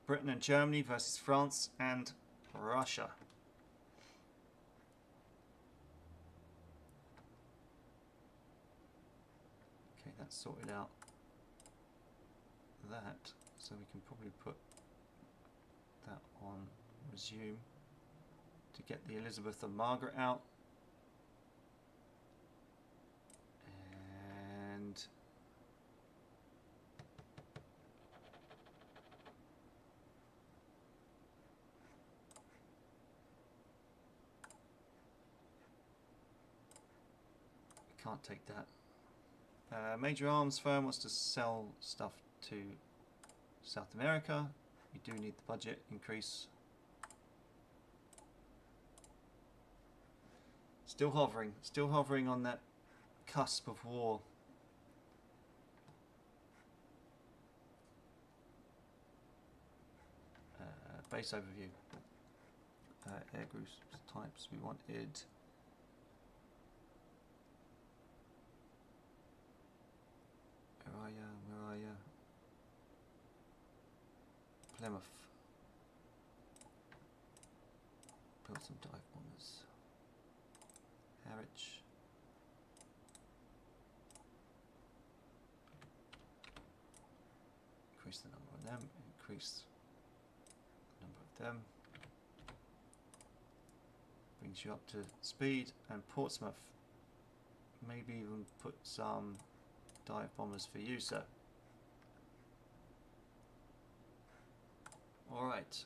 Britain and Germany versus France and Russia. Okay, that's sorted out that, so we can probably put that on resume to get the Elizabeth and Margaret out. And we can't take that. Major arms firm wants to sell stuff to South America. We do need the budget increase. Still hovering on that cusp of war. Base overview. Air groups types we wanted. Where are ya? Where are ya? Plymouth. Build some dive bombers. Harwich. Increase the number of them. Increase the number of them. Brings you up to speed. And Portsmouth. Maybe even put some dive bombers for you, sir. Alright.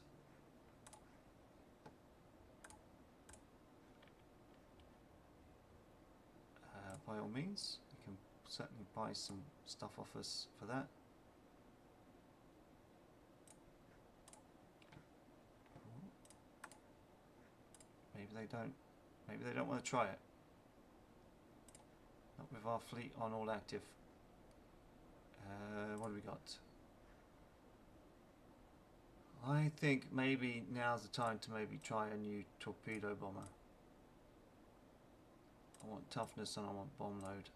By all means, you can certainly buy some stuff off us for that. Maybe they don't want to try it. Not with our fleet on all active. What do we got? I think maybe now's the time to maybe try a new torpedo bomber. I want toughness and I want bomb load.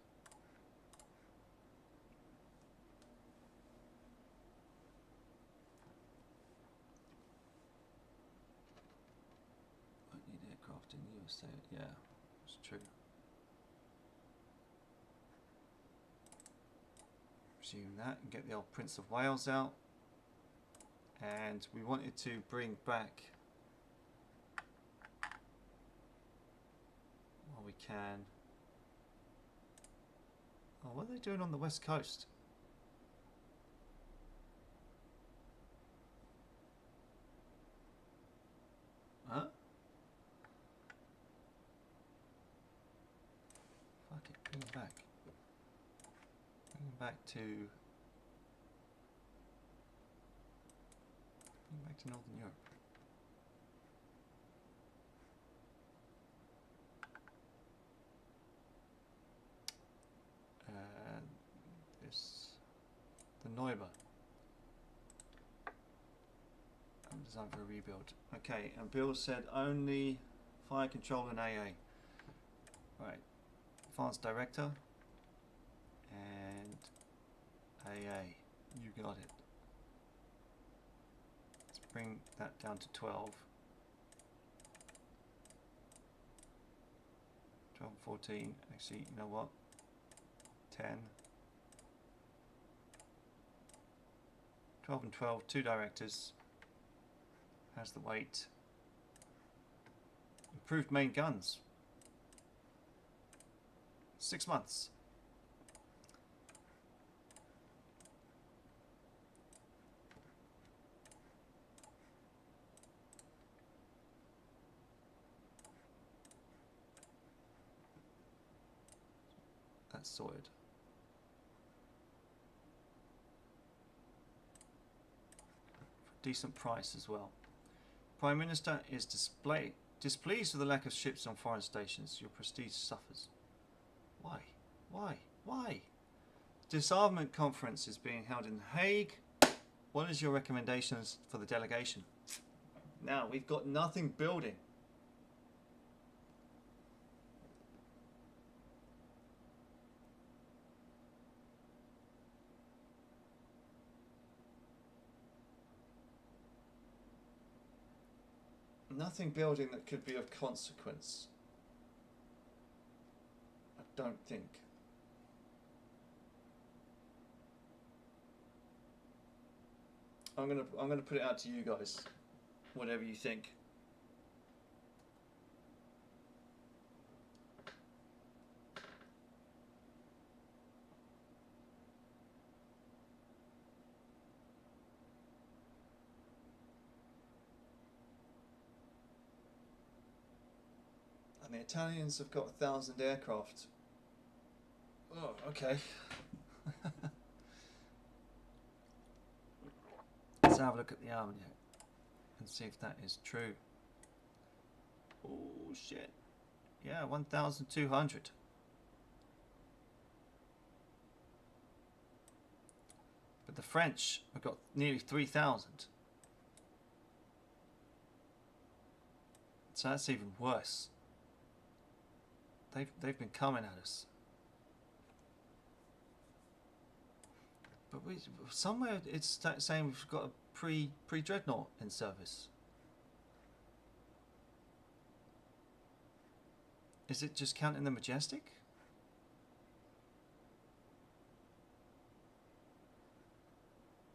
I need aircraft in the USA. Yeah, it's true. Resume that and get the old Prince of Wales out. And we wanted to bring back, while we can, oh, what are they doing on the west coast? Huh? Fuck it, bring them back. Bring them back to Northern Europe. The Neuber. I'm designed for a rebuild. Okay, and Bill said only fire control and AA. Right, advanced director and AA. You got it. Bring that down to 12. 12 and 14. Actually, you know what? 10. 12 and 12, 2 directors. How's the weight? Improved main guns. 6 months. That's sorted. For a decent price as well. Prime Minister is displeased with the lack of ships on foreign stations. Your prestige suffers. Why? Why? Why? Disarmament Conference is being held in The Hague. What is your recommendations for the delegation? Now, we've got nothing building. Nothing building that could be of consequence. I don't think. I'm gonna put it out to you guys. Whatever you think. And the Italians have got 1,000 aircraft. Oh, okay. Let's have a look at the army and see if that is true. Oh shit. Yeah, 1,200. But the French have got nearly 3,000. So that's even worse. They've been coming at us. But somewhere it's saying we've got a pre-dreadnought in service. Is it just counting the Majestic?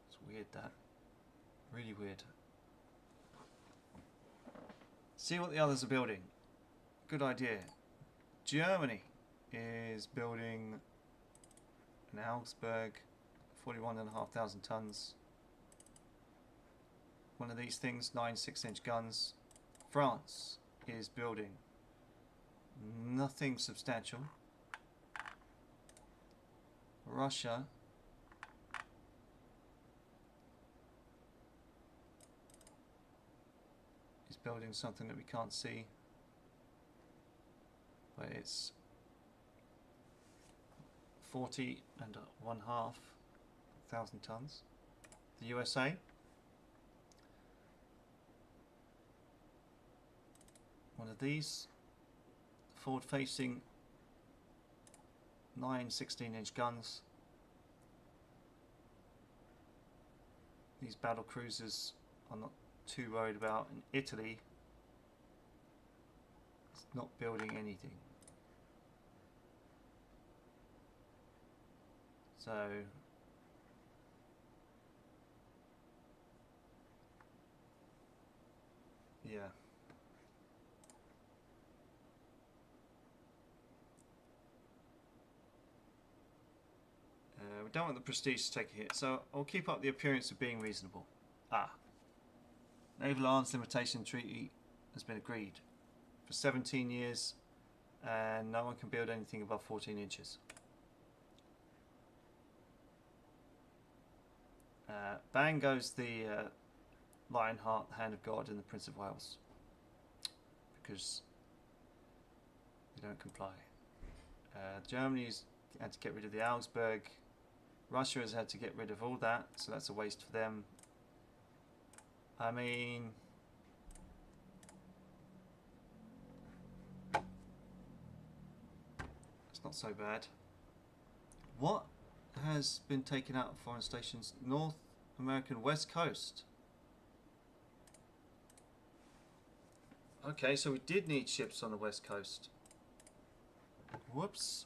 It's weird, that. Really weird. See what the others are building. Good idea. Germany is building an Augsburg, 41,500 tons. One of these things, 9 6-inch guns. France is building nothing substantial. Russia is building something that we can't see, but it's 40,500 tons. The USA, one of these forward facing 9 16-inch guns. These battle cruisers I'm not too worried about. In Italy, it's not building anything. So yeah. We don't want the prestige to take a hit, so I'll keep up the appearance of being reasonable. Naval Arms Limitation Treaty has been agreed for 17 years, and no one can build anything above 14 inches. Bang goes the Lionheart, the Hand of God, and the Prince of Wales, because they don't comply. Germany's had to get rid of the Augsburg. Russia has had to get rid of all that, so that's a waste for them. I mean, it's not so bad. What has been taken out of foreign stations? North American West Coast. Okay, so we did need ships on the West Coast. Whoops.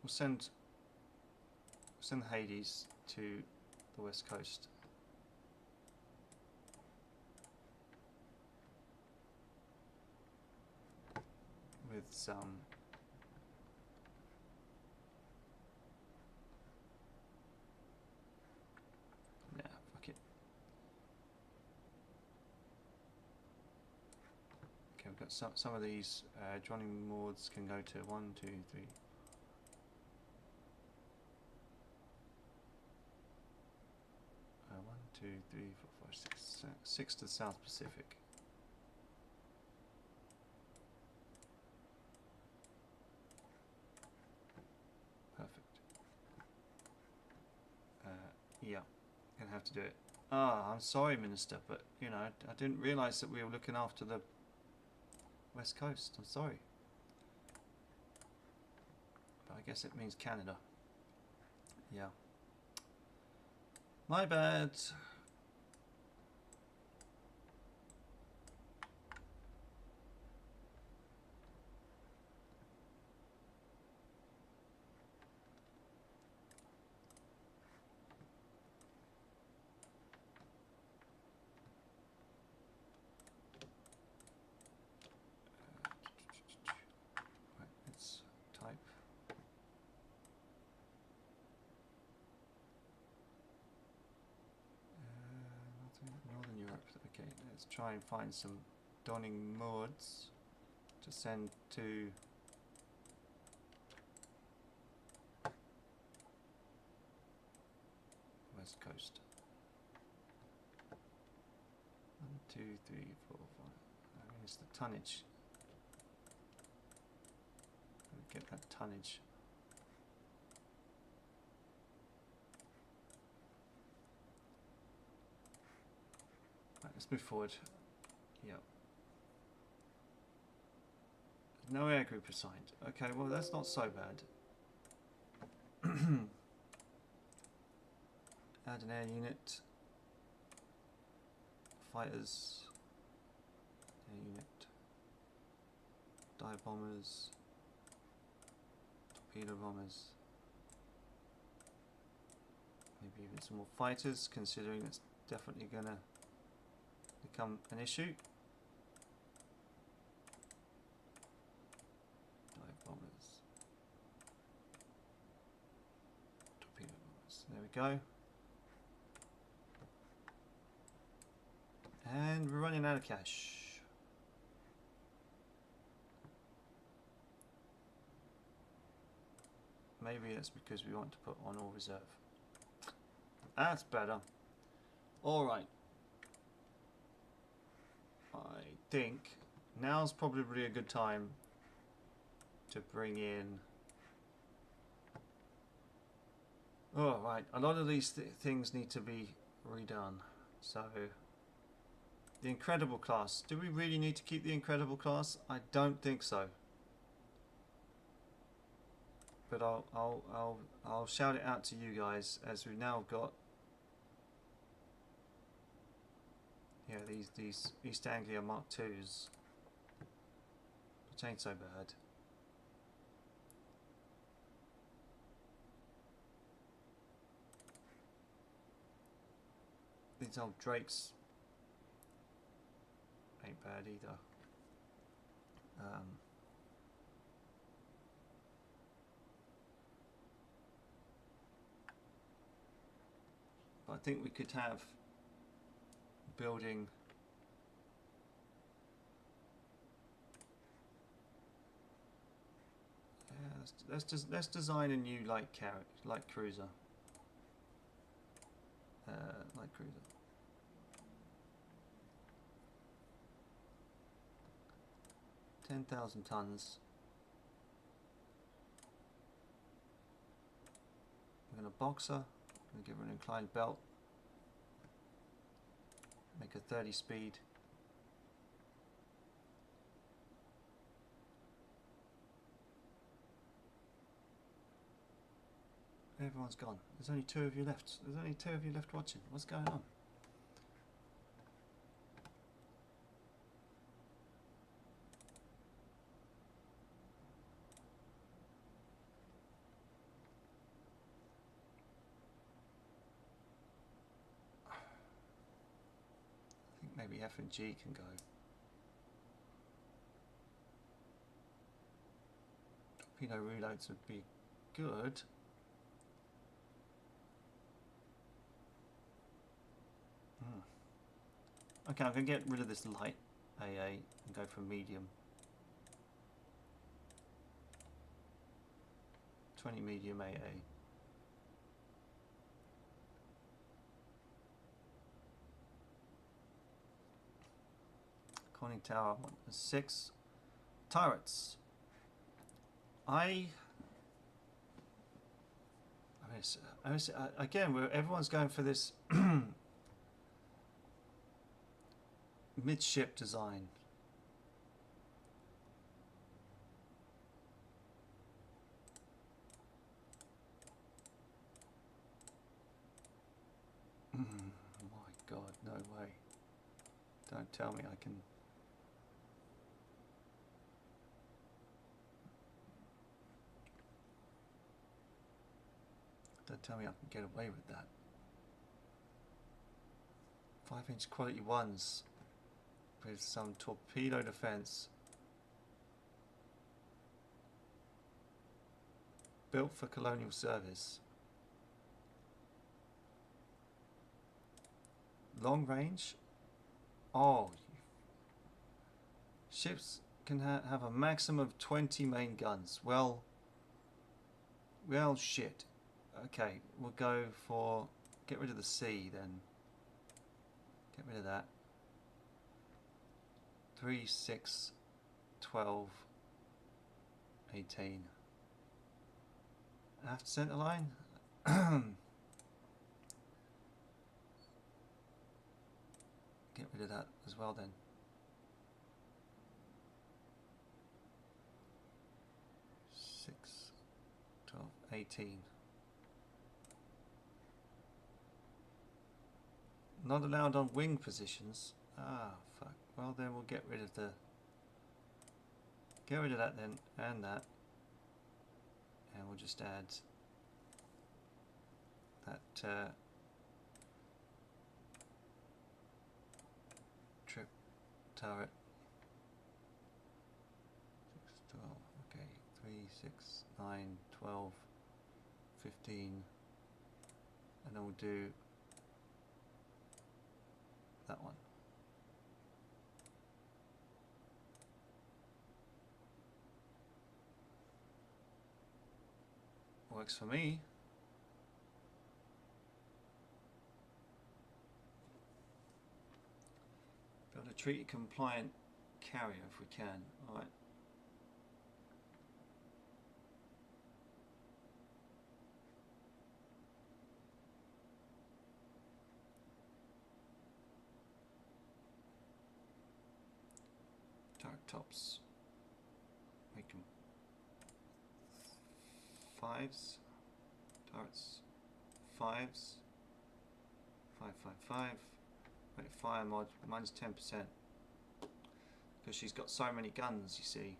We'll send the Hades to the West Coast. With some got some of these joining modes can go to 1, 2, 3. 1, 2, 3, 4, 5, 6. 6 to the South Pacific. Perfect. Yeah, gonna have to do it. Ah, I'm sorry, Minister, but you know, I didn't realise that we were looking after the West Coast. I'm sorry. But I guess it means Canada. Yeah. My bad. Right, let's type. Northern Europe. Okay, let's try and find some donning modes to send to West Coast. 1, 2, 3, 4, 5. I mean, it's the tonnage. Get that tonnage. Right, let's move forward. Yep. No air group assigned. Okay, well that's not so bad. Add an air unit. Fighters. Air unit. Dive bombers. Torpedo bombers. Maybe even some more fighters, considering it's definitely gonna become an issue. Dive bombers. Torpedo bombers. There we go. And we're running out of cash. Maybe that's because we want to put on all reserve. That's better. Alright. I think now's probably a good time to bring in... Oh, right. A lot of these things need to be redone. So, the Incredible class. Do we really need to keep the Incredible class? I don't think so. But I'll shout it out to you guys as we've now got these East Anglia Mark IIs, which ain't so bad. These old Drakes ain't bad either. But I think we could have building let's design a new light cruiser. Light cruiser. 10,000 tons. We're going to box her. We're going to give her an inclined belt. Make a 30 speed. Everyone's gone. There's only 2 of you left. There's only 2 of you left watching. What's going on? I think maybe F and G can go. Torpedo reloads would be good. Okay, I'm going to get rid of this light. AA and go for medium. 20 medium AA. Conning tower, 6 turrets. Again, everyone's going for this midship design. My God, no way. Don't tell me I can... Don't tell me I can get away with that. 5-inch quality ones with some torpedo defense. Built for colonial service. Long range. Oh, ships can have a maximum of 20 main guns. Well, shit. Okay, we'll go for... Get rid of the C then. Get rid of that. 3, 6, 12, 18. Aft center line. Get rid of that as well then. 6, 12, 18. Not allowed on wing positions. Ah, fuck. Well, then we'll get rid of the... Get rid of that then, and that. And we'll just add that trip turret. 6, 12, okay. 3, 6, 9, 12, 15. And then we'll do that one. Works for me. Build a treaty compliant carrier if we can. Alright. Turret tops. Make them 5s. Turrets 5s. 5, 5, 5. Wait, fire mod minus 10%. Because she's got so many guns, you see.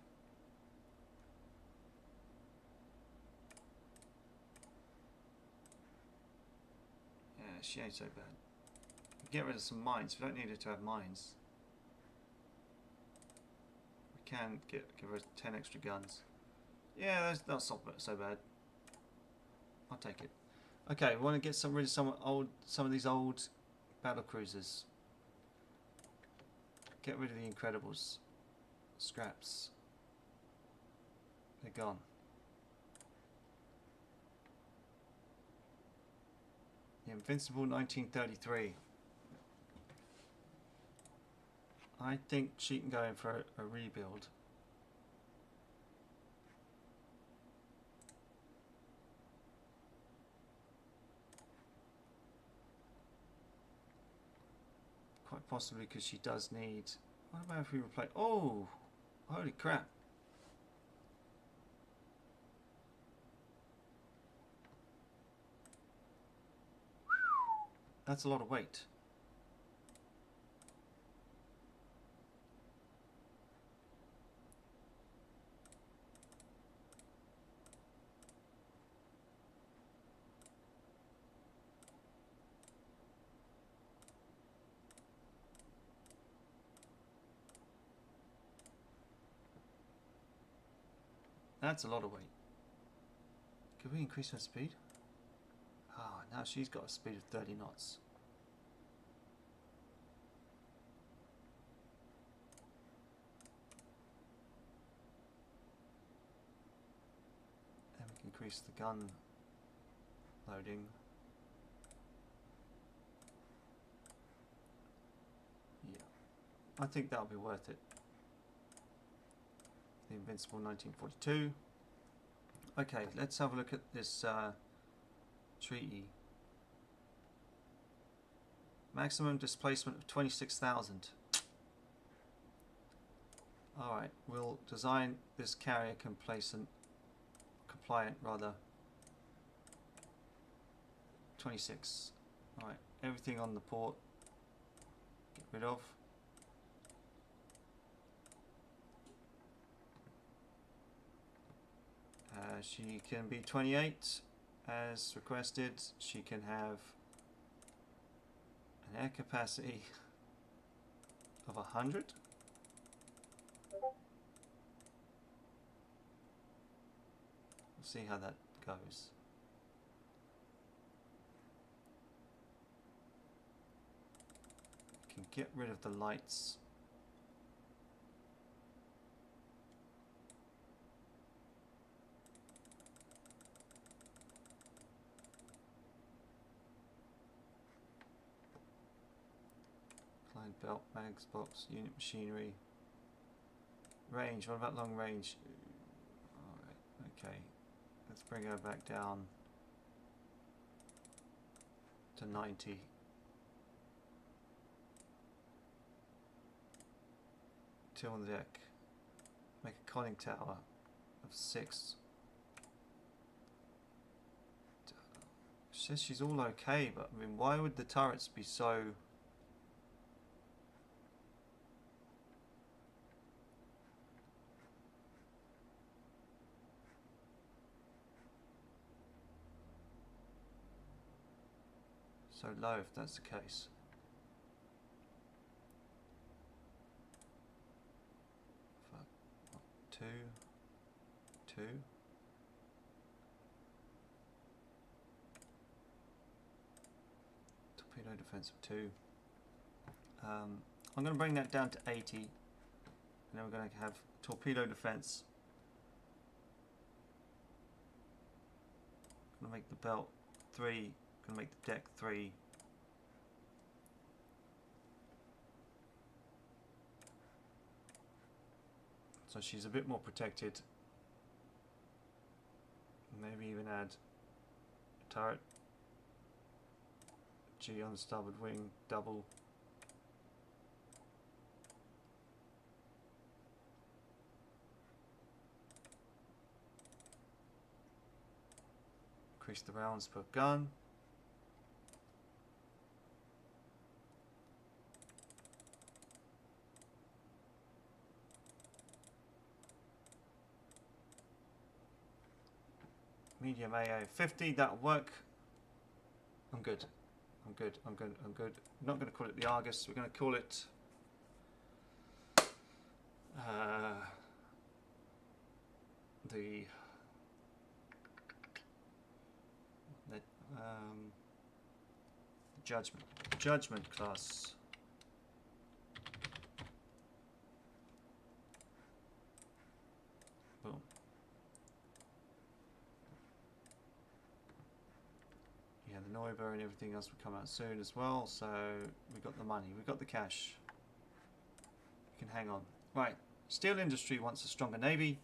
Yeah, she ain't so bad. Get rid of some mines. We don't need her to have mines. We can give her 10 extra guns. Yeah, that's not so bad. I'll take it. Okay, we want to get rid of some of these old battle cruisers. Get rid of the Incredibles. Scraps. They're gone. The Invincible 1933. I think she can go in for a rebuild. Quite possibly because she does need... What about if we replace... Oh! Holy crap. That's a lot of weight. That's a lot of weight. Could we increase her speed? Ah, now she's got a speed of 30 knots. increase the gun loading. Yeah, I think that'll be worth it. The Invincible 1942. Okay, let's have a look at this treaty. Maximum displacement of 26,000. Alright, we'll design this carrier compliant rather. 26. Alright, everything on the port, get rid of. She can be 28 as requested. She can have an air capacity of 100. We'll see how that goes. We can get rid of the lights. Belt, mags, box, unit machinery. Range, what about long range? Alright, okay. Let's bring her back down to 90. Two on the deck. Make a conning tower of 6. She says she's all okay, but I mean, why would the turrets be so... so low if that's the case? Fuck. 2, 2. Torpedo defense of 2. I'm going to bring that down to 80, and then we're going to have torpedo defense. Going to make the belt 3. Going to make the deck 3. So she's a bit more protected. Maybe even add a turret. G on the starboard wing, double. Increase the rounds per gun. Medium AA 50, that'll work. I'm good. I'm good. I'm good. I'm good. I'm not going to call it the Argus. We're going to call it the Judgment class. Boom. Yeah, the Neuber and everything else will come out soon as well. So we got the money, we got the cash. We can hang on. Right, steel industry wants a stronger navy.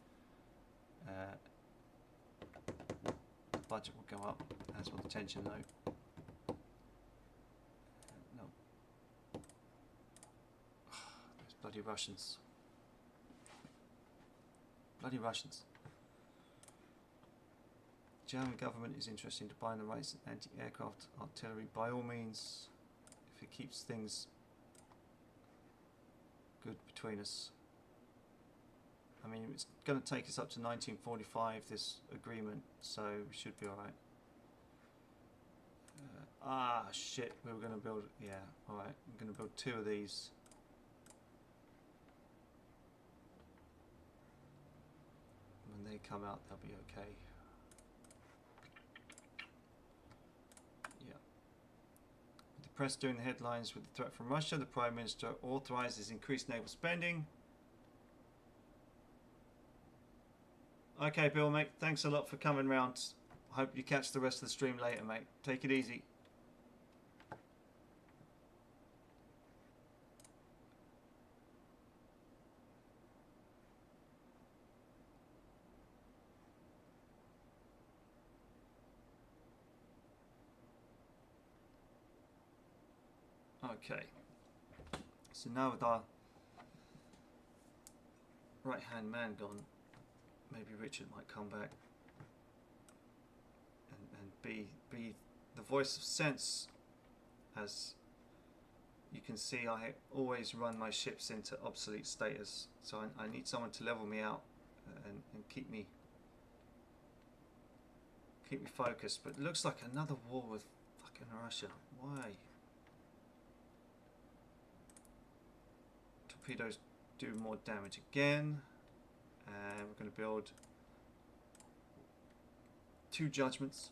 The budget will go up, as will the tension though. No. Those bloody Russians. Bloody Russians. German government is interested in buying the rights to anti-aircraft artillery by all means, if it keeps things good between us. I mean, it's going to take us up to 1945, this agreement, so we should be alright. Shit, we were going to build, yeah, alright, I'm going to build 2 of these. When they come out, they'll be okay. Yeah. With the press doing the headlines with the threat from Russia, the Prime Minister authorises increased naval spending. Okay, Bill, mate, thanks a lot for coming round. I hope you catch the rest of the stream later, mate. Take it easy. Okay. So now with our right hand man gone, maybe Richard might come back and be the voice of sense. As you can see, I always run my ships into obsolete status, so I need someone to level me out and keep me focused. But it looks like another war with fucking Russia. Why? Torpedoes do more damage again, and we're going to build 2 judgments.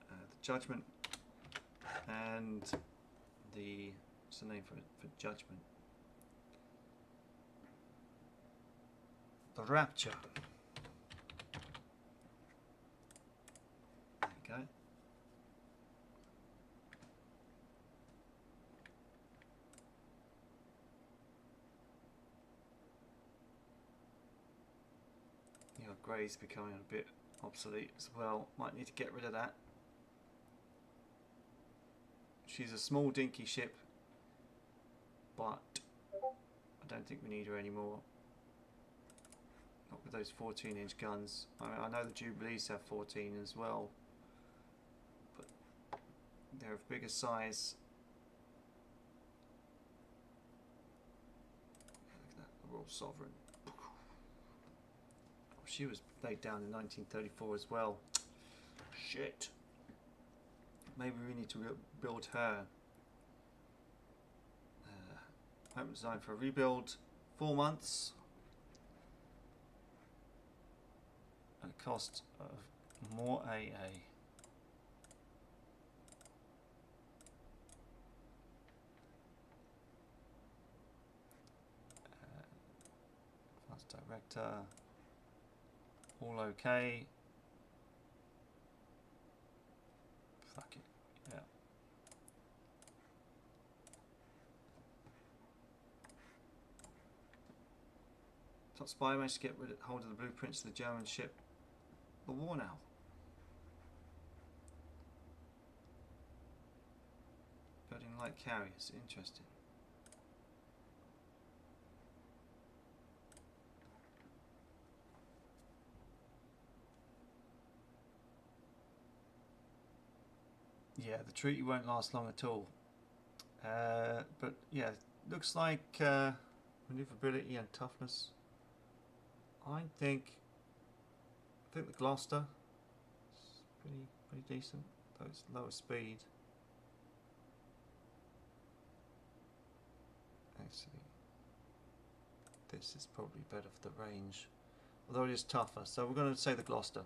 The judgment and what's the name for judgment? The Rapture. There you go. Grey's becoming a bit obsolete as well. Might need to get rid of that. She's a small dinky ship, but I don't think we need her anymore. Not with those 14-inch guns. I mean, I know the Jubilees have 14 as well, but they're of bigger size. Look at that, the Royal Sovereign. She was laid down in 1934 as well. Shit. Maybe we need to build her. Open design for a rebuild. 4 months. At a cost of more AA. Advanced Director. All okay. Fuck it. Yeah. Top spy managed to get hold of the blueprints of the German ship. The war now. Building light carriers. Interesting. Yeah, the treaty won't last long at all. But yeah, looks like maneuverability and toughness. I think the Gloucester is pretty decent, though it's lower speed. Actually, this is probably better for the range, although it is tougher. So we're going to say the Gloucester.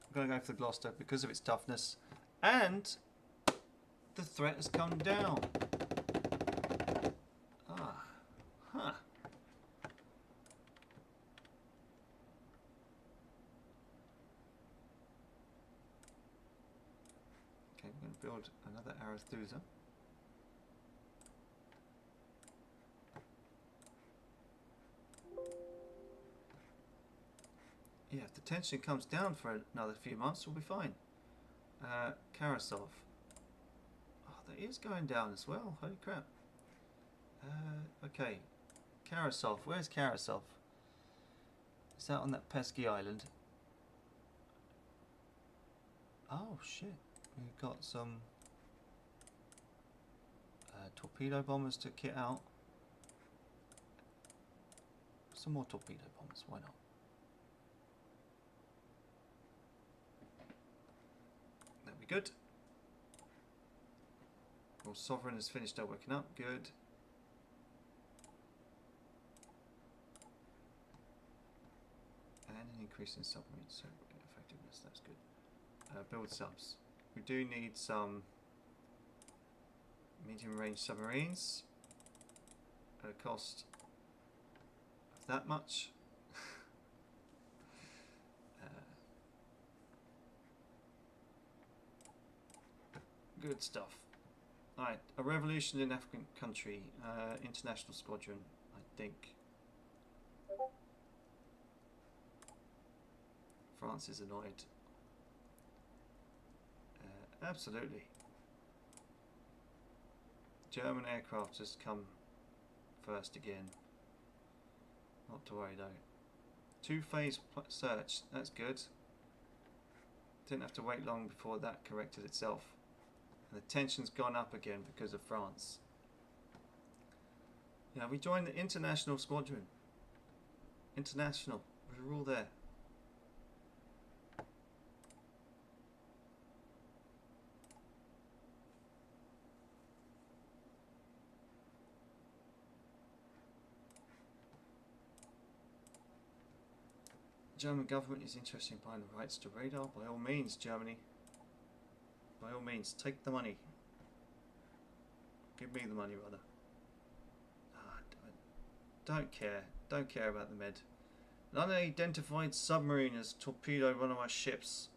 We're going to go for the Gloucester because of its toughness and the threat has come down. Ah, huh. Okay, we're going to build another Arethusa. Yeah, if the tension comes down for another few months, we'll be fine. Karasov. It is going down as well. Holy crap. Okay. Karasov. Where's Karasov? Is that on that pesky island? Oh shit. We've got some torpedo bombers to kit out. Some more torpedo bombers. Why not? That'd be good. Well, Sovereign has finished our working up. Good. And an increase in submarine effectiveness. That's good. Build subs. We do need some medium range submarines at a cost of that much. Good stuff. Alright, a revolution in African country. International squadron, I think. France is annoyed. Absolutely. German aircraft just come first again. Not to worry though. Two-phase search, that's good. Didn't have to wait long before that corrected itself. And the tension's gone up again because of France. Yeah, we joined the international squadron. International, we were all there. The German government is interested in buying the rights to radar. By all means, Germany. By all means, take the money. Give me the money, rather. I don't care. Don't care about the med. An unidentified submarine has torpedoed one of my ships.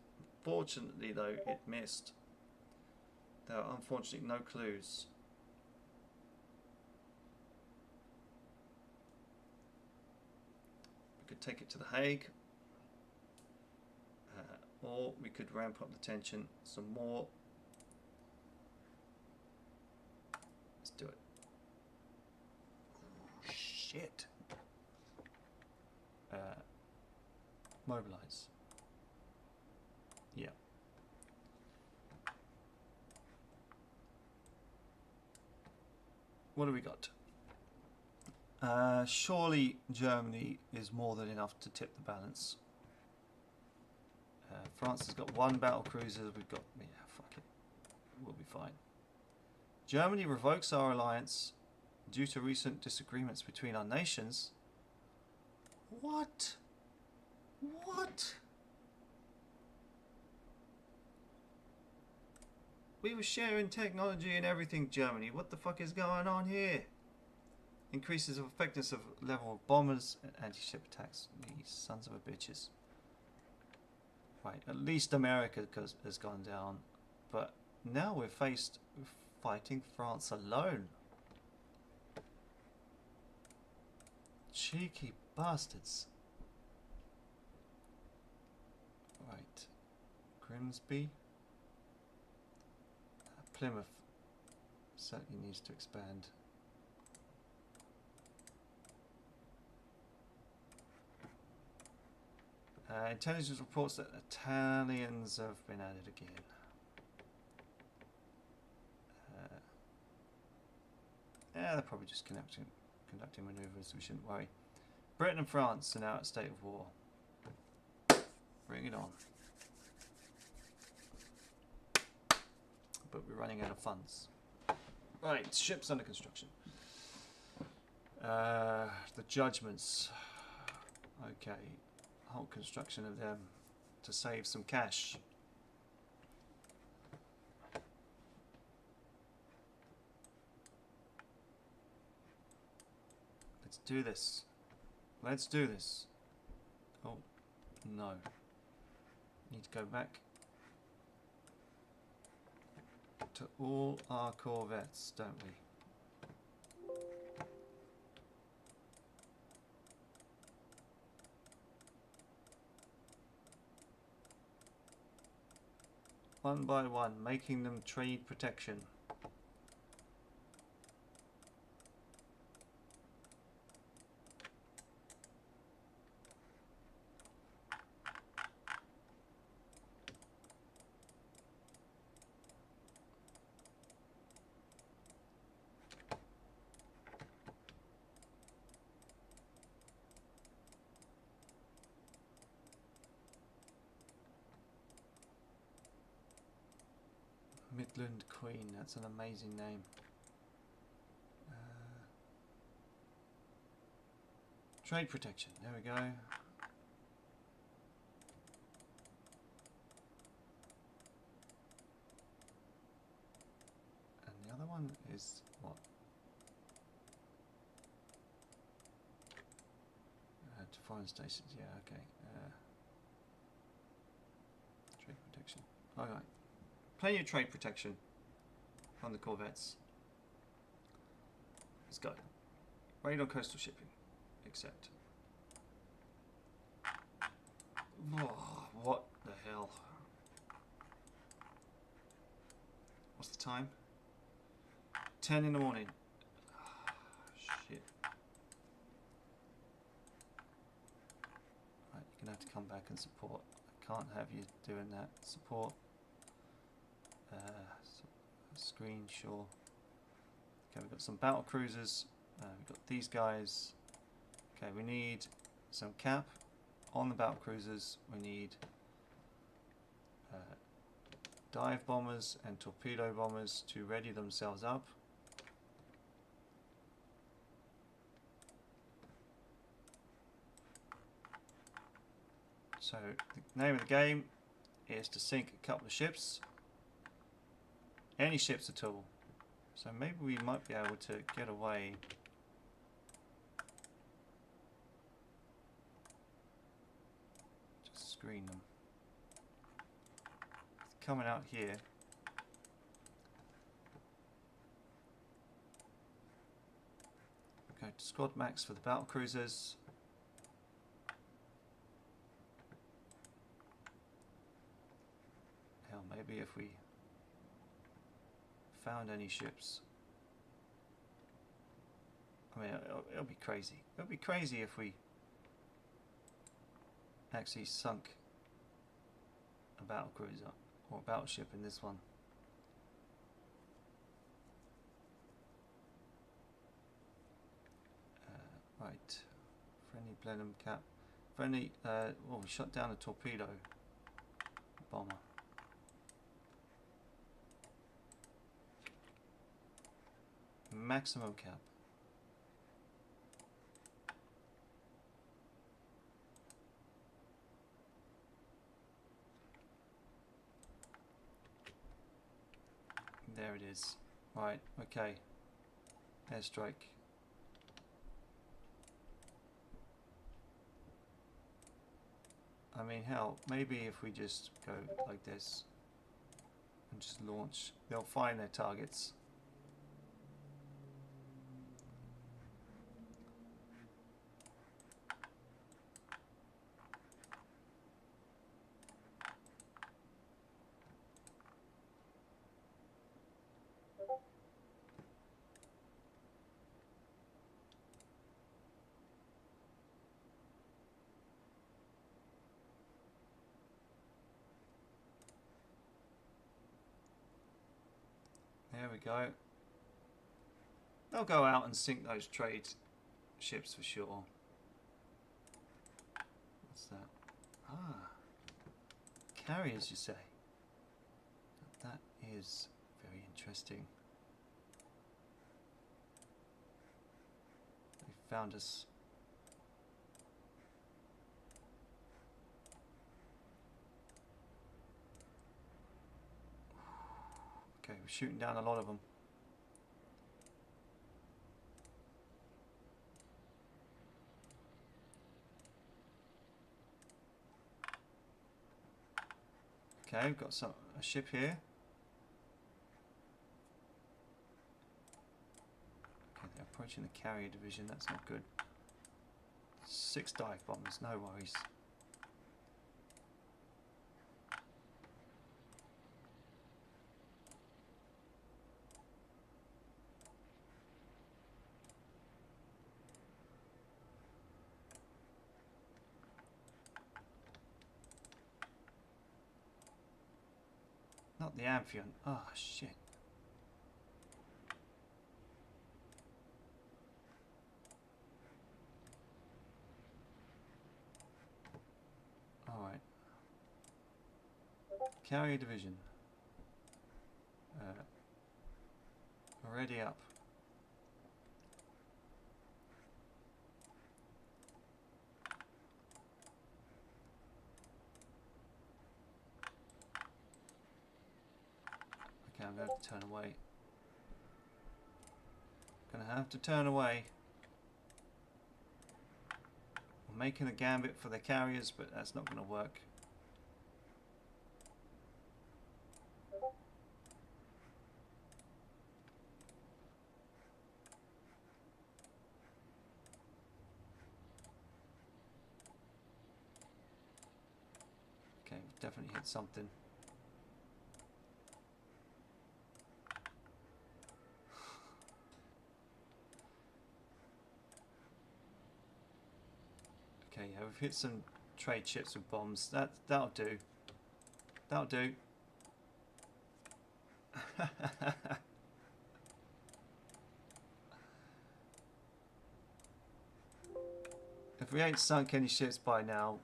Fortunately, though, it missed. There are unfortunately no clues. We could take it to The Hague. Or we could ramp up the tension some more. Let's do it. Oh, shit. Mobilize. Yeah. What do we got? Surely Germany is more than enough to tip the balance. France has got one battle cruiser. We've got, yeah, fuck it. We'll be fine. Germany revokes our alliance due to recent disagreements between our nations. What? What? We were sharing technology and everything, Germany. What the fuck is going on here? Increases of effectiveness of level of bombers and anti-ship attacks. These sons of a bitches. Right, at least America has gone down, but now we're faced with fighting France alone. Cheeky bastards. Right, Grimsby. Plymouth certainly needs to expand. Intelligence reports that Italians have been added again. Yeah, they're probably just conducting manoeuvres, we shouldn't worry. Britain and France are now at a state of war. Bring it on. But we're running out of funds. Right, ships under construction. The judgments. Okay. Whole construction of them to save some cash. Let's do this. Let's do this. Oh, no. Need to go back to all our corvettes, don't we? One by one, making them trade protection. Midland Queen, that's an amazing name. Trade protection, there we go. And the other one is what? To foreign stations, yeah, okay. Trade protection. Alright. Plenty of trade protection. on the corvettes. Let's go. Raid on coastal shipping. Accept. Oh, what the hell? What's the time? 10 in the morning. Oh, shit. Right, you're going to have to come back and support. I can't have you doing that. Support. Screen, sure. Okay, we've got some battle cruisers. We've got these guys. Okay, we need some cap on the battle cruisers. We need dive bombers and torpedo bombers to ready themselves up. So the name of the game is to sink a couple of ships. Any ships at all. So maybe we might be able to get away. Just screen them. It's coming out here. Go to squad max for the battle cruisers. Hell, maybe if we found any ships. I mean, it'll be crazy. It'll be crazy if we actually sunk a battle cruiser or a battleship in this one. Right, friendly plenum cap. Friendly. Oh, we shot down a torpedo bomber. Maximum cap. There it is. Right, okay. Airstrike. I mean, hell, maybe if we just go like this and just launch, they'll find their targets. There we go. They'll go out and sink those trade ships for sure. What's that? Ah, carriers, you say? That is very interesting. They found us. Okay, we're shooting down a lot of them. Okay, we've got a ship here. Okay, they're approaching the carrier division. That's not good. 6 dive bombers, no worries. Not the Amphion. Oh, shit. Alright. Carrier division. Already up. Okay, I'm going to have to turn away. Gonna have to turn away. I'm making a gambit for the carriers, but that's not going to work. we've definitely hit something. Okay, yeah, we've hit some trade ships with bombs. That'll do. That'll do. If we ain't sunk any ships by now,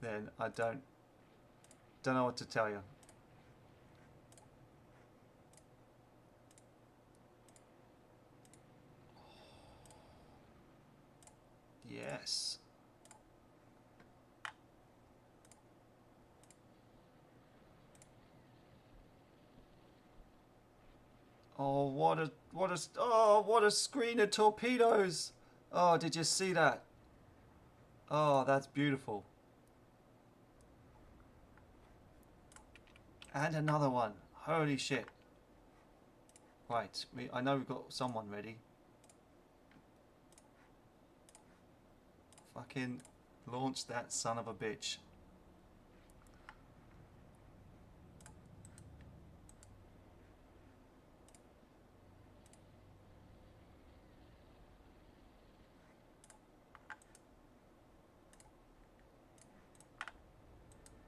then I don't know what to tell you. Yes. Oh, what a screen of torpedoes! Oh, did you see that? Oh, that's beautiful. And another one. Holy shit. Right, I know we've got someone ready. Fucking launch that son of a bitch.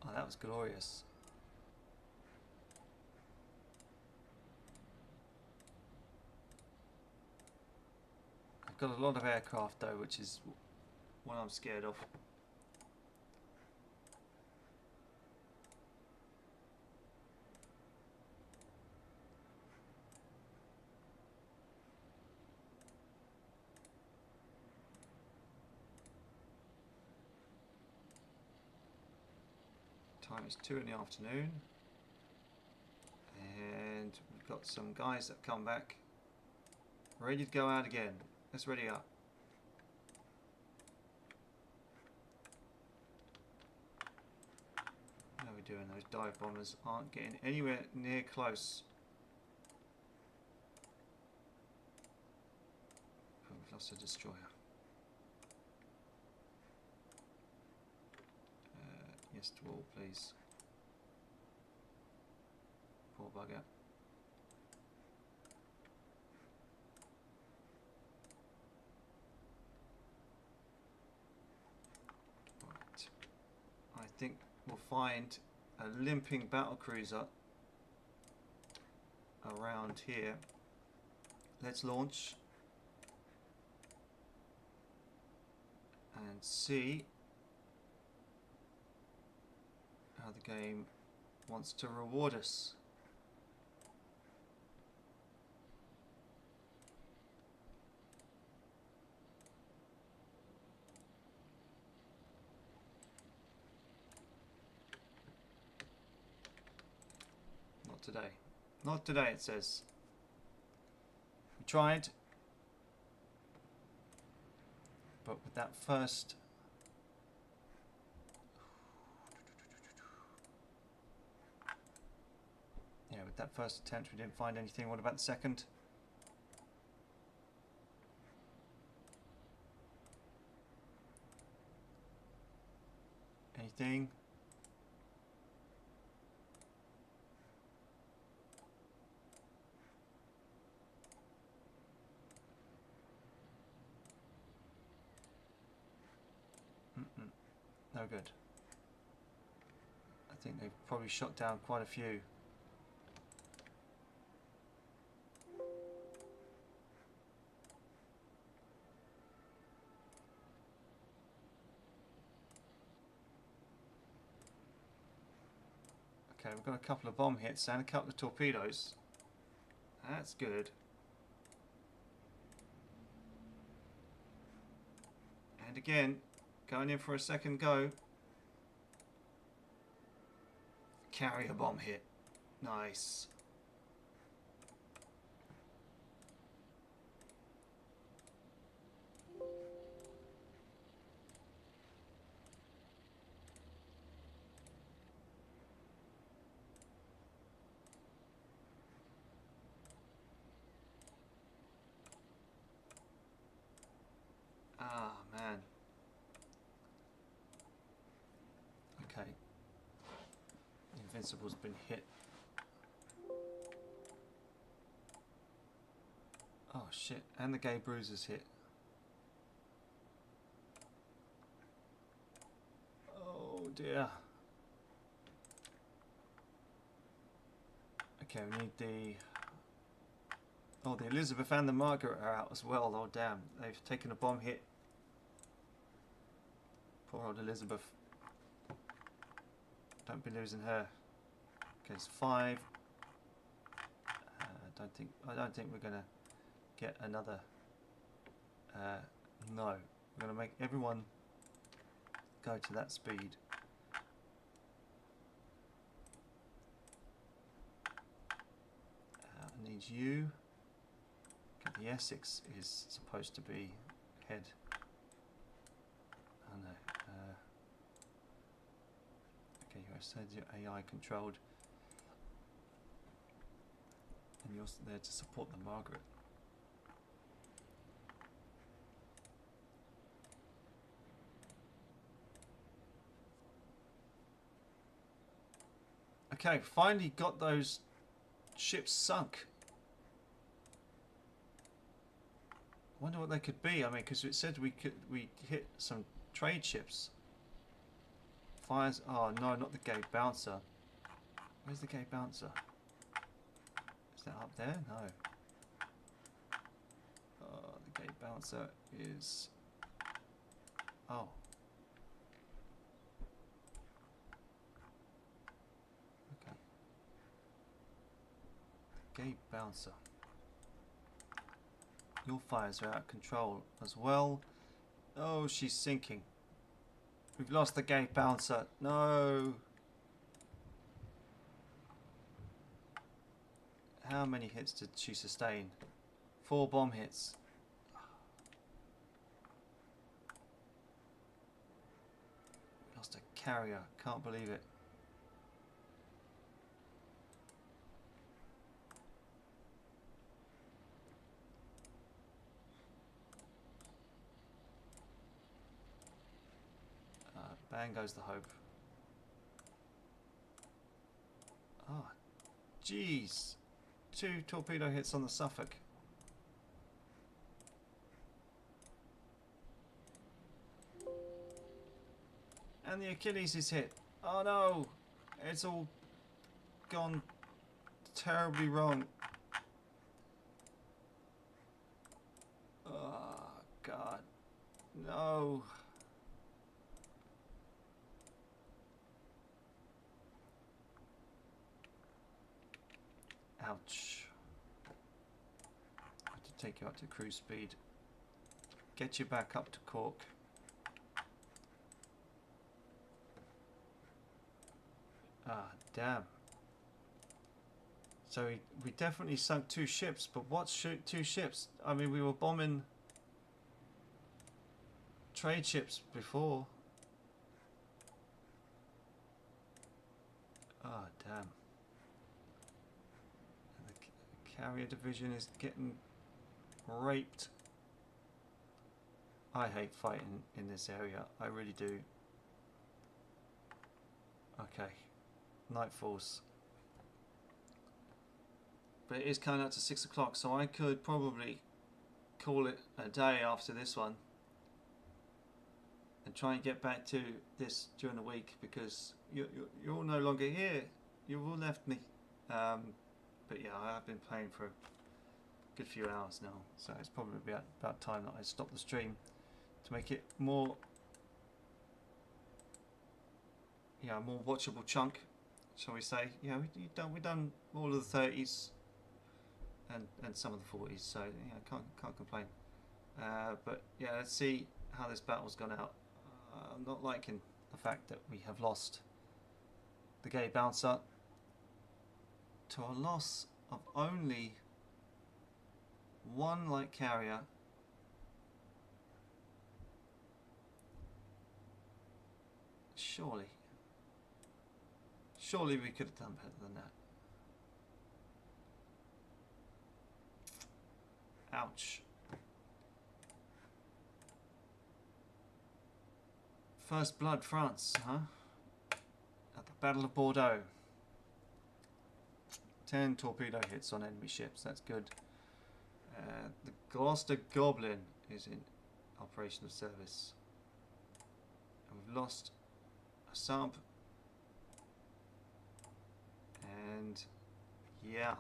Oh, that was glorious. I've got a lot of aircraft though, which is what I'm scared of. Time is 2 in the afternoon, and we've got some guys that come back ready to go out again. Let's ready up. How are we doing? Those dive bombers aren't getting anywhere near close. Oh, we've lost a destroyer. Yes to all, please. Poor bugger. Right. I think we'll find a limping battlecruiser around here. Let's launch and see how the game wants to reward us. Not today. Not today, it says. We tried, but with that first with that first attempt we didn't find anything. What about the second? Anything? No good. I think they've probably shot down quite a few. Okay, we've got a couple of bomb hits and a couple of torpedoes. That's good. And again, going in for a second go. Carrier bomb hit. Nice. Ah, man. Okay. Invincible's been hit. Oh shit, and the Gay Bruiser's hit. Oh dear. Okay, we need the... Oh, the Elizabeth and the Margaret are out as well. Oh damn, they've taken a bomb hit. Poor old Elizabeth. Don't be losing her. Okay, it's 5. I don't think we're gonna get another. No, we're gonna make everyone go to that speed. I need you. Okay, the Essex is supposed to be head. Oh no. Okay, you said you're AI controlled. And you're there to support the Margaret. Okay, finally got those ships sunk. Wonder what they could be. I mean, because it said we hit some trade ships. Fires. Oh no, not the Gay Bouncer. Where's the Gay Bouncer? Is that up there? No. The Gay Bouncer is... Oh. Okay. Gay Bouncer. Your fires are out of control as well. Oh, she's sinking. We've lost the Gay Bouncer. No. How many hits did she sustain? 4 bomb hits. We lost a carrier. Can't believe it. Bang goes the hope. Ah, jeez. 2 torpedo hits on the Suffolk. And the Achilles is hit. Oh no! It's all gone terribly wrong. Oh God. No. Ouch. I have to take you up to cruise speed. Get you back up to Cork. Ah, damn. So we definitely sunk 2 ships, but what's 2 ships? I mean, we were bombing trade ships before. Ah, damn. Carrier division is getting raped. I hate fighting in this area. I really do. Okay. Night falls. But it is coming up to 6 o'clock, so I could probably call it a day after this one. And try and get back to this during the week, because you're all no longer here. You've all left me. But yeah, I've been playing for a good few hours now, so it's probably about time that I stop the stream to make it more, more watchable chunk, shall we say? Yeah, we've done all of the 30s and some of the 40s, so yeah, can't complain. But yeah, let's see how this battle's gone out. I'm not liking the fact that we have lost the Gay Bouncer to a loss of only 1 light carrier. Surely we could have done better than that. Ouch. First blood, France, huh? At the Battle of Bordeaux. 10 torpedo hits on enemy ships. That's good. The Gloucester Goblin is in operational service. And we've lost a sub. And yeah.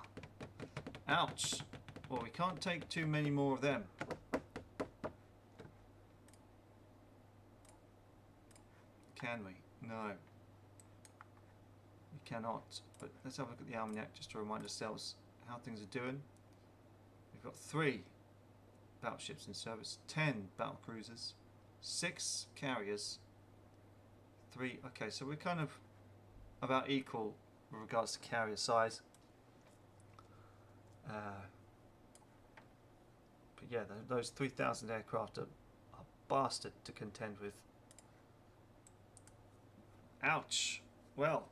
Ouch. Well, we can't take too many more of them. Can we? No. We cannot. But let's have a look at the almanac just to remind ourselves how things are doing. We've got 3 battleships in service, 10 battle cruisers, 6 carriers, 3. Okay, so we're kind of about equal with regards to carrier size. But yeah, those 3,000 aircraft are a bastard to contend with. Ouch. Well,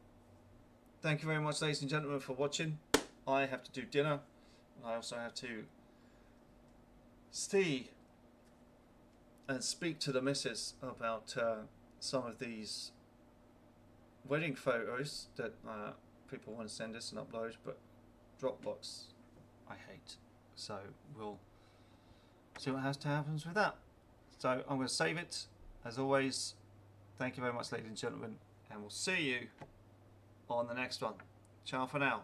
thank you very much, ladies and gentlemen, for watching. I have to do dinner. I also have to see and speak to the missus about some of these wedding photos that people want to send us and upload, but Dropbox I hate. So we'll see what happens with that. So I'm going to save it. As always, thank you very much, ladies and gentlemen, and we'll see you on the next one. Ciao for now.